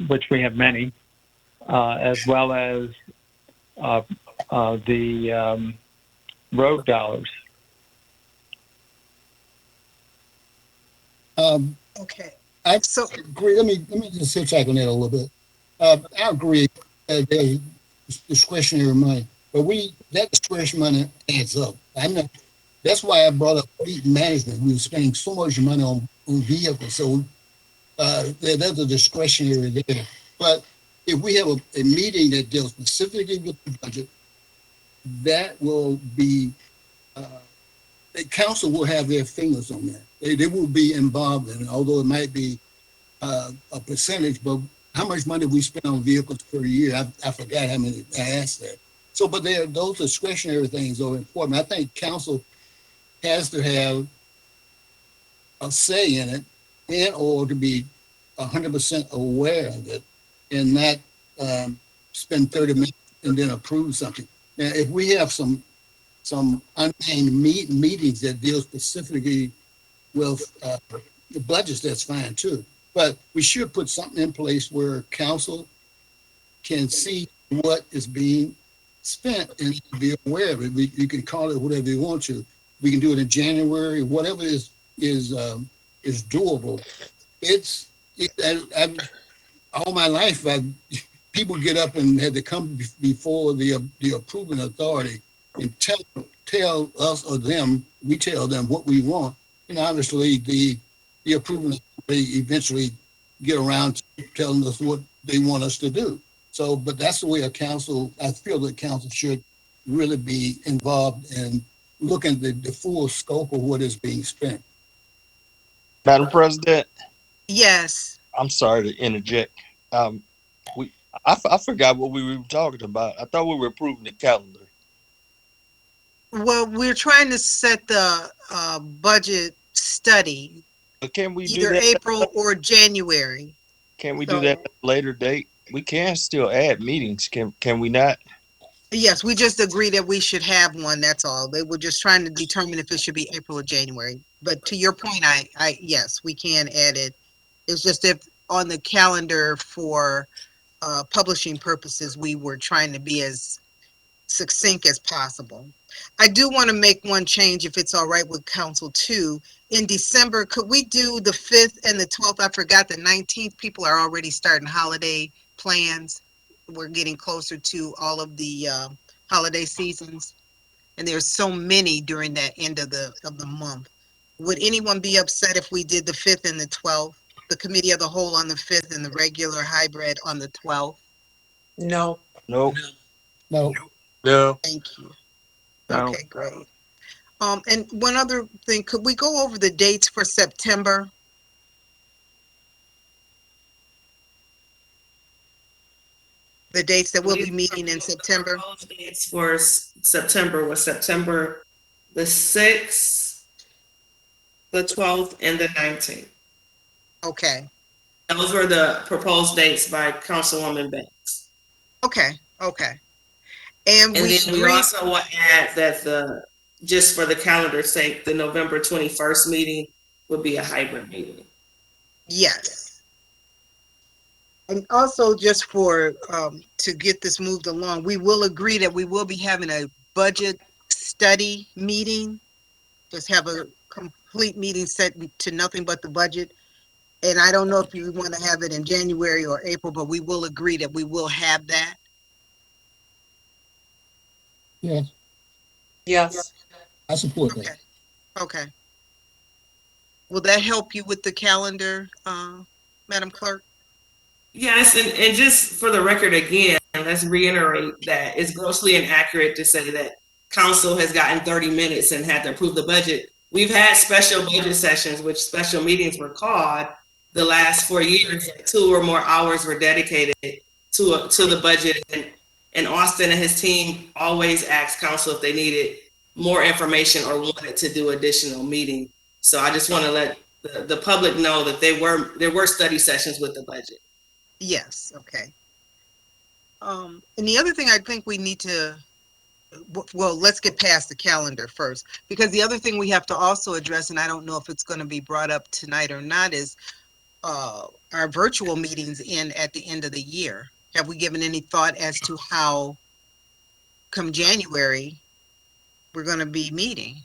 which we have many, as well as the road dollars. Okay. I agree. Let me just sit back on that a little bit. I agree there's discretionary money, but that discretionary money adds up. That's why I brought up fleet management. We were spending so much money on vehicles, so there's a discretionary there. But if we have a meeting that deals specifically with the budget, that will be, the council will have their fingers on that. They will be involved in it, although it might be a percentage, but how much money we spend on vehicles per year, I forgot how many I asked that. So, but those discretionary things are important. I think council has to have a say in it and or to be 100% aware of it and not spend 30 minutes and then approve something. Now, if we have some unnamed meetings that deal specifically with the budgets, that's fine too. But we should put something in place where council can see what is being spent and be aware of it. You can call it whatever you want to. We can do it in January, whatever is doable. All my life, people get up and had to come before the approving authority and tell us or them, we tell them what we want. And obviously the approving authority eventually get around to telling us what they want us to do. So, but that's the way a council, I feel that council should really be involved in looking at the full scope of what is being spent. Madam President, Yes. I'm sorry to interject. I forgot what we were talking about. I thought we were approving the calendar. Well, we're trying to set the budget study, But can we do either that? April or January. Can we do that at a later date? We can still add meetings. Can we not? Yes, we just agreed that we should have one, that's all. They were just trying to determine if it should be April or January. But to your point, yes, we can add it. It's just if on the calendar for publishing purposes, we were trying to be as succinct as possible. I do want to make one change, if it's all right with council too. In December, could we do the 5th and the 12th? I forgot the 19th. People are already starting holiday plans. We're getting closer to all of the holiday seasons, and there's so many during that end of the month. Would anyone be upset if we did the 5th and the 12th? The committee of the whole on the 5th and the regular hybrid on the 12th? No. Nope. No. No. Thank you. No. Okay, great. And one other thing, could we go over the dates for September? The dates that we'll be meeting in September? Dates for September was September the 6th, the 12th, and the 19th. Okay, Those were the proposed dates by Councilwoman Banks. okay. And And we then we agreed, also will add that just for the calendar's sake, the November 21st meeting would be a hybrid meeting. yes. And also just for, to get this moved along, we will agree that we will be having a budget study meeting. Just have a complete meeting set to nothing but the budget. And I don't know if you want to have it in January or April, but we will agree that we will have that. Yes, Yes. I support that. Okay. Will that help you with the calendar, Madam Clerk? Yes, and just for the record again, let's reiterate that it's grossly inaccurate to say that council has gotten 30 minutes and had to approve the budget. We've had special budget sessions, which special meetings were called the last 4 years. 2 or more hours were dedicated to the budget. And Austin and his team always asked council if they needed more information or wanted to do additional meeting. So I just want to let the public know that there were study sessions with the budget. Yes, okay. And the other thing I think we need to, well, let's get past the calendar first, because the other thing we have to also address, and I don't know if it's going to be brought up tonight or not, is our virtual meetings at the end of the year. Have we given any thought as to how come January we're going to be meeting?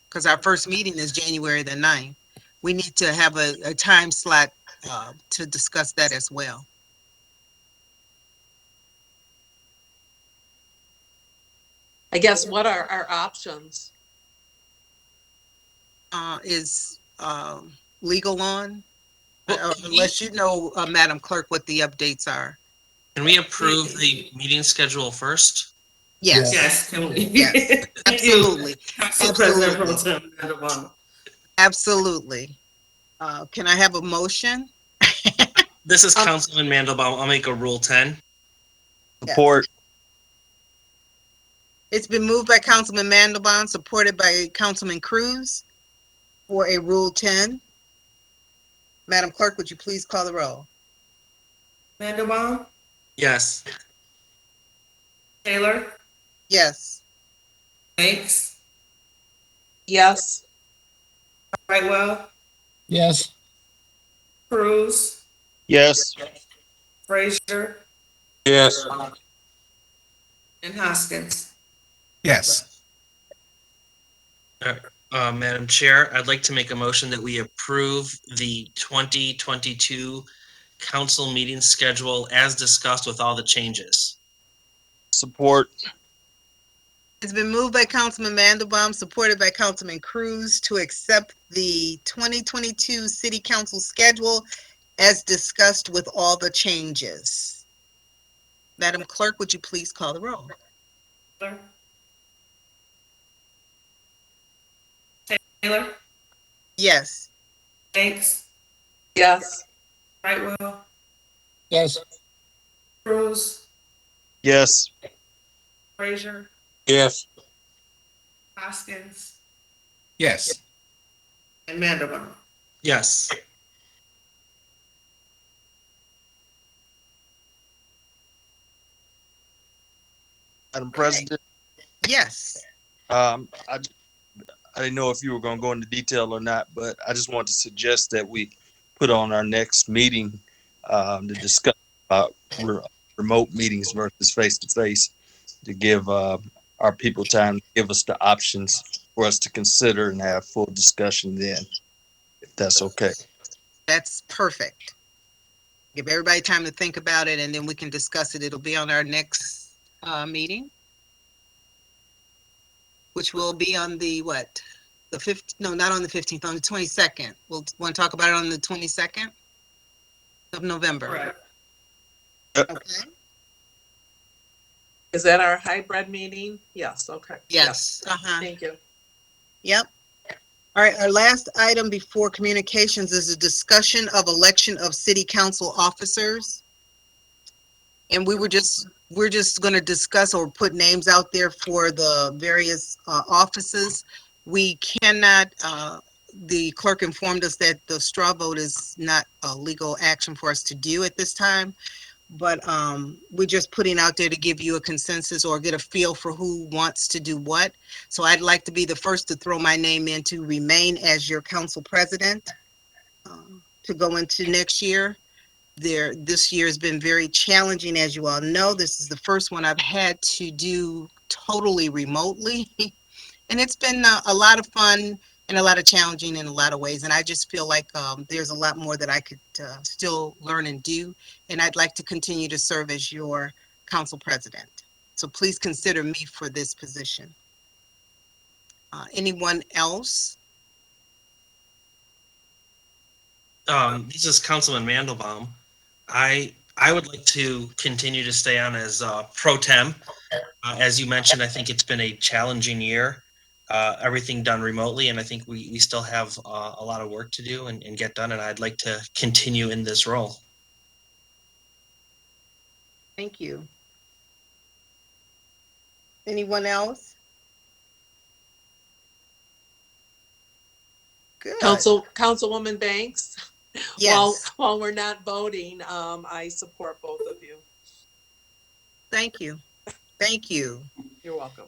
Because our first meeting is January the 9th. We need to have a time slot to discuss that as well. I guess what are our options? Is legal on? Unless you know, Madam Clerk, what the updates are. Can we approve the meeting schedule first? Yes. Yes, can we? Yes, absolutely. Council President Pro Tem Mandelbaum. Absolutely. Can I have a motion? This is Councilman Mandelbaum. I'll make a Rule 10. Support. It's been moved by Councilman Mandelbaum, supported by Councilman Cruz for a Rule 10. Madam Clerk, would you please call the roll? Mandelbaum, Yes. Taylor, Yes. Banks, Yes. Brightwell, Yes, Cruz, Yes. Frazier, Yes. and Hoskins. Yes. Madam Chair, I'd like to make a motion that we approve the 2022 council meeting schedule as discussed with all the changes. Support. It's been moved by Councilman Mandelbaum, supported by Councilman Cruz to accept the 2022 City Council schedule as discussed with all the changes. Madam Clerk, would you please call the roll? Taylor, Yes. Banks, Yes. Brightwell, Yes. Cruz, Yes. Frazier, Yes. Hoskins, Yes. and Mandelbaum. Yes. Madam President, Yes. I didn't know if you were going to go into detail or not, but I just want to suggest that we put on our next meeting to discuss remote meetings versus face-to-face to give our people time to give us the options for us to consider and have full discussion then, if that's okay. That's perfect. Give everybody time to think about it and then we can discuss it. It'll be on our next meeting, which will be on the what? The 15th? No, not on the 15th, on the 22nd. We'll want to talk about it on the 22nd of November. Correct. Okay. Is that our hybrid meeting? Yes, okay. Yes. Uh-huh. Thank you. Yep. All right, our last item before communications is a discussion of election of city council officers. And we're just going to discuss or put names out there for the various offices. We cannot, the clerk informed us that the straw vote is not a legal action for us to do at this time. But we're just putting out there to give you a consensus or get a feel for who wants to do what. So I'd like to be the first to throw my name in to remain as your council president to go into next year. This year has been very challenging, as you all know. This is the first one I've had to do totally remotely. And it's been a lot of fun and a lot of challenging in a lot of ways. And I just feel like there's a lot more that I could still learn and do. And I'd like to continue to serve as your council president. So please consider me for this position. Anyone else? This is Councilman Mandelbaum. I would like to continue to stay on as pro tem. As you mentioned, I think it's been a challenging year. Everything done remotely, and I think we still have a lot of work to do and get done, and I'd like to continue in this role. Thank you. Anyone else? Good. Councilwoman Banks? Yes. While we're not voting, I support both of you. Thank you. Thank you. You're welcome.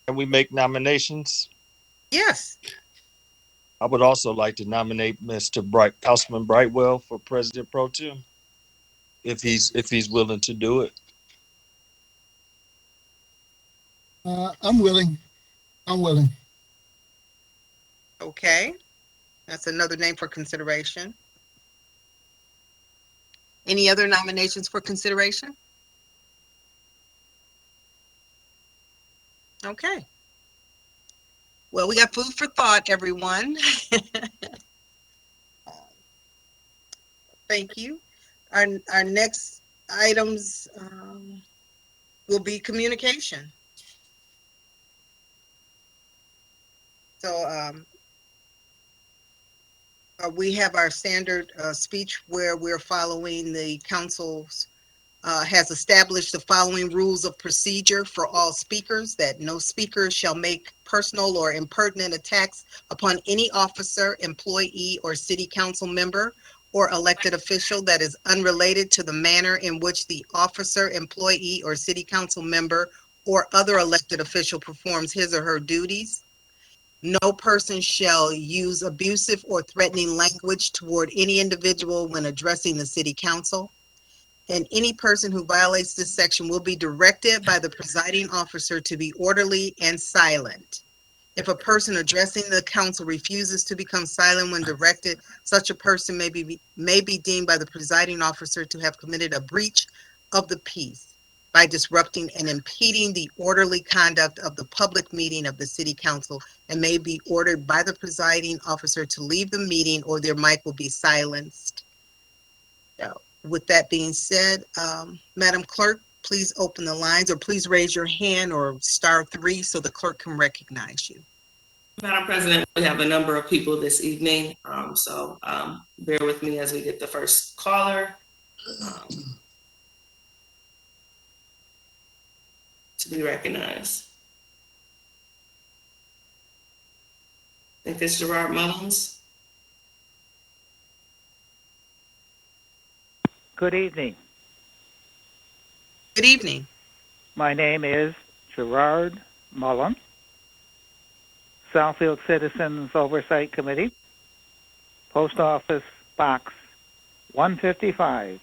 Can we make nominations? Yes. I would also like to nominate Mr. Councilman Brightwell for President Pro Tem, if he's willing to do it. I'm willing. Okay. That's another name for consideration. Any other nominations for consideration? Okay. Well, we got food for thought, everyone. Thank you. Our next items will be communication. So we have our standard speech where we're following the council's has established the following rules of procedure for all speakers: that no speaker shall make personal or impertinent attacks upon any officer, employee, or city council member or elected official that is unrelated to the manner in which the officer, employee, or city council member or other elected official performs his or her duties. No person shall use abusive or threatening language toward any individual when addressing the city council. and any person who violates this section will be directed by the presiding officer to be orderly and silent. If a person addressing the council refuses to become silent when directed, such a person may be deemed by the presiding officer to have committed a breach of the peace by disrupting and impeding the orderly conduct of the public meeting of the city council, and may be ordered by the presiding officer to leave the meeting or their mic will be silenced. Now, with that being said, Madam Clerk, please open the lines, or please raise your hand or *3 so the clerk can recognize you. Madam President, we have a number of people this evening, so bear with me as we get the first caller. To be recognized. I think it's Gerard Mullins. Good evening. Good evening. My name is Gerard Mullen, Southfield Citizens Oversight Committee, Post Office Box 155,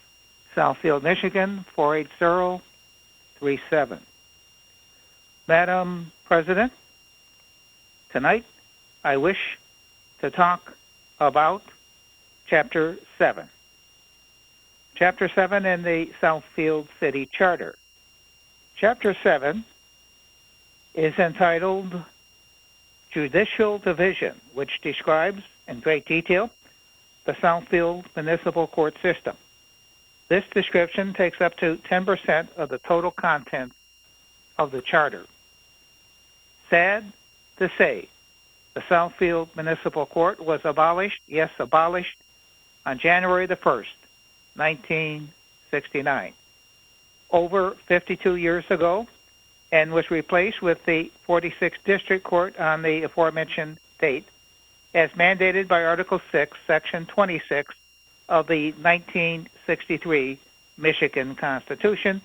Southfield, Michigan 48037. Madam President, tonight I wish to talk about Chapter 7. Chapter 7 in the Southfield City Charter. Chapter 7 is entitled Judicial Division, which describes in great detail the Southfield Municipal Court System. This description takes up to 10% of the total content of the Charter. Sad to say, the Southfield Municipal Court was abolished, yes, abolished, on January the 1st, 1969, over 52 years ago, and was replaced with the 46th District Court on the aforementioned date, as mandated by Article 6, Section 26 of the 1963 Michigan Constitution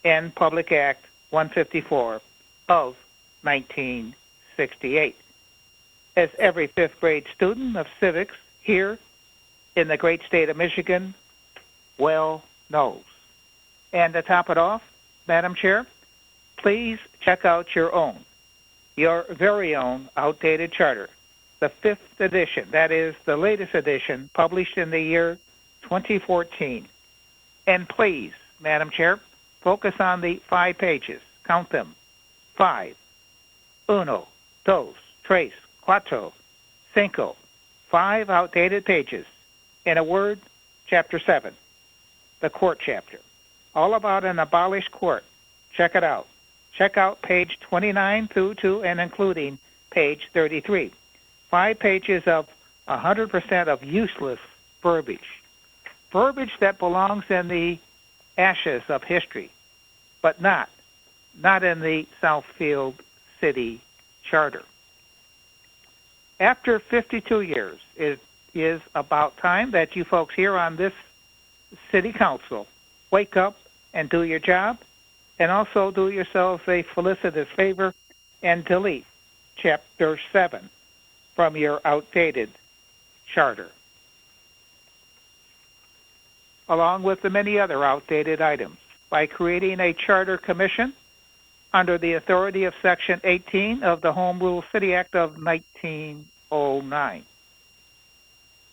and Public Act 154 of 1968. As every fifth grade student of civics here in the great state of Michigan well knows. And to top it off, Madam Chair, please check out your very own outdated charter, the 5th edition, that is the latest edition, published in the year 2014. And please, Madam Chair, focus on the 5 pages. Count them. 5. Uno, dos, tres, cuatro, cinco. 5 outdated pages. In a word, Chapter 7. The court chapter, all about an abolished court. Check it out. Check out page 29 through to and including page 33. 5 pages of 100% of useless verbiage. Verbiage that belongs in the ashes of history, but not in the Southfield City Charter. After 52 years, it is about time that you folks here on this City Council wake up and do your job, and also do yourselves a felicitous favor and delete Chapter 7 from your outdated charter, along with the many other outdated items, by creating a charter commission under the authority of Section 18 of the Home Rule City Act of 1909.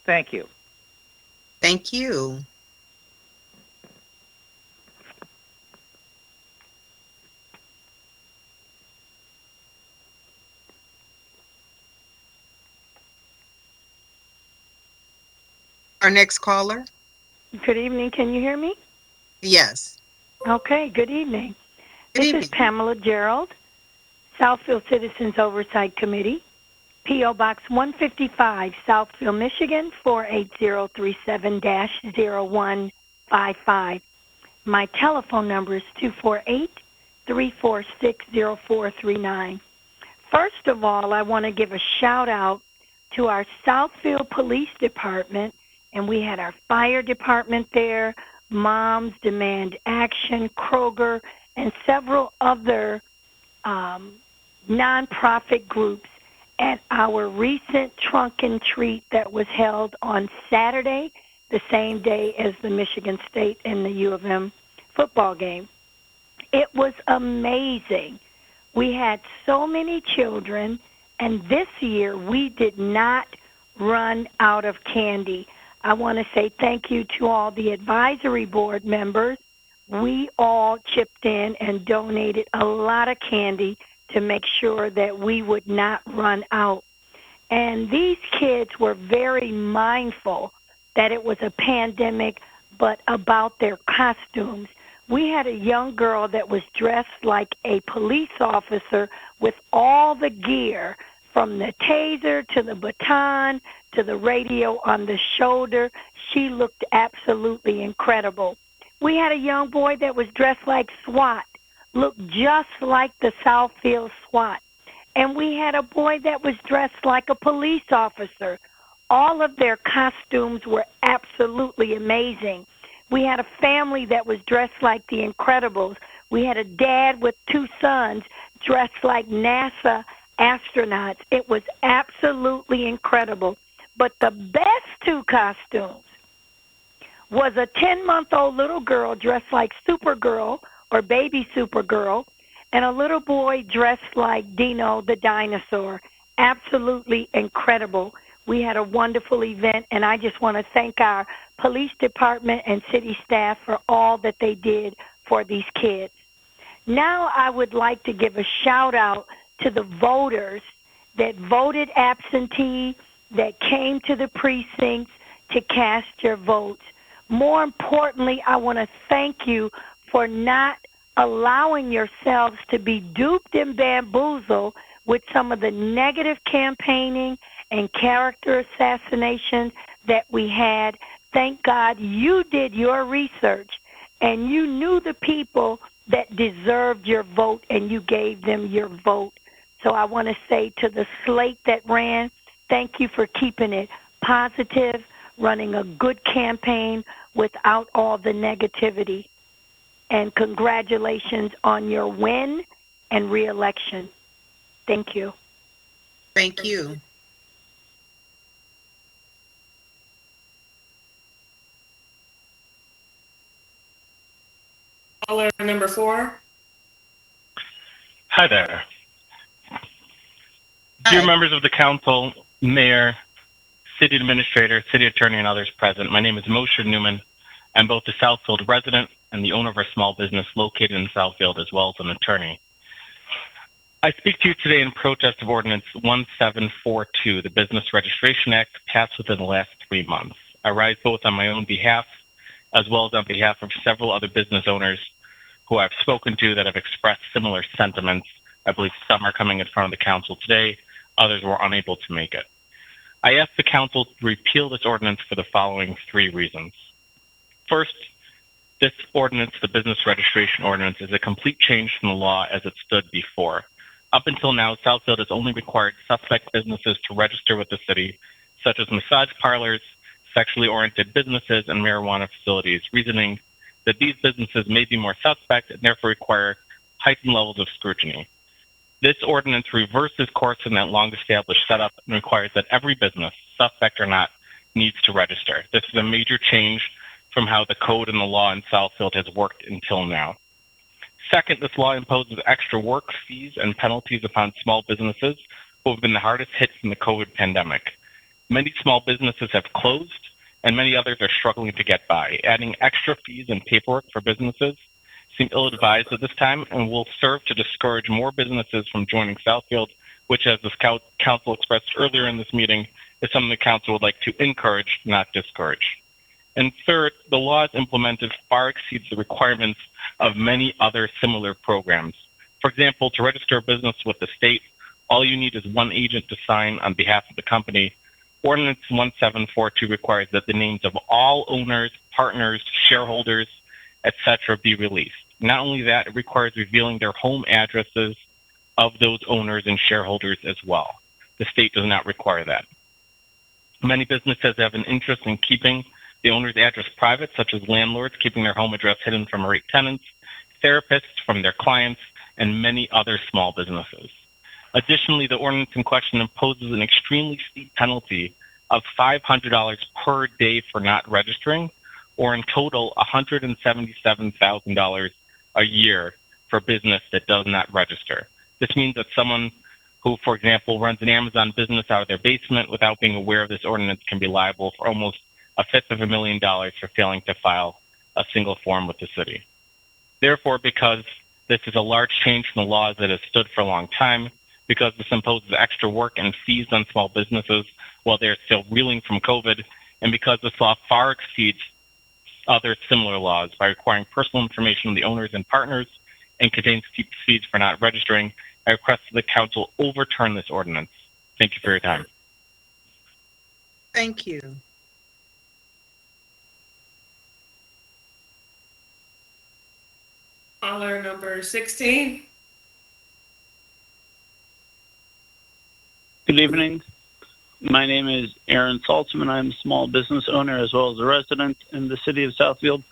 Thank you. Thank you. Our next caller. Good evening. Can you hear me? Yes. Okay. Good evening. Good This evening. is Pamela Gerald, Southfield Citizens Oversight Committee, P.O. Box 155, Southfield, Michigan 48037-0155. My telephone number is 248-346-0439. First of all, I want to give a shout out to our Southfield Police Department, and we had our fire department there, Moms Demand Action, Kroger, and several other nonprofit groups at our recent trunk and treat that was held on Saturday, the same day as the Michigan State and the U of M football game. It was amazing. We had so many children, and this year we did not run out of candy. I want to say thank you to all the advisory board members. We all chipped in and donated a lot of candy to make sure that we would not run out. And these kids were very mindful that it was a pandemic, but about their costumes. We had a young girl that was dressed like a police officer with all the gear, from the taser to the baton to the radio on the shoulder. She looked absolutely incredible. We had a young boy that was dressed like SWAT, looked just like the Southfield SWAT. And we had a boy that was dressed like a police officer. All of their costumes were absolutely amazing. We had a family that was dressed like the Incredibles. We had a dad with 2 sons dressed like NASA astronauts. It was absolutely incredible. But the best 2 costumes was a 10-month-old little girl dressed like Supergirl or Baby Supergirl, and a little boy dressed like Dino the dinosaur. Absolutely incredible. We had a wonderful event, and I just want to thank our police department and city staff for all that they did for these kids. Now I would like to give a shout out to the voters that voted absentee, that came to the precincts to cast your votes. More importantly, I want to thank you for not allowing yourselves to be duped and bamboozled with some of the negative campaigning and character assassination that we had. Thank God you did your research and you knew the people that deserved your vote and you gave them your vote. So I want to say to the slate that ran, thank you for keeping it positive, running a good campaign without all the negativity. And congratulations on your win and re-election. Thank you. Thank you. Caller number 4. Hi there. Dear members of the council, mayor, city administrator, city attorney, and others present, my name is Moshe Newman. I'm both a Southfield resident and the owner of a small business located in Southfield, as well as an attorney. I speak to you today in protest of Ordinance 1742, the Business Registration Act, passed within the last 3 months. I rise both on my own behalf as well as on behalf of several other business owners who I've spoken to that have expressed similar sentiments. I believe some are coming in front of the council today, others were unable to make it. I ask the council to repeal this ordinance for the following 3 reasons. First, this ordinance, the Business Registration Ordinance, is a complete change from the law as it stood before. Up until now, Southfield has only required suspect businesses to register with the city, such as massage parlors, sexually oriented businesses, and marijuana facilities, reasoning that these businesses may be more suspect and therefore require heightened levels of scrutiny. This ordinance reverses course in that long-established setup and requires that every business, suspect or not, needs to register. This is a major change from how the code and the law in Southfield has worked until now. Second, this law imposes extra work, fees, and penalties upon small businesses who have been the hardest hit from the COVID pandemic. Many small businesses have closed, and many others are struggling to get by. Adding extra fees and paperwork for businesses seem ill-advised at this time and will serve to discourage more businesses from joining Southfield, which, as the council expressed earlier in this meeting, is something the council would like to encourage, not discourage. And third, the laws implemented far exceeds the requirements of many other similar programs. For example, to register a business with the state, all you need is one agent to sign on behalf of the company. Ordinance 1742 requires that the names of all owners, partners, shareholders, etc. be released. Not only that, it requires revealing their home addresses of those owners and shareholders as well. The state does not require that. Many businesses have an interest in keeping the owner's address private, such as landlords keeping their home address hidden from irate tenants, therapists from their clients, and many other small businesses. Additionally, the ordinance in question imposes an extremely steep penalty of $500 per day for not registering, or in total $177,000 a year for business that does not register. This means that someone who, for example, runs an Amazon business out of their basement without being aware of this ordinance can be liable for almost $250,000 for failing to file a single form with the city. Therefore, because this is a large change from the laws that have stood for a long time, because this imposes extra work and fees on small businesses while they're still reeling from COVID, and because this law far exceeds other similar laws by requiring personal information on the owners and partners and contains fees for not registering, I request that the council overturn this ordinance. Thank you for your time. Thank you. Caller number 16. Good evening. My name is Aaron Saltzman. I'm a small business owner as well as a resident in the city of Southfield.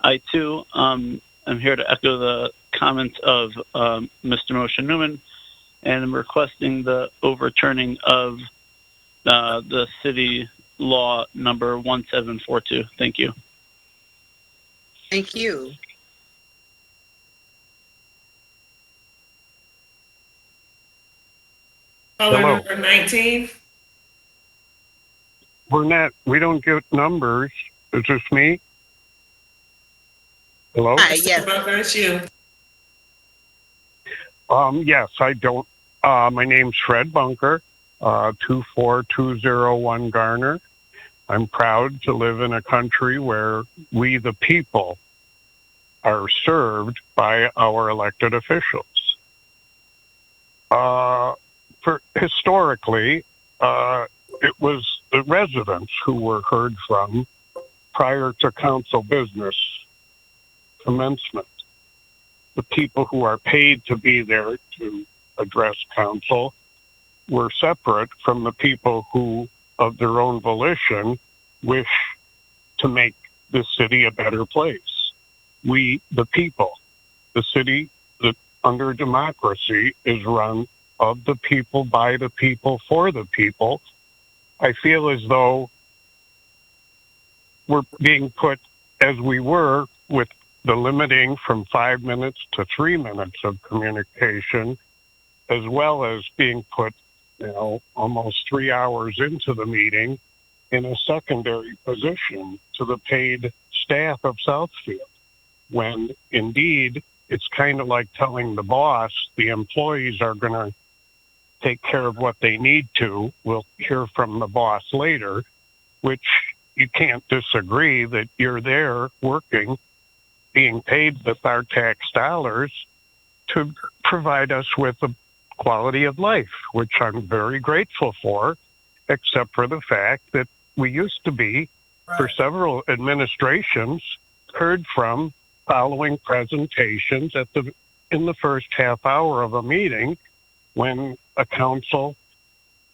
I too am here to echo the comments of Mr. Moshe Newman, and I'm requesting the overturning of the city law number 1742. Thank you. Thank you. Caller Hello. number 19. We don't get numbers. Is this me? Hello? Hi, yes. Bunker, it's you. Yes, I don't. My name's Fred Bunker, 24201 Garner. I'm proud to live in a country where we, the people, are served by our elected officials. Historically, it was the residents who were heard from prior to council business commencement. The people who are paid to be there to address council were separate from the people who, of their own volition, wish to make this city a better place. We, the people, the city that under democracy is run of the people, by the people, for the people. I feel as though we're being put, as we were with the limiting from 5 minutes to 3 minutes of communication, as well as being put, almost 3 hours into the meeting in a secondary position to the paid staff of Southfield, when indeed it's kind of like telling the boss the employees are going to take care of what they need to. We'll hear from the boss later, which you can't disagree that you're there working, being paid with our tax dollars to provide us with a quality of life, which I'm very grateful for, except for the fact that we used to be, for several administrations, heard from following presentations in the first half hour of a meeting when a council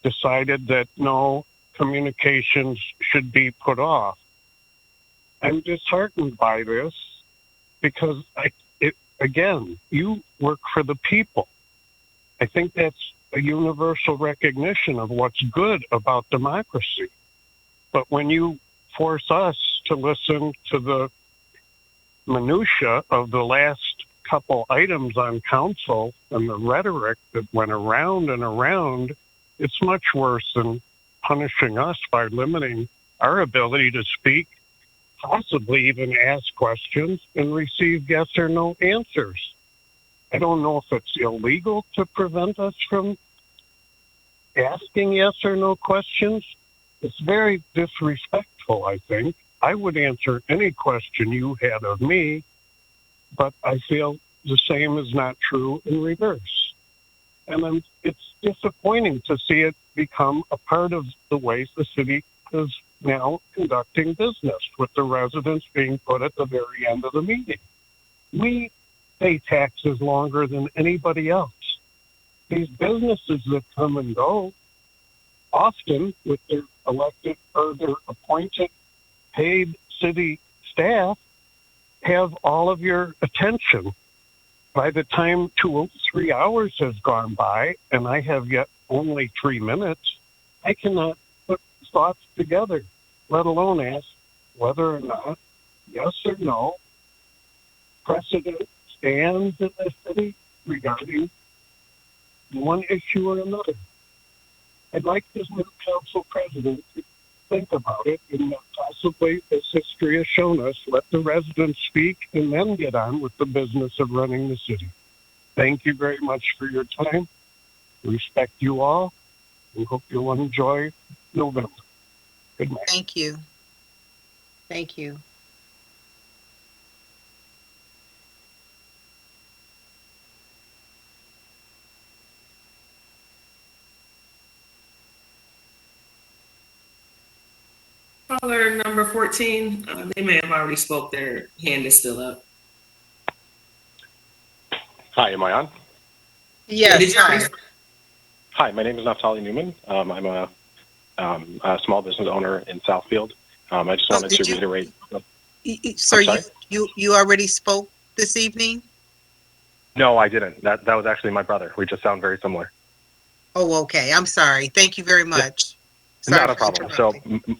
decided that no communications should be put off. I'm disheartened by this because again, you work for the people. I think that's a universal recognition of what's good about democracy. But when you force us to listen to the minutia of the last couple items on council and the rhetoric that went around and around, it's much worse than punishing us by limiting our ability to speak, possibly even ask questions and receive yes or no answers. I don't know if it's illegal to prevent us from asking yes or no questions. It's very disrespectful, I think. I would answer any question you had of me, but I feel the same is not true in reverse. And it's disappointing to see it become a part of the way the city is now conducting business, with the residents being put at the very end of the meeting. We pay taxes longer than anybody else. These businesses that come and go, often with their elected or their appointed paid city staff, have all of your attention. By the time 2 or 3 hours has gone by and I have yet only 3 minutes, I cannot put thoughts together, let alone ask whether or not yes or no, precedent stands in this city regarding one issue or another. I'd like this new council president to think about it and possibly, as history has shown us, let the residents speak and then get on with the business of running the city. Thank you very much for your time. Respect you all. We hope you'll enjoy November. Good night. Thank you. Thank you. Caller number 14, they may have already spoke. Their hand is still up. Hi, am I on? Yes, hi. Hi, my name is Naftali Newman. I'm a small business owner in Southfield. I just wanted to reiterate. Sir, I'm sorry? you already spoke this evening? No, I didn't. That was actually my brother. We just sound very similar. Oh, okay. I'm sorry. Thank you very much. Sorry Not a for problem. So, interrupting.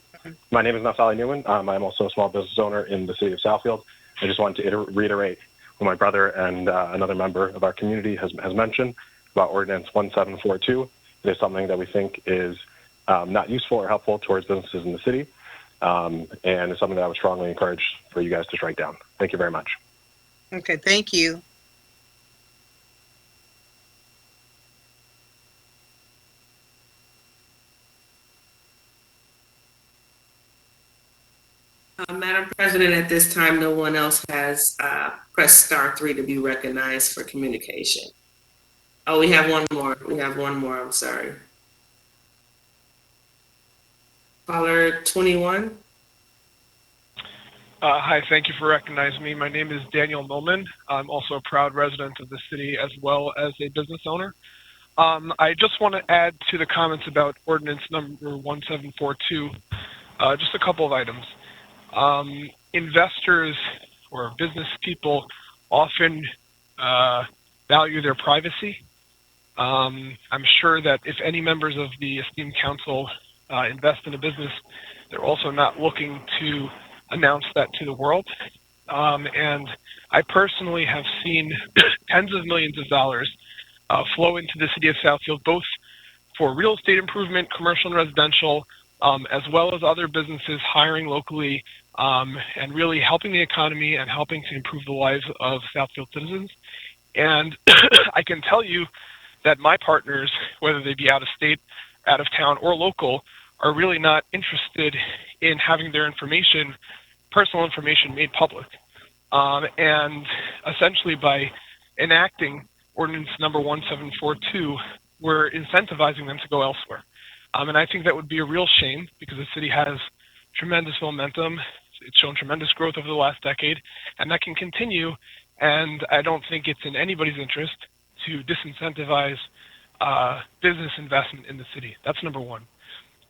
my name is Naftali Newman. I'm also a small business owner in the city of Southfield. I just wanted to reiterate what my brother and another member of our community has mentioned about Ordinance 1742. It is something that we think is not useful or helpful towards businesses in the city, and it's something that I would strongly encourage for you guys to strike down. Thank you very much. Okay, thank you. Madam President, at this time, no one else has pressed *3 to be recognized for communication. Oh, we have one more. I'm sorry. Caller 21. Hi, thank you for recognizing me. My name is Daniel Millman. I'm also a proud resident of the city as well as a business owner. I just want to add to the comments about ordinance number 1742, just a couple of items. Investors or business people often value their privacy. I'm sure that if any members of the esteemed council invest in a business, they're also not looking to announce that to the world. And I personally have seen tens of millions of dollars flow into the city of Southfield, both for real estate improvement, commercial and residential, as well as other businesses hiring locally and really helping the economy and helping to improve the lives of Southfield citizens. And I can tell you that my partners, whether they be out of state, out of town, or local, are really not interested in having their information, personal information, made public. And essentially by enacting ordinance number 1742, we're incentivizing them to go elsewhere. And I think that would be a real shame because the city has tremendous momentum. It's shown tremendous growth over the last decade, and that can continue. And I don't think it's in anybody's interest to disincentivize business investment in the city. That's number one.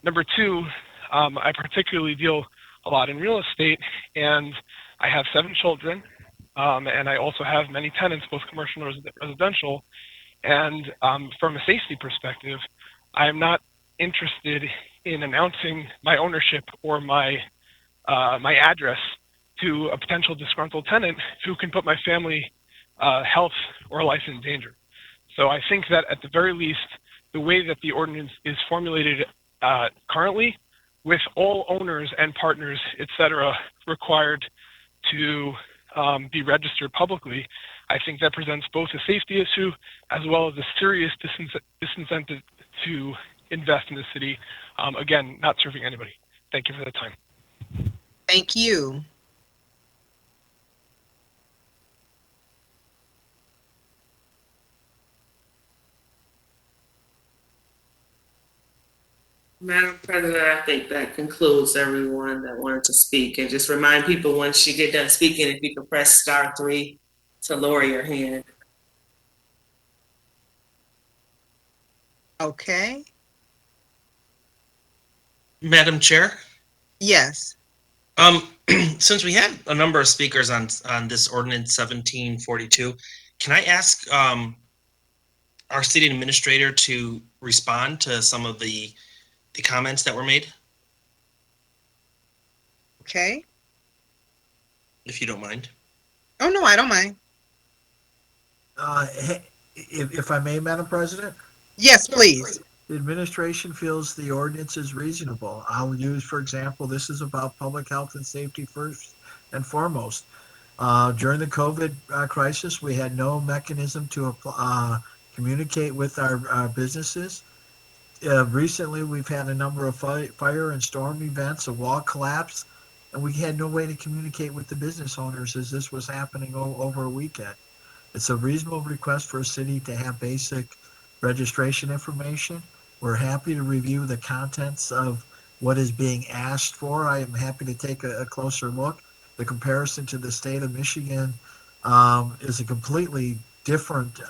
Number two, I particularly deal a lot in real estate, and I have 7 children, and I also have many tenants, both commercial and residential. And from a safety perspective, I am not interested in announcing my ownership or my address to a potential disgruntled tenant who can put my family health or life in danger. So I think that at the very least, the way that the ordinance is formulated currently, with all owners and partners, et cetera, required to be registered publicly, I think that presents both a safety issue as well as a serious disincentive to invest in the city. Again, not serving anybody. Thank you for the time. Thank you. Madam President, I think that concludes everyone that wanted to speak. And just remind people, once you get done speaking, if you could press *3 to lower your hand. Okay. Madam Chair? Yes. Since we had a number of speakers on this ordinance 1742, can I ask our city administrator to respond to some of the comments that were made? Okay. if you don't mind. Oh, no, I don't mind. If I may, Madam President? Yes, please. The administration feels the ordinance is reasonable. I'll use, for example, this is about public health and safety first and foremost. During the COVID crisis, we had no mechanism to communicate with our businesses. Recently, we've had a number of fire and storm events, a wall collapse, and we had no way to communicate with the business owners as this was happening over a weekend. It's a reasonable request for a city to have basic registration information. We're happy to review the contents of what is being asked for. I am happy to take a closer look. The comparison to the state of Michigan is a completely different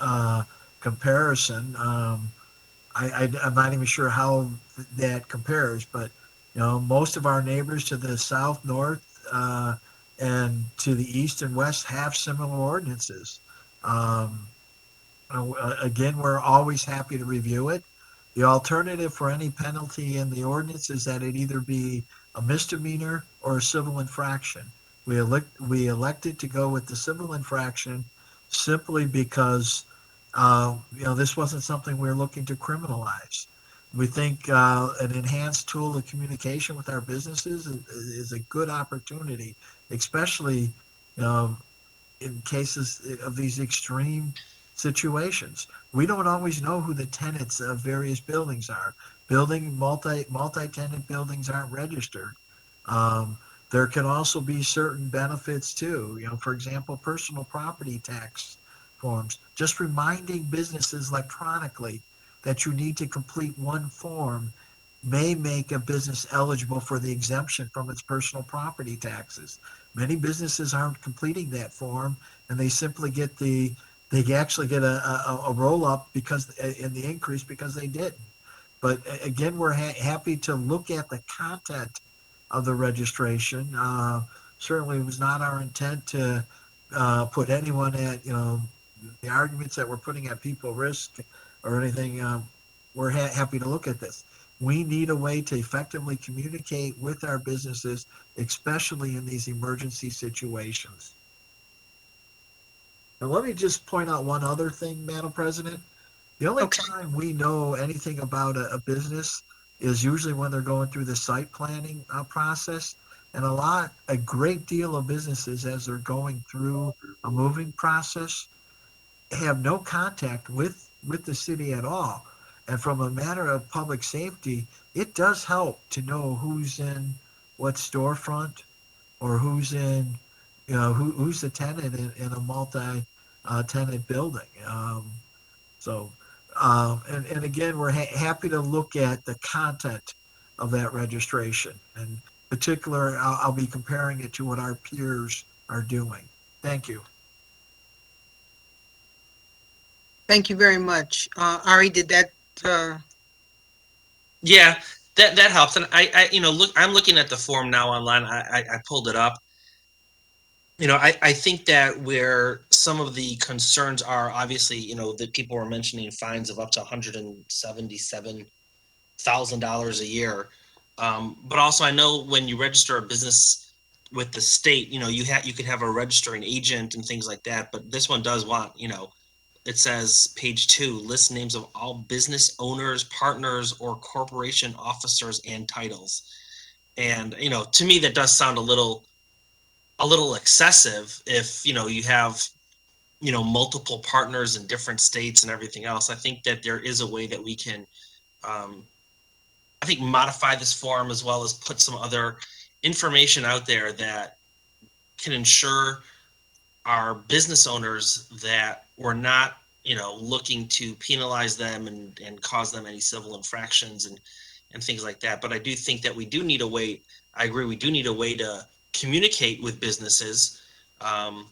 comparison. I'm not even sure how that compares, but most of our neighbors to the south, north, and to the east and west have similar ordinances. Again, we're always happy to review it. The alternative for any penalty in the ordinance is that it either be a misdemeanor or a civil infraction. We elected to go with the civil infraction simply because this wasn't something we were looking to criminalize. We think an enhanced tool of communication with our businesses is a good opportunity, especially in cases of these extreme situations. We don't always know who the tenants of various buildings are. Multi-tenant buildings aren't registered. There can also be certain benefits too. For example, personal property tax forms. Just reminding businesses electronically that you need to complete one form may make a business eligible for the exemption from its personal property taxes. Many businesses aren't completing that form, and they simply get they actually get a roll up because in the increase because they didn't. But again, we're happy to look at the content of the registration. Certainly, it was not our intent to put anyone at the arguments that we're putting at people risk or anything. We're happy to look at this. We need a way to effectively communicate with our businesses, especially in these emergency situations. Now, let me just point out one other thing, Madam President. The only time we know anything about a business is usually when they're going through the site planning process. And a great deal of businesses, as they're going through a moving process, have no contact with the city at all. And from a matter of public safety, it does help to know who's in what storefront or who's in, who's the tenant in a multi-tenant building. And again, we're happy to look at the content of that registration. And in particular, I'll be comparing it to what our peers are doing. Thank you. Thank you very much. Ari, did that? Yeah, that helps. And I'm looking at the form now online. I pulled it up. I think that where some of the concerns are, obviously, that people were mentioning fines of up to $177,000 a year. But also, I know when you register a business with the state, you could have a registering agent and things like that. But this one does want, it says page 2, list names of all business owners, partners, or corporation officers and titles. And, to me, that does sound a little excessive if, you have, multiple partners in different states and everything else. I think that there is a way that we can, modify this form as well as put some other information out there that can ensure our business owners that we're not, looking to penalize them and cause them any civil infractions and things like that. But I do think that we do need a way, I agree, we do need a way to communicate with businesses. But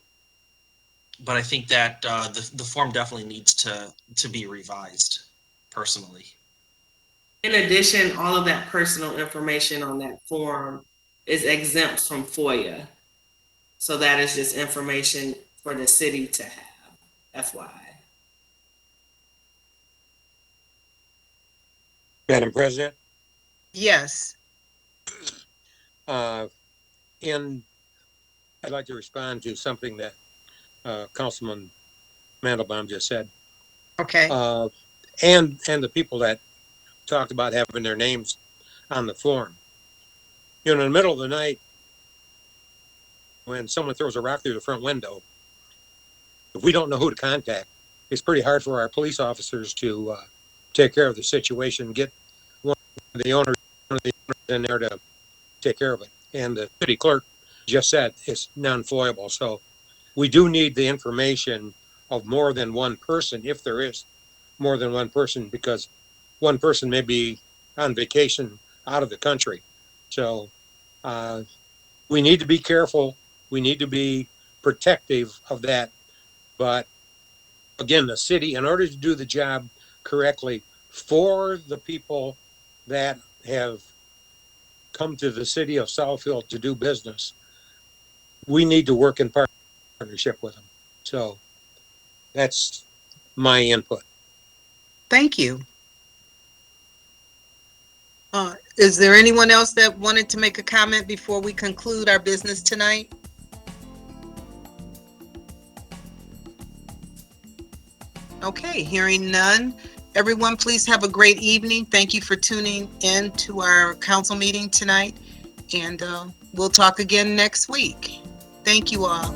I think that the form definitely needs to be revised, personally. In addition, all of that personal information on that form is exempt from FOIA. So that is just information for the city to have, FYI. Madam President? Yes. In I'd like to respond to something that Councilman Mandelbaum just said. Okay. And the people that talked about having their names on the form. You know, in the middle of the night, when someone throws a rock through the front window, if we don't know who to contact, it's pretty hard for our police officers to take care of the situation, get one of the owners in there to take care of it. And the city clerk just said it's non-foyable. So we do need the information of more than one person, if there is more than one person, because one person may be on vacation out of the country. So we need to be careful. We need to be protective of that. But again, the city, in order to do the job correctly for the people that have come to the city of Southfield to do business, we need to work in partnership with them. So that's my input. Thank you. Is there anyone else that wanted to make a comment before we conclude our business tonight? Okay, hearing none. Everyone, please have a great evening. Thank you for tuning in to our council meeting tonight, and we'll talk again next week. Thank you all.